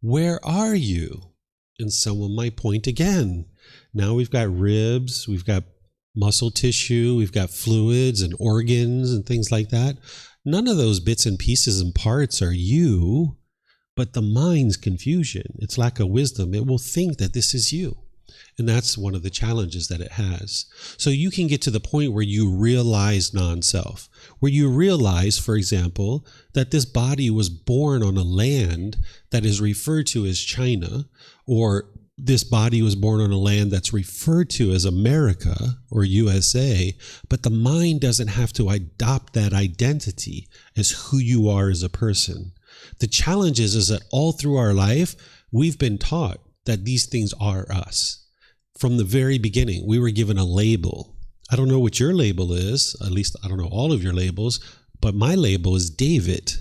Where are you? And someone might point again. Now we've got ribs, we've got muscle tissue, we've got fluids and organs and things like that. None of those bits and pieces and parts are you, but the mind's confusion, its lack of wisdom, it will think that this is you. And that's one of the challenges that it has. So you can get to the point where you realize non-self, where you realize, for example, that this body was born on a land that is referred to as China, or this body was born on a land that's referred to as America or USA, but the mind doesn't have to adopt that identity as who you are as a person. The challenge is that all through our life, we've been taught that these things are us. From the very beginning, we were given a label. I don't know what your label is, at least I don't know all of your labels, but my label is David.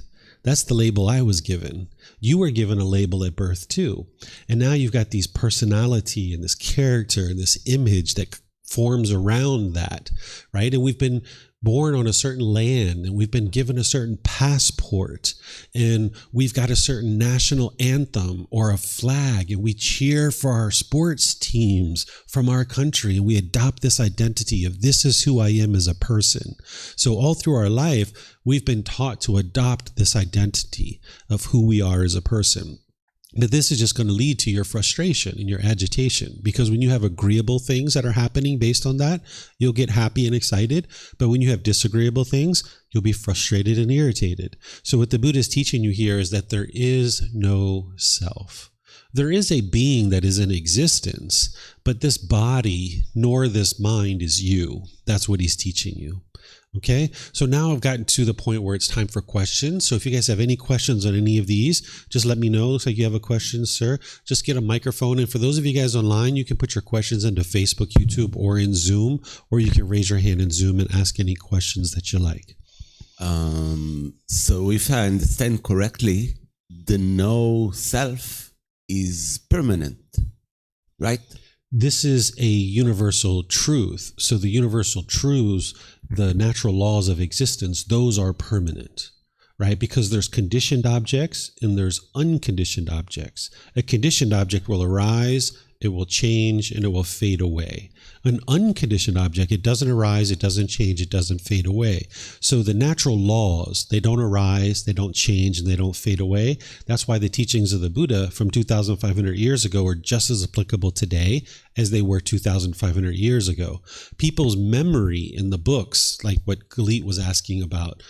That's the label I was given. You were given a label at birth too. And now you've got these personality and this character and this image that forms around that, right? And we've been born on a certain land, and we've been given a certain passport, and we've got a certain national anthem or a flag, and we cheer for our sports teams from our country, and we adopt this identity of this is who I am as a person. So all through our life, we've been taught to adopt this identity of who we are as a person. But this is just going to lead to your frustration and your agitation, because when you have agreeable things that are happening based on that, you'll get happy and excited. But when you have disagreeable things, you'll be frustrated and irritated. So what the Buddha is teaching you here is that there is no self. There is a being that is in existence, but this body nor this mind is you. That's what he's teaching you. Okay, so now I've gotten to the point where it's time for questions. So if you guys have any questions on any of these, just let me know. Looks like you have a question, sir. Just get a microphone. And for those of you guys online, you can put your questions into Facebook, YouTube, or in Zoom, or you can raise your hand in Zoom and ask any questions that you like.
So if I understand correctly, the no self is permanent, right?
This is a universal truth. So the universal truths, the natural laws of existence, those are permanent, right? Because there's conditioned objects and there's unconditioned objects. A conditioned object will arise, it will change, and it will fade away. An unconditioned object, it doesn't arise, it doesn't change, it doesn't fade away. So the natural laws, they don't arise, they don't change, and they don't fade away. That's why the teachings of the Buddha from 2,500 years ago are just as applicable today as they were 2,500 years ago. People's memory in the books, like what Galit was asking about,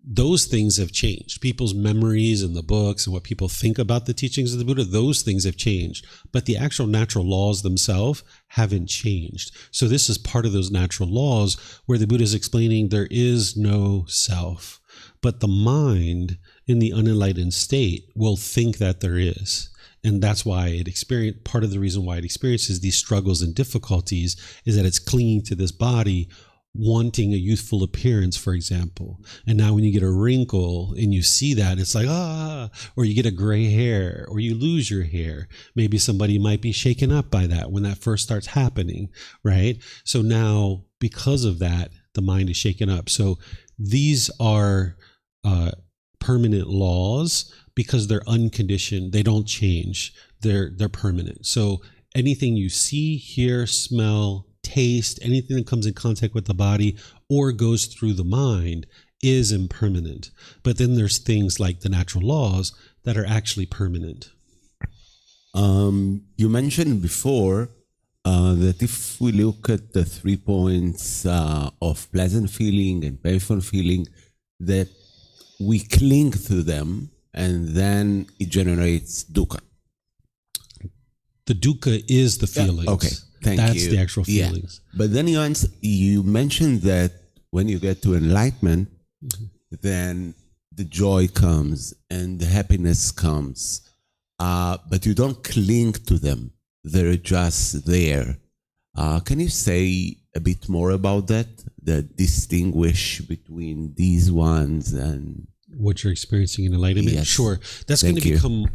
those things have changed. People's memories in the books and what people think about the teachings of the Buddha, those things have changed. But the actual natural laws themselves haven't changed. So this is part of those natural laws where the Buddha is explaining there is no self. But the mind in the unenlightened state will think that there is. And that's why part of the reason why it experiences these struggles and difficulties is that it's clinging to this body, wanting a youthful appearance, for example. And now when you get a wrinkle and you see that, it's like, or you get a gray hair, or you lose your hair. Maybe somebody might be shaken up by that when that first starts happening, right? So now, because of that, the mind is shaken up. So these are permanent laws because they're unconditioned. They don't change. They're permanent. So anything you see, hear, smell, taste, anything that comes in contact with the body or goes through the mind is impermanent. But then there's things like the natural laws that are actually permanent.
You mentioned before that if we look at the 3 points of pleasant feeling and painful feeling, that we cling to them and then it generates dukkha.
The dukkha is the feelings.
Okay.
That's the actual feelings.
Yeah. But then you mentioned that when you get to enlightenment, then the joy comes and the happiness comes. But you don't cling to them. They're just there. Can you say a bit more about that? The distinguish between these ones and
what you're experiencing in enlightenment?
Yes.
Sure. That's going to become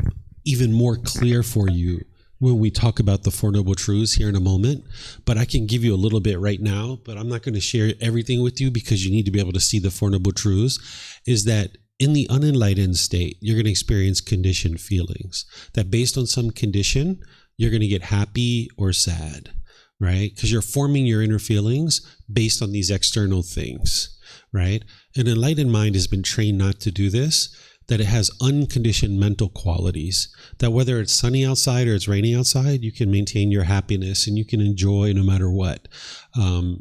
even more clear for you when we talk about the Four Noble Truths here in a moment. But I can give you a little bit right now, but I'm not going to share everything with you because you need to be able to see the Four Noble Truths, is that in the unenlightened state, you're going to experience conditioned feelings. That based on some condition, you're going to get happy or sad, right? Because you're forming your inner feelings based on these external things, right? An enlightened mind has been trained not to do this, that it has unconditioned mental qualities, that whether it's sunny outside or it's raining outside, you can maintain your happiness and you can enjoy no matter what. No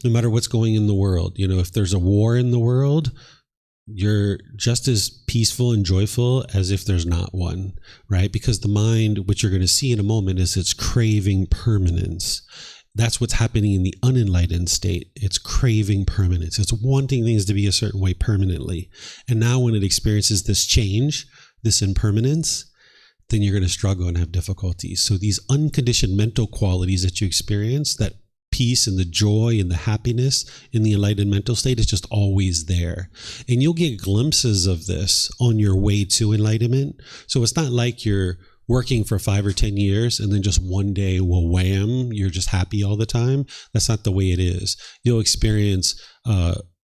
matter what's going in the world, if there's a war in the world, you're just as peaceful and joyful as if there's not one, right? Because the mind, which you're going to see in a moment, is it's craving permanence. That's what's happening in the unenlightened state. It's craving permanence. It's wanting things to be a certain way permanently. And now when it experiences this change, this impermanence, then you're going to struggle and have difficulties. So these unconditioned mental qualities that you experience, that peace and the joy and the happiness in the enlightened mental state, is just always there. And you'll get glimpses of this on your way to enlightenment. So it's not like you're working for 5 or 10 years and then just one day, well, wham, you're just happy all the time. That's not the way it is. You'll experience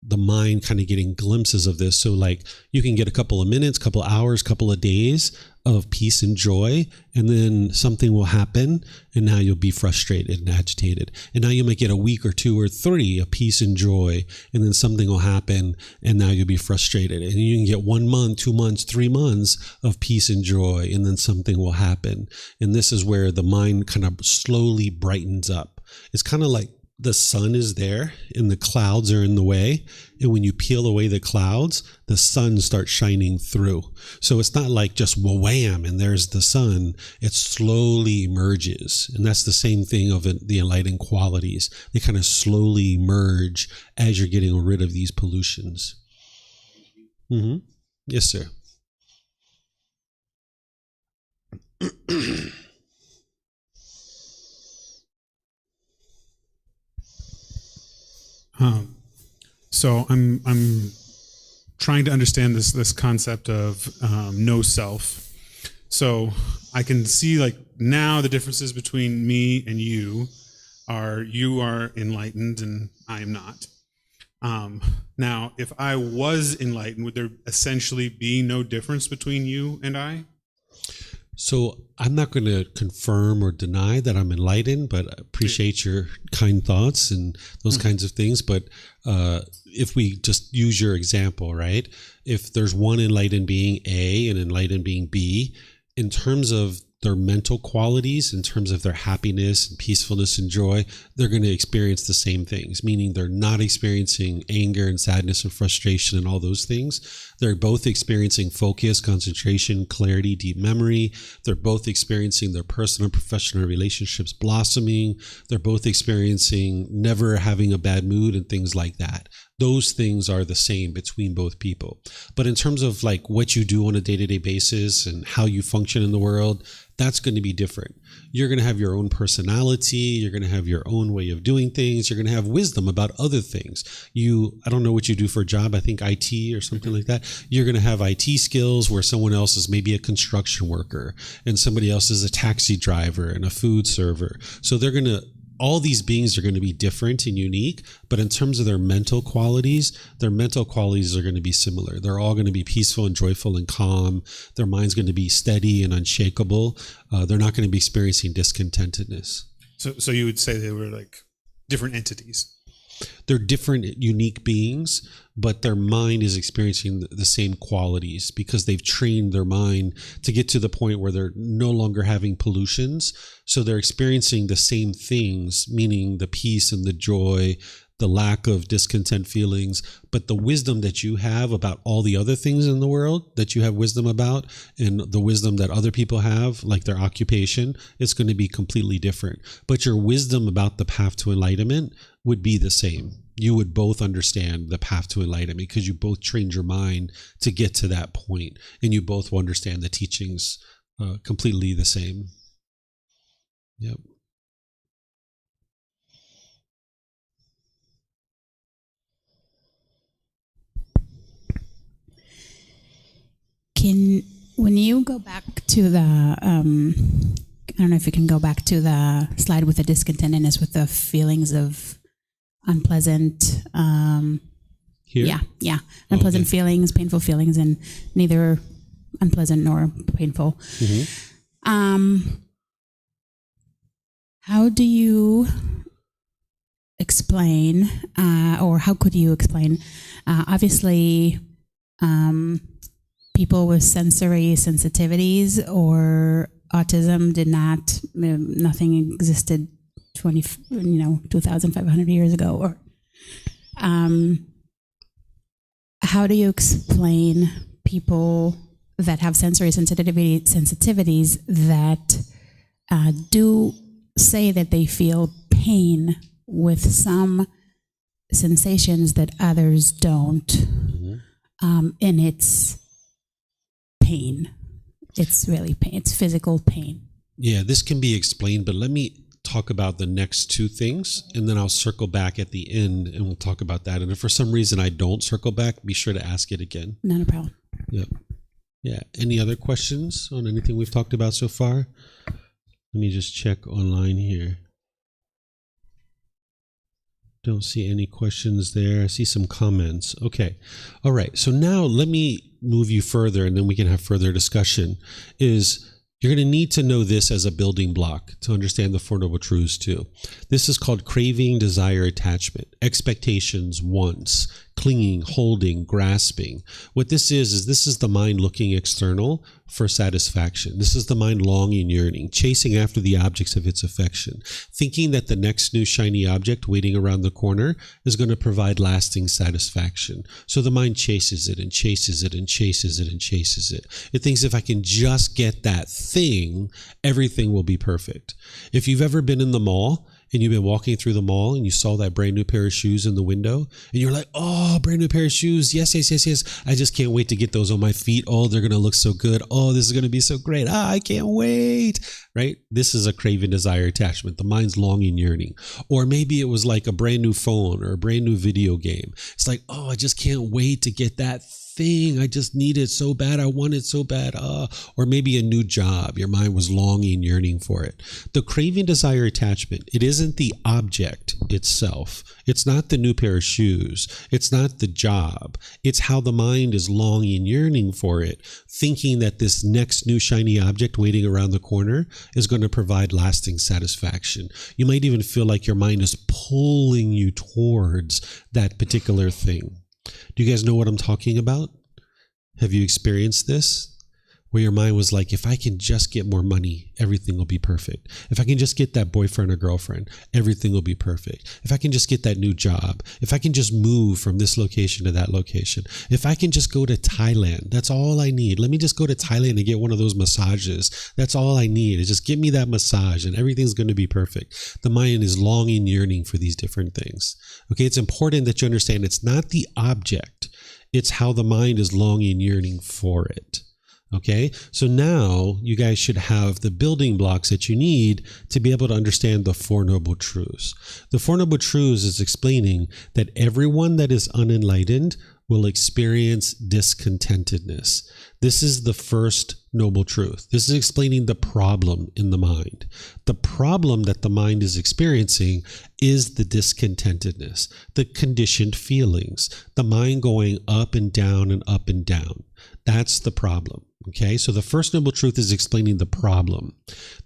the mind kind of getting glimpses of this. So like you can get a couple of minutes, couple of hours, couple of days of peace and joy, and then something will happen and now you'll be frustrated and agitated. And now you might get a week or 2 or 3 of peace and joy, and then something will happen and now you'll be frustrated. And you can get 1 month, 2 months, 3 months of peace and joy, and then something will happen. And this is where the mind kind of slowly brightens up. It's kind of like the sun is there and the clouds are in the way. And when you peel away the clouds, the sun starts shining through. So it's not like just wham and there's the sun. It slowly emerges. And that's the same thing of the enlightened qualities. They kind of slowly merge as you're getting rid of these pollutions. Mm-hmm. Yes, sir.
So I'm trying to understand this concept of no self. So I can see like now the differences between me and you are enlightened and I am not. Now, if I was enlightened, would there essentially be no difference between you and I?
So I'm not going to confirm or deny that I'm enlightened, but I appreciate your kind thoughts and those kinds of things. But if we just use your example, right? If there's one enlightened being A and enlightened being B, in terms of their mental qualities, in terms of their happiness and peacefulness and joy, they're going to experience the same things, meaning they're not experiencing anger and sadness and frustration and all those things. They're both experiencing focus, concentration, clarity, deep memory. They're both experiencing their personal and professional relationships blossoming. They're both experiencing never having a bad mood and things like that. Those things are the same between both people. But in terms of like what you do on a day-to-day basis and how you function in the world, that's going to be different. You're going to have your own personality. You're going to have your own way of doing things. You're going to have wisdom about other things. I don't know what you do for a job. I think IT or something like that. You're going to have IT skills where someone else is maybe a construction worker and somebody else is a taxi driver and a food server. So all these beings are going to be different and unique, but in terms of their mental qualities are going to be similar. They're all going to be peaceful and joyful and calm. Their mind's going to be steady and unshakable. They're not going to be experiencing discontentedness.
So you would say they were like different entities?
They're different, unique beings, but their mind is experiencing the same qualities because they've trained their mind to get to the point where they're no longer having pollutions. So they're experiencing the same things, meaning the peace and the joy, the lack of discontent feelings, but the wisdom that you have about all the other things in the world that you have wisdom about, and the wisdom that other people have, like their occupation, it's going to be completely different. But your wisdom about the path to enlightenment would be the same. You would both understand the path to enlightenment because you both trained your mind to get to that point, and you both will understand the teachings completely the same. Yep.
When you go back to the, I don't know if you can go back to the slide with the discontentedness, with the feelings of unpleasant,
Here?
yeah, unpleasant feelings, painful feelings, and neither unpleasant nor painful.
Mm-hmm.
How do you explain, or how could you explain, obviously, people with sensory sensitivities or autism nothing existed 2,500 years ago. Or how do you explain people that have sensory sensitivities that do say that they feel pain with some sensations that others don't, and it's pain. It's really pain. It's physical pain.
Yeah, this can be explained, but let me talk about the next two things, and then I'll circle back at the end and we'll talk about that. And if for some reason I don't circle back, be sure to ask it again.
Not a problem.
Yep. Yeah. Any other questions on anything we've talked about so far? Let me just check online here. Don't see any questions there. I see some comments. Okay. All right. So now let me move you further and then we can have further discussion. You're going to need to know this as a building block to understand the Four Noble Truths too. This is called craving, desire, attachment, expectations, wants, clinging, holding, grasping. What this is this is the mind looking external for satisfaction. This is the mind longing, yearning, chasing after the objects of its affection, thinking that the next new shiny object waiting around the corner is going to provide lasting satisfaction. So the mind chases it and chases it and chases it and chases it. It thinks if I can just get that thing, everything will be perfect. If you've ever been in the mall and you've been walking through the mall and you saw that brand new pair of shoes in the window and you're like, oh, brand new pair of shoes. Yes. I just can't wait to get those on my feet. Oh, they're going to look so good. Oh, this is going to be so great. I can't wait. Right? This is a craving, desire, attachment. The mind's longing, yearning. Or maybe it was like a brand new phone or a brand new video game. It's like, oh, I just can't wait to get that thing. I just need it so bad. I want it so bad. Or maybe a new job. Your mind was longing, yearning for it. The craving, desire, attachment, it isn't the object itself. It's not the new pair of shoes. It's not the job. It's how the mind is longing, yearning for it, thinking that this next new shiny object waiting around the corner is going to provide lasting satisfaction. You might even feel like your mind is pulling you towards that particular thing. Do you guys know what I'm talking about? Have you experienced this? Where your mind was like, if I can just get more money, everything will be perfect. If I can just get that boyfriend or girlfriend, everything will be perfect. If I can just get that new job, if I can just move from this location to that location, if I can just go to Thailand, that's all I need. Let me just go to Thailand and get one of those massages. That's all I need is just give me that massage and everything's going to be perfect. The mind is longing, yearning for these different things. Okay, it's important that you understand it's not the object. It's how the mind is longing, yearning for it. Okay, so now you guys should have the building blocks that you need to be able to understand the Four Noble Truths. The Four Noble Truths is explaining that everyone that is unenlightened will experience discontentedness. This is the first noble truth. This is explaining the problem in the mind. The problem that the mind is experiencing is the discontentedness, the conditioned feelings, the mind going up and down and up and down. That's the problem. Okay, so the first noble truth is explaining the problem.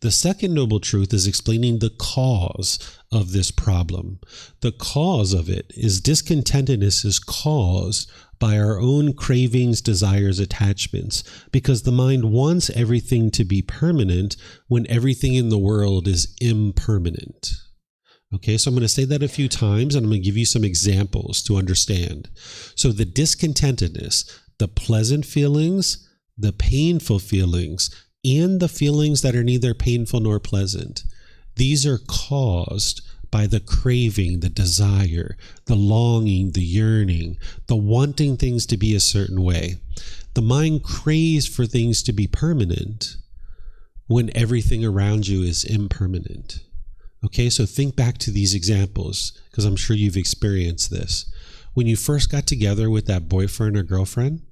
The second noble truth is explaining the cause of this problem. The cause of it is discontentedness is caused by our own cravings, desires, attachments, because the mind wants everything to be permanent when everything in the world is impermanent. Okay, so I'm going to say that a few times and I'm going to give you some examples to understand. So the discontentedness, the pleasant feelings, the painful feelings, and the feelings that are neither painful nor pleasant. These are caused by the craving, the desire, the longing, the yearning, the wanting things to be a certain way. The mind craves for things to be permanent when everything around you is impermanent. Okay, so think back to these examples because I'm sure you've experienced this. When you first got together with that boyfriend or girlfriend,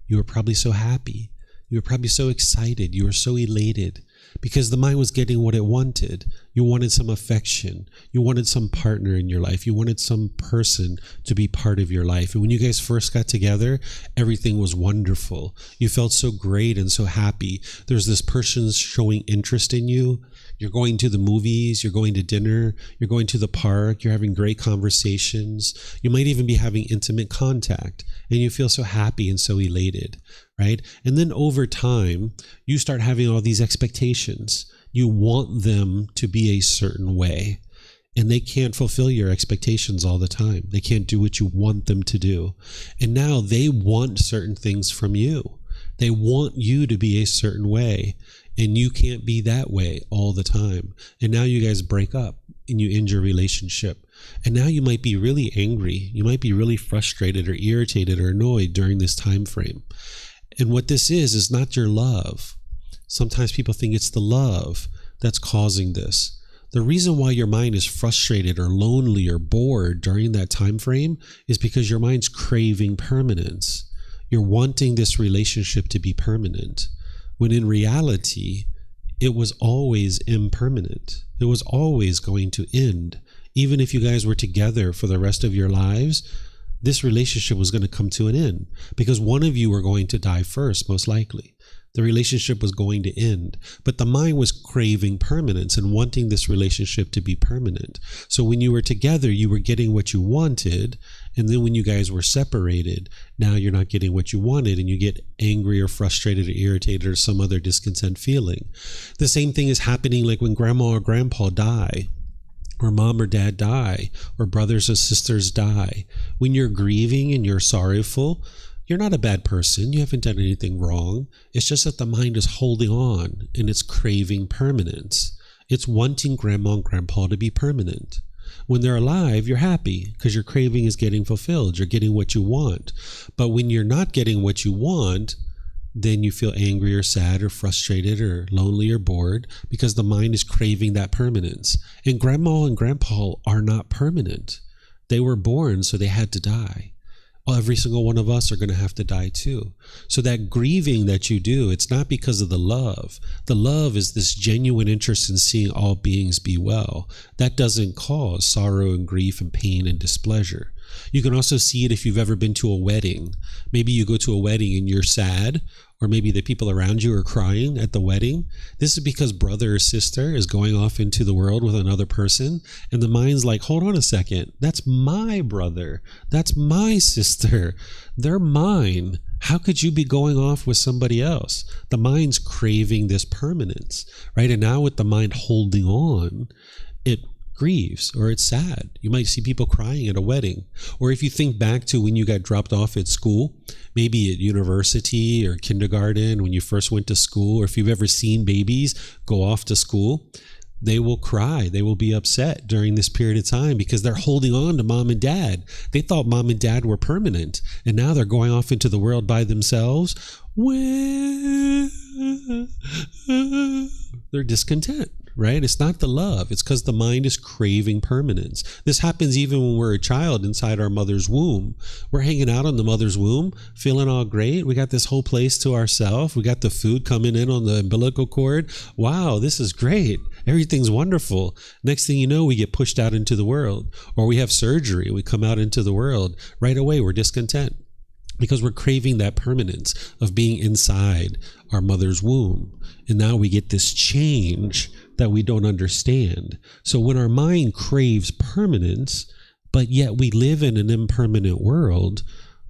you were probably so happy. You were probably so excited. You were so elated because the mind was getting what it wanted. You wanted some affection. You wanted some partner in your life. You wanted some person to be part of your life. And when you guys first got together, everything was wonderful. You felt so great and so happy. There's this person showing interest in you. You're going to the movies, you're going to dinner, you're going to the park, you're having great conversations. You might even be having intimate contact and you feel so happy and so elated, right? And then over time, you start having all these expectations. You want them to be a certain way and they can't fulfill your expectations all the time. They can't do what you want them to do. And now they want certain things from you. They want you to be a certain way. And you can't be that way all the time. And now you guys break up and you end your relationship. And now you might be really angry. You might be really frustrated or irritated or annoyed during this time frame. And what this is not your love. Sometimes people think it's the love that's causing this. The reason why your mind is frustrated or lonely or bored during that time frame is because your mind's craving permanence. You're wanting this relationship to be permanent. When in reality, it was always impermanent. It was always going to end. Even if you guys were together for the rest of your lives, this relationship was going to come to an end because one of you were going to die first, most likely. The relationship was going to end, but the mind was craving permanence and wanting this relationship to be permanent. So when you were together, you were getting what you wanted. And then when you guys were separated, now you're not getting what you wanted and you get angry or frustrated or irritated or some other discontent feeling. The same thing is happening like when grandma or grandpa die, or mom or dad die, or brothers or sisters die. When you're grieving and you're sorrowful, you're not a bad person. You haven't done anything wrong. It's just that the mind is holding on and it's craving permanence. It's wanting grandma and grandpa to be permanent. When they're alive, you're happy because your craving is getting fulfilled. You're getting what you want. But when you're not getting what you want, then you feel angry or sad or frustrated or lonely or bored because the mind is craving that permanence. And grandma and grandpa are not permanent. They were born, so they had to die. every single one of us are going to have to die too. So that grieving that you do, it's not because of the love. The love is this genuine interest in seeing all beings be well. That doesn't cause sorrow and grief and pain and displeasure. You can also see it if you've ever been to a wedding. Maybe you go to a wedding and you're sad, or maybe the people around you are crying at the wedding. This is because brother or sister is going off into the world with another person, and the mind's like, hold on a second, that's my brother, that's my sister, they're mine. How could you be going off with somebody else? The mind's craving this permanence, right? And now with the mind holding on, it grieves or it's sad. You might see people crying at a wedding. Or if you think back to when you got dropped off at school, maybe at university or kindergarten, when you first went to school, or if you've ever seen babies go off to school, they will cry. They will be upset during this period of time because they're holding on to mom and dad. They thought mom and dad were permanent, and now they're going off into the world by themselves. Well, they're discontent. Right? It's not the love. It's because the mind is craving permanence. This happens even when we're a child inside our mother's womb. We're hanging out on the mother's womb, feeling all great. We got this whole place to ourselves. We got the food coming in on the umbilical cord. Wow, this is great. Everything's wonderful. Next thing you know, we get pushed out into the world, or we have surgery. We come out into the world. Right away, we're discontent, because we're craving that permanence of being inside our mother's womb. And now we get this change that we don't understand. So when our mind craves permanence, but yet we live in an impermanent world,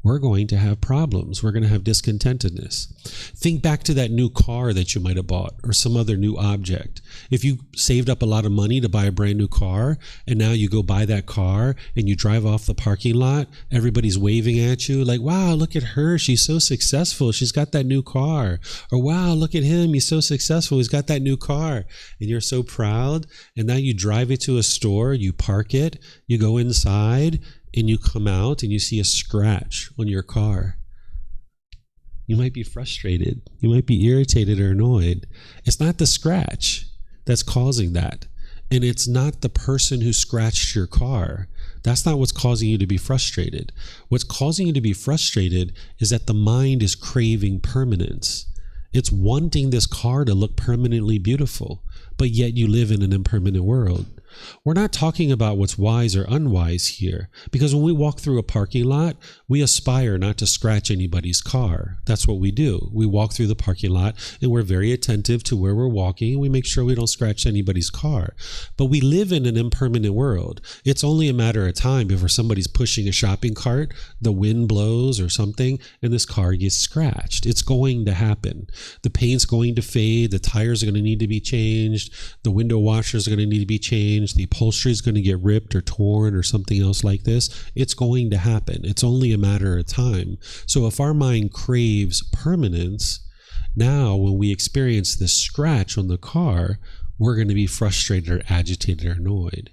we're going to have problems. We're going to have discontentedness. Think back to that new car that you might have bought, or some other new object. If you saved up a lot of money to buy a brand new car, and now you go buy that car and you drive off the parking lot, everybody's waving at you like, wow, look at her, she's so successful, she's got that new car. Or wow, look at him, he's so successful, he's got that new car. And you're so proud. And now you drive it to a store, you park it, you go inside, and you come out and you see a scratch on your car. You might be frustrated. You might be irritated or annoyed. It's not the scratch that's causing that. And it's not the person who scratched your car. That's not what's causing you to be frustrated. What's causing you to be frustrated is that the mind is craving permanence. It's wanting this car to look permanently beautiful, but yet you live in an impermanent world. We're not talking about what's wise or unwise here, because when we walk through a parking lot, we aspire not to scratch anybody's car. That's what we do. We walk through the parking lot and we're very attentive to where we're walking, and we make sure we don't scratch anybody's car. But we live in an impermanent world. It's only a matter of time before somebody's pushing a shopping cart, the wind blows or something, and this car gets scratched. It's going to happen. The paint's going to fade, the tires are going to need to be changed, the window washers are going to need to be changed, the upholstery is going to get ripped or torn or something else like this. It's going to happen. It's only a matter of time. So if our mind craves permanence, now when we experience this scratch on the car, we're going to be frustrated or agitated or annoyed.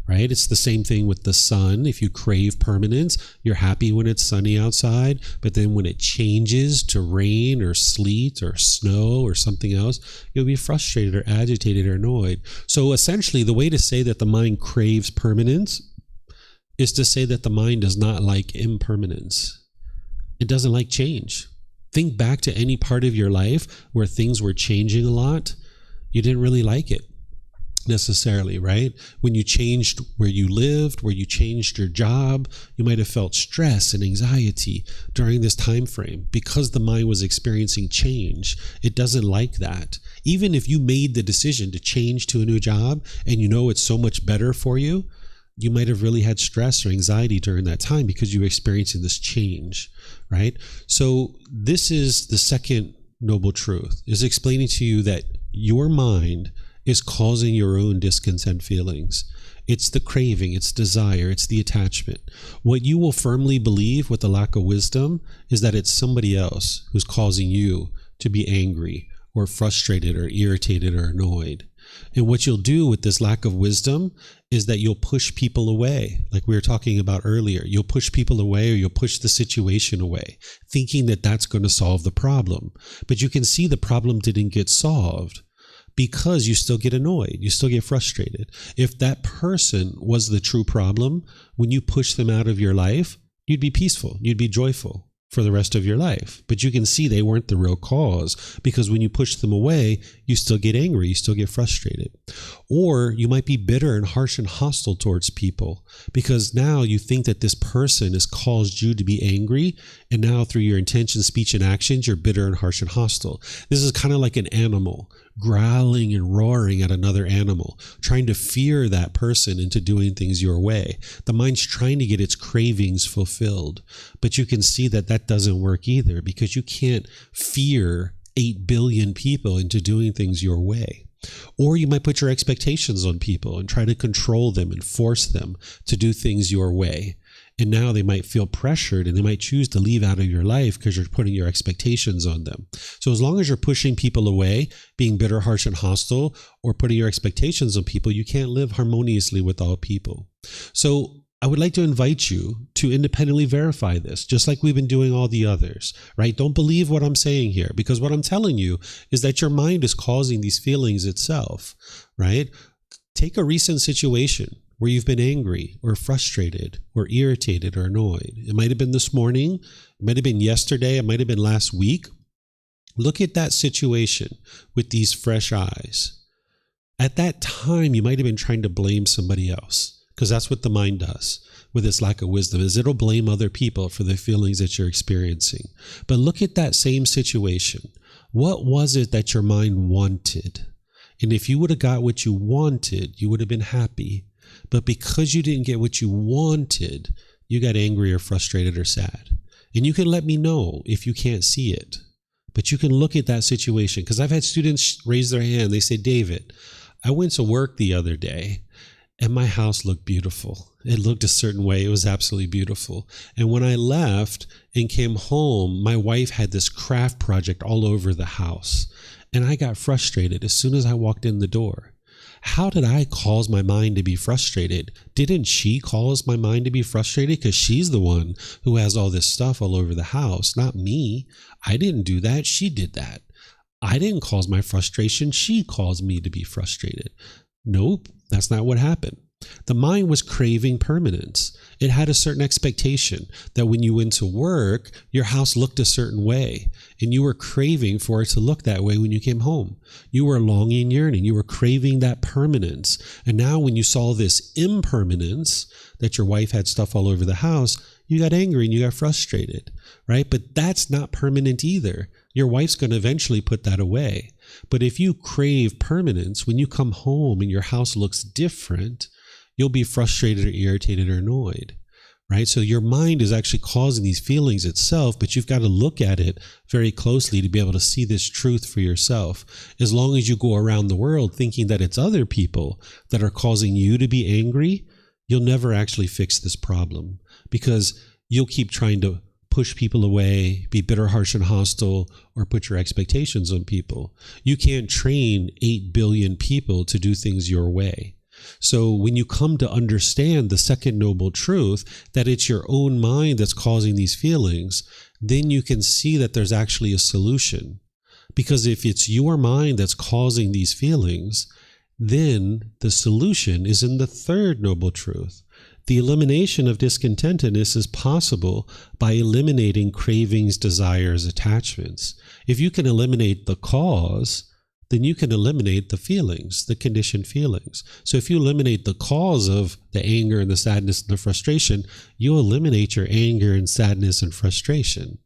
Right? It's the same thing with the sun. If you crave permanence, you're happy when it's sunny outside, but then when it changes to rain or sleet or snow or something else, you'll be frustrated or agitated or annoyed. So essentially, the way to say that the mind craves permanence is to say that the mind does not like impermanence. It doesn't like change. Think back to any part of your life where things were changing a lot. You didn't really like it necessarily, right? When you changed where you lived, where you changed your job, you might have felt stress and anxiety during this time frame because the mind was experiencing change. It doesn't like that. Even if you made the decision to change to a new job and you know it's so much better for you, you might have really had stress or anxiety during that time because you were experiencing this change, right? So this is the second noble truth, is explaining to you that your mind is causing your own discontent feelings. It's the craving, it's desire, it's the attachment. What you will firmly believe with the lack of wisdom is that it's somebody else who's causing you to be angry or frustrated or irritated or annoyed. And what you'll do with this lack of wisdom is that you'll push people away, like we were talking about earlier. You'll push people away, or you'll push the situation away, thinking that that's going to solve the problem. But you can see the problem didn't get solved, because you still get annoyed, you still get frustrated. If that person was the true problem, when you push them out of your life, you'd be peaceful, you'd be joyful for the rest of your life. But you can see they weren't the real cause, because when you push them away, you still get angry, you still get frustrated. Or you might be bitter and harsh and hostile towards people, because now you think that this person has caused you to be angry, and now through your intention, speech, and actions, you're bitter and harsh and hostile. This is kind of like an animal growling and roaring at another animal, trying to fear that person into doing things your way. The mind's trying to get its cravings fulfilled, but you can see that that doesn't work either, because you can't fear 8 billion people into doing things your way. Or you might put your expectations on people and try to control them and force them to do things your way. And now they might feel pressured, and they might choose to leave out of your life because you're putting your expectations on them. So as long as you're pushing people away, being bitter, harsh, and hostile, or putting your expectations on people, you can't live harmoniously with all people. So I would like to invite you to independently verify this, just like we've been doing all the others, right? Don't believe what I'm saying here, because what I'm telling you is that your mind is causing these feelings itself, right? Take a recent situation where you've been angry or frustrated or irritated or annoyed. It might have been this morning, it might have been yesterday, it might have been last week. Look at that situation with these fresh eyes. At that time, you might have been trying to blame somebody else, because that's what the mind does with its lack of wisdom, is it'll blame other people for the feelings that you're experiencing. But look at that same situation. What was it that your mind wanted? And if you would have got what you wanted, you would have been happy. But because you didn't get what you wanted, you got angry or frustrated or sad. And you can let me know if you can't see it. But you can look at that situation. Because I've had students raise their hand. They say, David, I went to work the other day and my house looked beautiful. It looked a certain way. It was absolutely beautiful. And when I left and came home, my wife had this craft project all over the house. And I got frustrated as soon as I walked in the door. How did I cause my mind to be frustrated? Didn't she cause my mind to be frustrated? Because she's the one who has all this stuff all over the house, not me. I didn't do that. She did that. I didn't cause my frustration. She caused me to be frustrated. Nope, that's not what happened. The mind was craving permanence. It had a certain expectation that when you went to work, your house looked a certain way, and you were craving for it to look that way when you came home. You were longing, yearning. You were craving that permanence. And now when you saw this impermanence, that your wife had stuff all over the house, you got angry and you got frustrated, right? But that's not permanent either. Your wife's going to eventually put that away. But if you crave permanence, when you come home and your house looks different, you'll be frustrated or irritated or annoyed, right? So your mind is actually causing these feelings itself, but you've got to look at it very closely to be able to see this truth for yourself. As long as you go around the world thinking that it's other people that are causing you to be angry, you'll never actually fix this problem, because you'll keep trying to push people away, be bitter, harsh, and hostile, or put your expectations on people. You can't train 8 billion people to do things your way. So when you come to understand the second noble truth, that it's your own mind that's causing these feelings, then you can see that there's actually a solution. Because if it's your mind that's causing these feelings, then the solution is in the third noble truth. The elimination of discontentedness is possible by eliminating cravings, desires, attachments. If you can eliminate the cause, then you can eliminate the feelings, the conditioned feelings. So if you eliminate the cause of the anger and the sadness and the frustration, you eliminate your anger and sadness and frustration,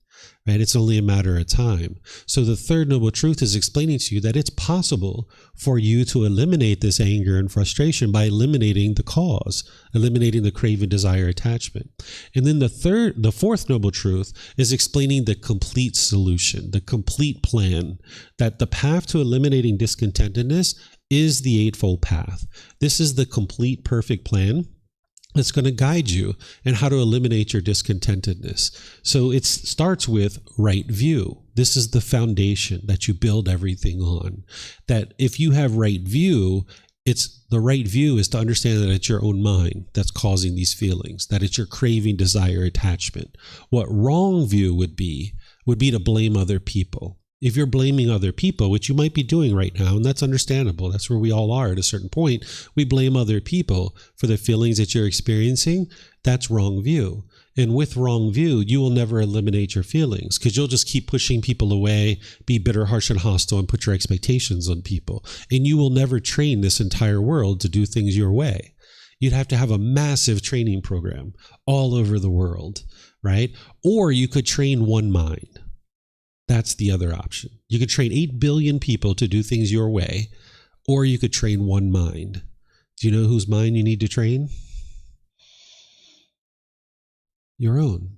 right? It's only a matter of time. So the third noble truth is explaining to you that it's possible for you to eliminate this anger and frustration by eliminating the cause, eliminating the craving, desire, attachment. And then the fourth noble truth is explaining the complete solution, the complete plan, that the path to eliminating discontentedness is the Eightfold Path. This is the complete, perfect plan that's going to guide you in how to eliminate your discontentedness. So it starts with right view. This is the foundation that you build everything on. That if you have right view, the right view is to understand that it's your own mind that's causing these feelings, that it's your craving, desire, attachment. What wrong view would be to blame other people. If you're blaming other people, which you might be doing right now, and that's understandable, that's where we all are at a certain point, we blame other people for the feelings that you're experiencing, that's wrong view. And with wrong view, you will never eliminate your feelings because you'll just keep pushing people away, be bitter, harsh, and hostile, and put your expectations on people. And you will never train this entire world to do things your way. You'd have to have a massive training program all over the world, right? Or you could train one mind. That's the other option. You could train 8 billion people to do things your way, or you could train one mind. Do you know whose mind you need to train? Your own,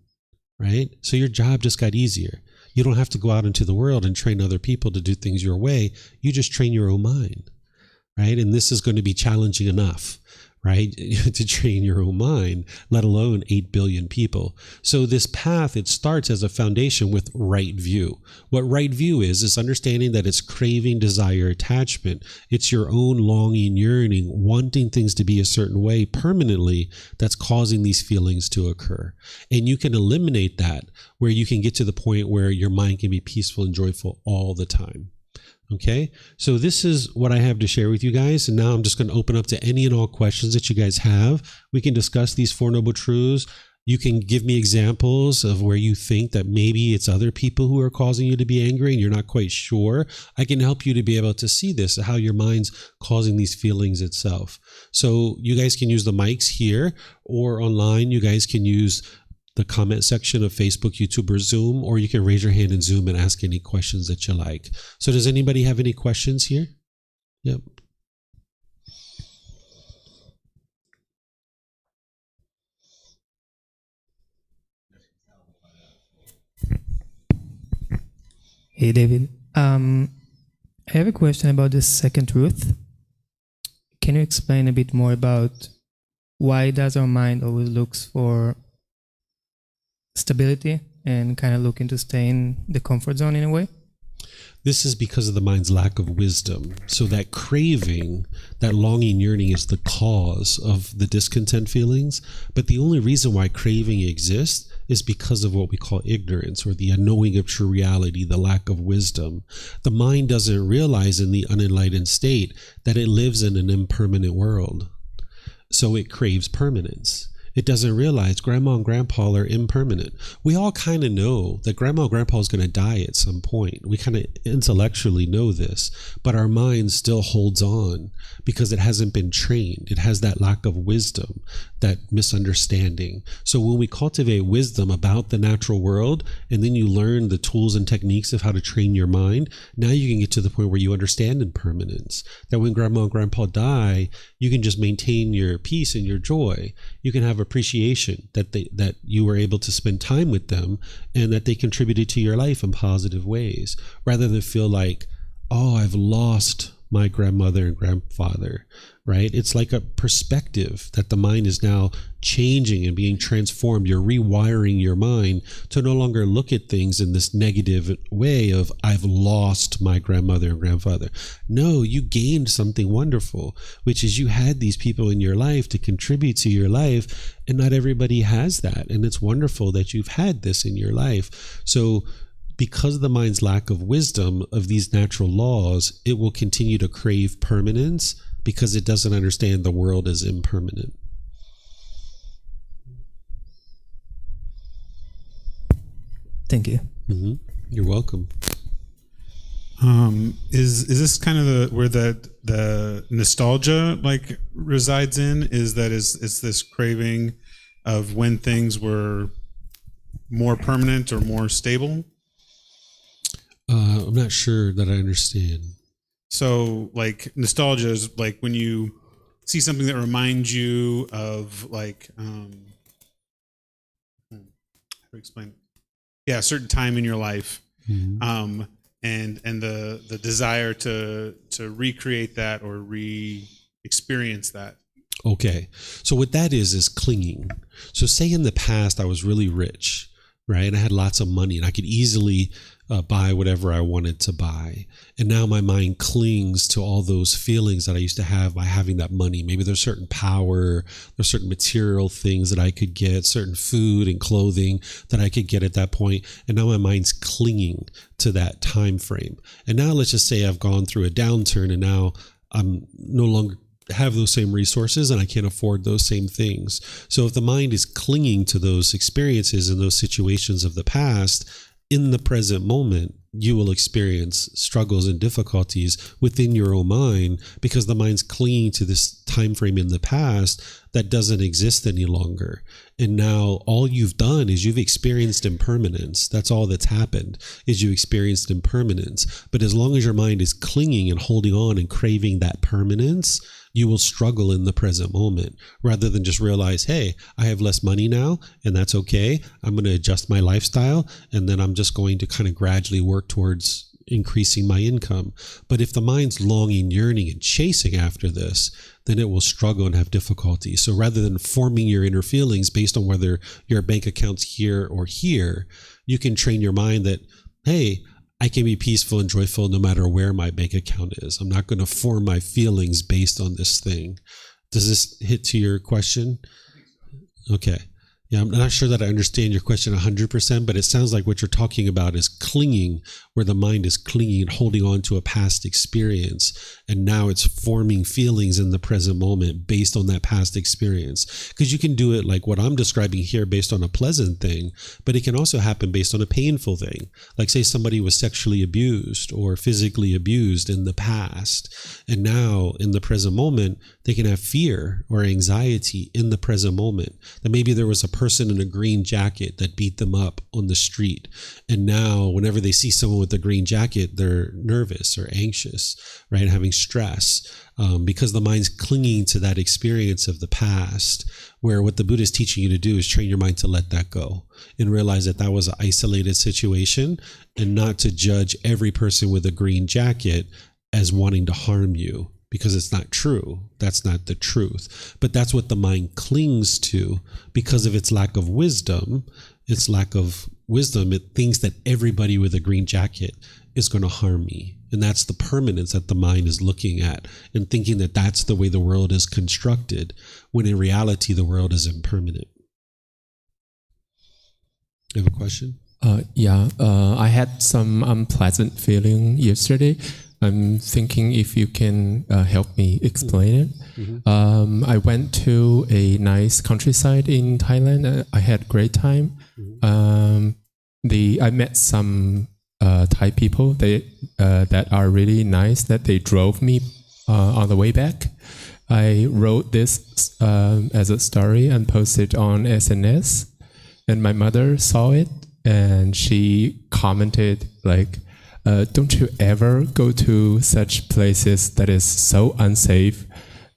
right? So your job just got easier. You don't have to go out into the world and train other people to do things your way. You just train your own mind, right? And this is going to be challenging enough, right? To train your own mind, let alone 8 billion people. So this path, it starts as a foundation with right view. What right view is understanding that it's craving, desire, attachment. It's your own longing, yearning, wanting things to be a certain way permanently that's causing these feelings to occur. And you can eliminate that where you can get to the point where your mind can be peaceful and joyful all the time. Okay, so this is what I have to share with you guys. And now I'm just going to open up to any and all questions that you guys have. We can discuss these Four Noble Truths. You can give me examples of where you think that maybe it's other people who are causing you to be angry and you're not quite sure. I can help you to be able to see this, how your mind's causing these feelings itself. So you guys can use the mics here or online. You guys can use the comment section of Facebook, YouTube, or Zoom, or you can raise your hand in Zoom and ask any questions that you like. So does anybody have any questions here? Yep.
Hey, David. I have a question about this second truth. Can you explain a bit more about why does our mind always looks for stability and kind of looking to stay in the comfort zone in a way?
This is because of the mind's lack of wisdom. So that craving, that longing, yearning is the cause of the discontent feelings. But the only reason why craving exists is because of what we call ignorance, or the unknowing of true reality, the lack of wisdom. The mind doesn't realize in the unenlightened state that it lives in an impermanent world. So it craves permanence. It doesn't realize grandma and grandpa are impermanent. We all kind of know that grandma and grandpa is going to die at some point. We kind of intellectually know this, but our mind still holds on because it hasn't been trained. It has that lack of wisdom, that misunderstanding. So when we cultivate wisdom about the natural world, and then you learn the tools and techniques of how to train your mind, now you can get to the point where you understand impermanence. That when grandma and grandpa die, you can just maintain your peace and your joy. You can have appreciation that you were able to spend time with them and that they contributed to your life in positive ways, rather than feel like, oh, I've lost my grandmother and grandfather, right? It's like a perspective that the mind is now changing and being transformed. You're rewiring your mind to no longer look at things in this negative way of, I've lost my grandmother and grandfather. No, you gained something wonderful, which is you had these people in your life to contribute to your life, and not everybody has that. And it's wonderful that you've had this in your life. So because of the mind's lack of wisdom of these natural laws, it will continue to crave permanence because it doesn't understand the world as impermanent.
Thank you.
Mm-hmm. You're welcome.
Is this kind of where the nostalgia like resides in? Is this craving of when things were more permanent or more stable?
I'm not sure that I understand.
So, like, nostalgia is like when you see something that reminds you of, like, how to explain it? Yeah, a certain time in your life,
Mm-hmm.
and the desire to recreate that or re-experience that.
Okay. So what that is clinging. So say in the past I was really rich, right? And I had lots of money and I could easily buy whatever I wanted to buy. And now my mind clings to all those feelings that I used to have by having that money. Maybe there's certain power, there's certain material things that I could get, certain food and clothing that I could get at that point. And now my mind's clinging to that time frame. And now let's just say I've gone through a downturn and now I'm no longer have those same resources and I can't afford those same things. So if the mind is clinging to those experiences and those situations of the past, in the present moment, you will experience struggles and difficulties within your own mind because the mind's clinging to this time frame in the past that doesn't exist any longer. And now all you've done is you've experienced impermanence. That's all that's happened, is you experienced impermanence. But as long as your mind is clinging and holding on and craving that permanence, you will struggle in the present moment rather than just realize, hey, I have less money now and that's okay. I'm going to adjust my lifestyle and then I'm just going to kind of gradually work towards increasing my income. But if the mind's longing, yearning, and chasing after this, then it will struggle and have difficulty. So rather than forming your inner feelings based on whether your bank account's here or here, you can train your mind that, hey, I can be peaceful and joyful no matter where my bank account is. I'm not going to form my feelings based on this thing. Does this hit to your question? Okay. Yeah, I'm not sure that I understand your question 100%, but it sounds like what you're talking about is clinging, where the mind is clinging and holding on to a past experience. And now it's forming feelings in the present moment based on that past experience. Because you can do it like what I'm describing here based on a pleasant thing, but it can also happen based on a painful thing. Like say somebody was sexually abused or physically abused in the past. And now in the present moment, they can have fear or anxiety in the present moment. That maybe there was a person in a green jacket that beat them up on the street. And now whenever they see someone with a green jacket, they're nervous or anxious, right? Having stress, because the mind's clinging to that experience of the past, where what the Buddha is teaching you to do is train your mind to let that go and realize that that was an isolated situation and not to judge every person with a green jacket as wanting to harm you. Because it's not true. That's not the truth. But that's what the mind clings to because of its lack of wisdom. Its lack of wisdom, it thinks that everybody with a green jacket is going to harm me. And that's the permanence that the mind is looking at and thinking that that's the way the world is constructed, when in reality, the world is impermanent. You have a question?
I had some unpleasant feeling yesterday. I'm thinking if you can help me explain it. Mm-hmm. I went to a nice countryside in Thailand. I had a great time. I met some Thai people that are really nice, that they drove me on the way back. I wrote this as a story and posted on SNS. And my mother saw it and she commented like, don't you ever go to such places that is so unsafe.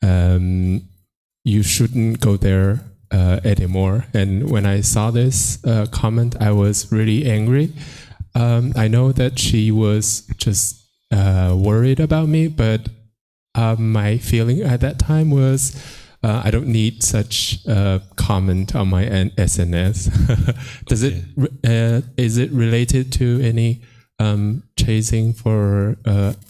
You shouldn't go there anymore. And when I saw this comment, I was really angry. I know that she was just worried about me, but my feeling at that time was I don't need such comment on my SNS. Is it related to any chasing for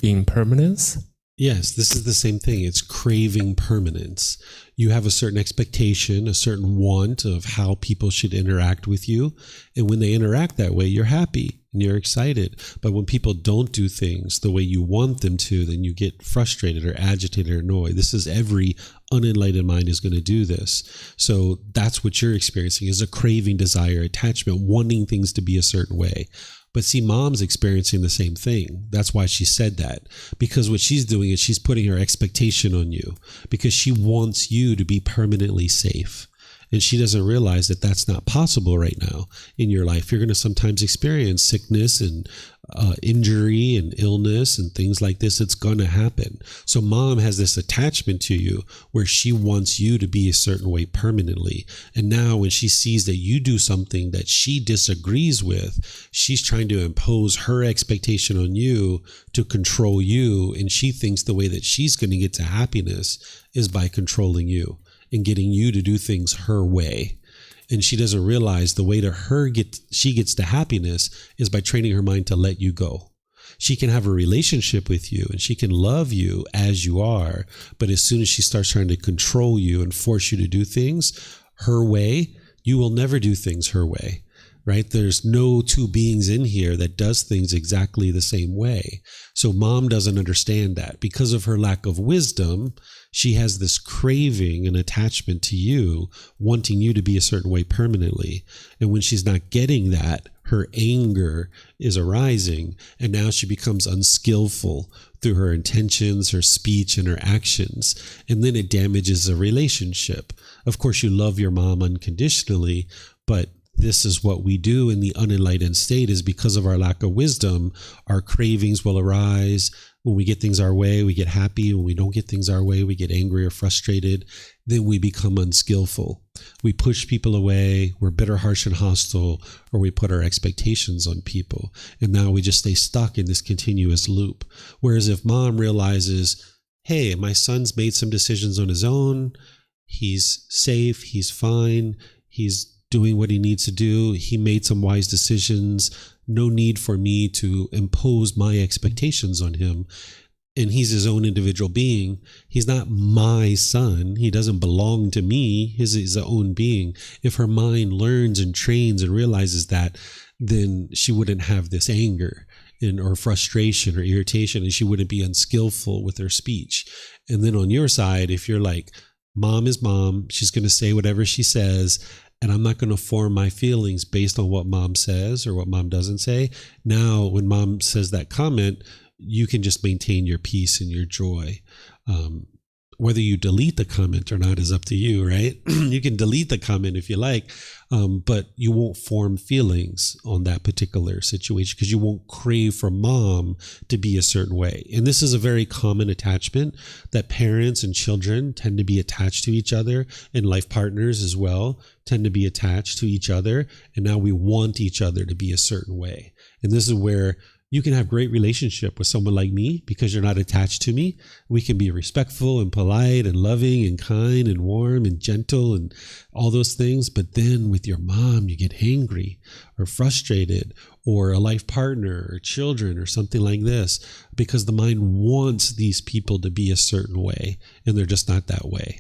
impermanence?
Yes, this is the same thing. It's craving permanence. You have a certain expectation, a certain want of how people should interact with you. And when they interact that way, you're happy and you're excited. But when people don't do things the way you want them to, then you get frustrated or agitated or annoyed. This is every unenlightened mind is going to do this. So that's what you're experiencing, is a craving, desire, attachment, wanting things to be a certain way. But see, mom's experiencing the same thing. That's why she said that. Because what she's doing is she's putting her expectation on you because she wants you to be permanently safe. And she doesn't realize that that's not possible right now in your life. You're going to sometimes experience sickness and injury and illness and things like this. It's going to happen. So mom has this attachment to you where she wants you to be a certain way permanently. And now when she sees that you do something that she disagrees with, she's trying to impose her expectation on you to control you. And she thinks the way that she's going to get to happiness is by controlling you and getting you to do things her way. And she doesn't realize the way she gets to happiness is by training her mind to let you go. She can have a relationship with you and she can love you as you are. But as soon as she starts trying to control you and force you to do things her way, you will never do things her way, right? There's no two beings in here that does things exactly the same way. So mom doesn't understand that. Because of her lack of wisdom, she has this craving and attachment to you, wanting you to be a certain way permanently. And when she's not getting that, her anger is arising, and now she becomes unskillful through her intentions, her speech, and her actions. And then it damages a relationship. Of course, you love your mom unconditionally, but this is what we do in the unenlightened state. Is because of our lack of wisdom, our cravings will arise. When we get things our way, we get happy. When we don't get things our way, we get angry or frustrated. Then we become unskillful. We push people away. We're bitter, harsh, and hostile, or we put our expectations on people. And now we just stay stuck in this continuous loop. Whereas if mom realizes, hey, my son's made some decisions on his own. He's safe. He's fine. He's doing what he needs to do. He made some wise decisions. No need for me to impose my expectations on him. And he's his own individual being. He's not my son. He doesn't belong to me. He's his own being. If her mind learns and trains and realizes that, then she wouldn't have this anger or frustration or irritation, and she wouldn't be unskillful with her speech. And then on your side, if you're like, mom is mom, she's going to say whatever she says, and I'm not going to form my feelings based on what mom says or what mom doesn't say. Now, when mom says that comment, you can just maintain your peace and your joy. Whether you delete the comment or not is up to you, right? You can delete the comment if you like, but you won't form feelings on that particular situation because you won't crave for mom to be a certain way. And this is a very common attachment that parents and children tend to be attached to each other, and life partners as well tend to be attached to each other. And now we want each other to be a certain way. And this is where you can have great relationship with someone like me because you're not attached to me. We can be respectful and polite and loving and kind and warm and gentle and all those things. But then with your mom, you get angry or frustrated, or a life partner or children or something like this, because the mind wants these people to be a certain way and they're just not that way.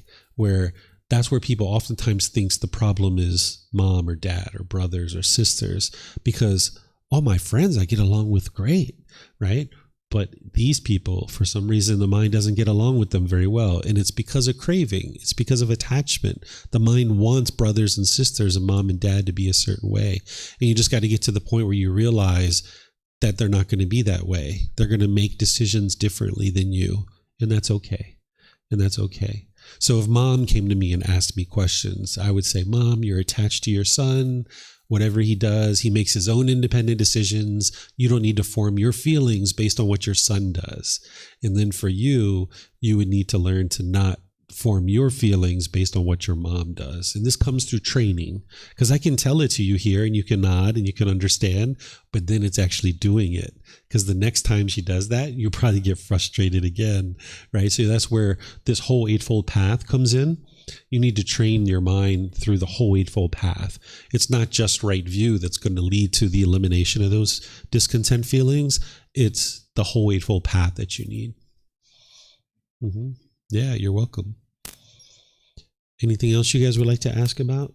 That's where people oftentimes thinks the problem is mom or dad or brothers or sisters, because all my friends I get along with great, right? But these people, for some reason, the mind doesn't get along with them very well. And it's because of craving. It's because of attachment. The mind wants brothers and sisters and mom and dad to be a certain way. And you just got to get to the point where you realize that they're not going to be that way. They're going to make decisions differently than you. And that's okay. And that's okay. So if mom came to me and asked me questions, I would say, Mom, you're attached to your son. Whatever he does, he makes his own independent decisions. You don't need to form your feelings based on what your son does. And then for you, you would need to learn to not form your feelings based on what your mom does. And this comes through training, because I can tell it to you here and you can nod and you can understand, but then it's actually doing it. Because the next time she does that, you probably get frustrated again, right? So that's where this whole Eightfold Path comes in. You need to train your mind through the whole Eightfold Path. It's not just right view that's going to lead to the elimination of those discontent feelings. It's the whole Eightfold Path that you need. Mm-hmm. Yeah, you're welcome. Anything else you guys would like to ask about?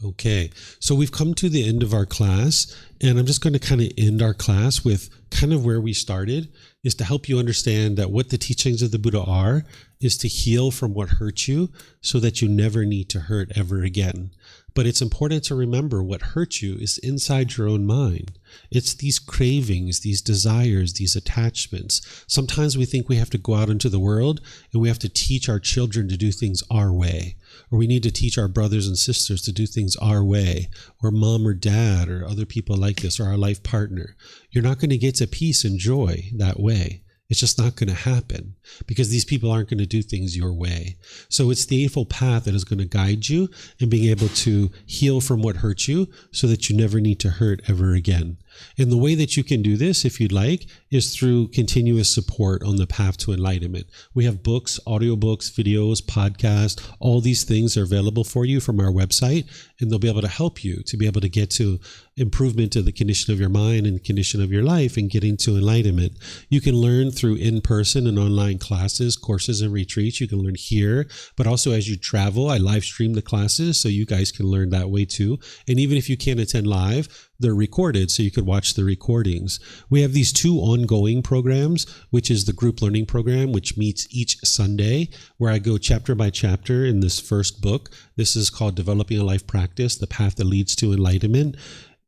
Okay, so we've come to the end of our class, and I'm just going to kind of end our class with kind of where we started, is to help you understand that what the teachings of the Buddha are is to heal from what hurt you so that you never need to hurt ever again. But it's important to remember what hurt you is inside your own mind. It's these cravings, these desires, these attachments. Sometimes we think we have to go out into the world and we have to teach our children to do things our way, or we need to teach our brothers and sisters to do things our way, or mom or dad or other people like this, or our life partner. You're not going to get to peace and joy that way. It's just not going to happen because these people aren't going to do things your way. So it's the Eightfold Path that is going to guide you in being able to heal from what hurt you so that you never need to hurt ever again. And the way that you can do this, if you'd like, is through continuous support on the path to enlightenment. We have books, audiobooks, videos, podcasts, all these things are available for you from our website, and they'll be able to help you to be able to get to improvement of the condition of your mind and condition of your life and getting to enlightenment. You can learn through in-person and online classes, courses, and retreats. You can learn here, but also as you travel, I live stream the classes so you guys can learn that way too. And even if you can't attend live, they're recorded so you could watch the recordings. We have these 2 ongoing programs, which is the group learning program, which meets each Sunday, where I go chapter by chapter in this first book. This is called Developing a Life Practice, The Path That Leads to Enlightenment.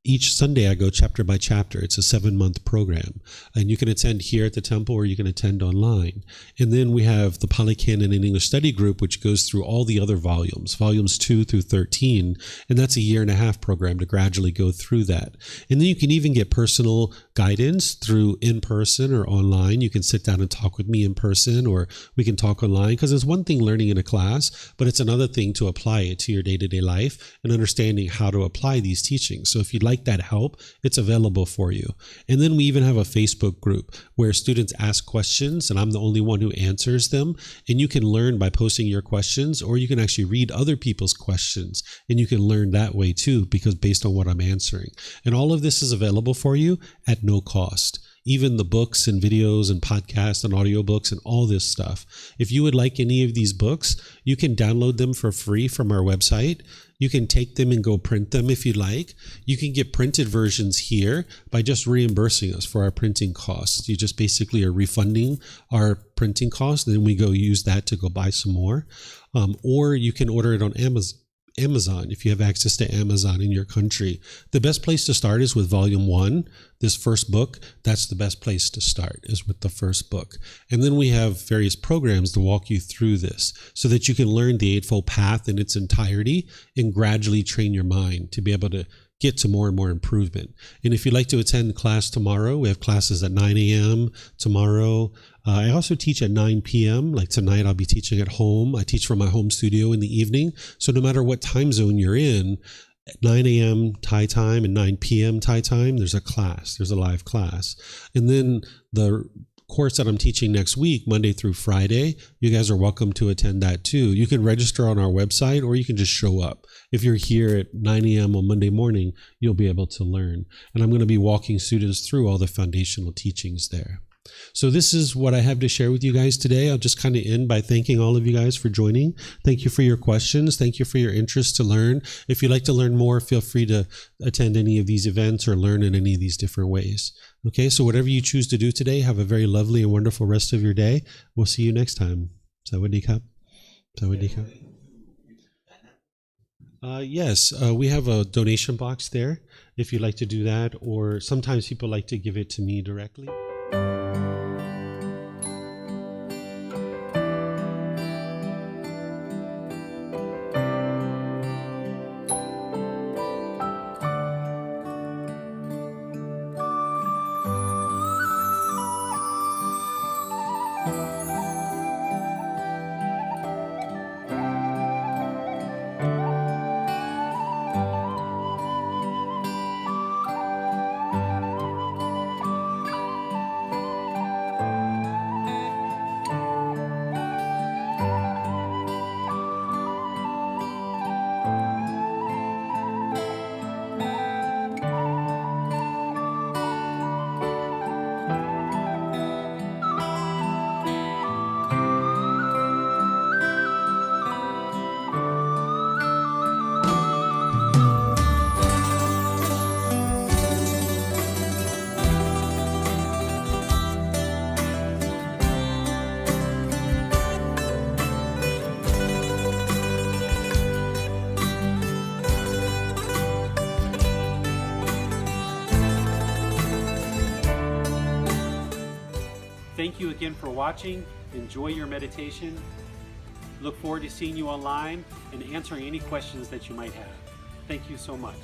Each Sunday I go chapter by chapter. It's a 7-month program. And you can attend here at the temple or you can attend online. And then we have the Pali Canon and English Study Group, which goes through all the other volumes 2 through 13. And that's a 1.5-year program to gradually go through that. And then you can even get personal guidance through in-person or online. You can sit down and talk with me in person, or we can talk online, because it's one thing learning in a class, but it's another thing to apply it to your day-to-day life and understanding how to apply these teachings. So if you'd like that help, it's available for you. And then we even have a Facebook group where students ask questions and I'm the only one who answers them. And you can learn by posting your questions, or you can actually read other people's questions and you can learn that way too, because based on what I'm answering. And all of this is available for you at no cost. Even the books and videos and podcasts and audiobooks and all this stuff. If you would like any of these books, you can download them for free from our website. You can take them and go print them if you like. You can get printed versions here by just reimbursing us for our printing costs. You just basically are refunding our printing costs, and then we go use that to go buy some more. Or you can order it on Amazon if you have access to Amazon in your country. The best place to start is with volume 1, this first book. That's the best place to start, is with the first book. And then we have various programs to walk you through this so that you can learn the Eightfold Path in its entirety and gradually train your mind to be able to get to more and more improvement. And if you'd like to attend class tomorrow, we have classes at 9 a.m. tomorrow. I also teach at 9 p.m. Like tonight, I'll be teaching at home. I teach from my home studio in the evening. So no matter what time zone you're in, at 9 a.m. Thai time and 9 p.m. Thai time, there's a class. There's a live class. And then the course that I'm teaching next week, Monday through Friday, you guys are welcome to attend that too. You can register on our website, or you can just show up. If you're here at 9 a.m. on Monday morning, you'll be able to learn. And I'm going to be walking students through all the foundational teachings there. So this is what I have to share with you guys today. I'll just kind of end by thanking all of you guys for joining. Thank you for your questions. Thank you for your interest to learn. If you'd like to learn more, feel free to attend any of these events or learn in any of these different ways. Okay, so whatever you choose to do today, have a very lovely and wonderful rest of your day. We'll see you next time. Sawadee Kap. Sawadee Kap. Yes, we have a donation box there if you'd like to do that, or sometimes people like to give it to me directly.
Thank you again for watching. Enjoy your meditation. Look forward to seeing you online and answering any questions that you might have. Thank you so much.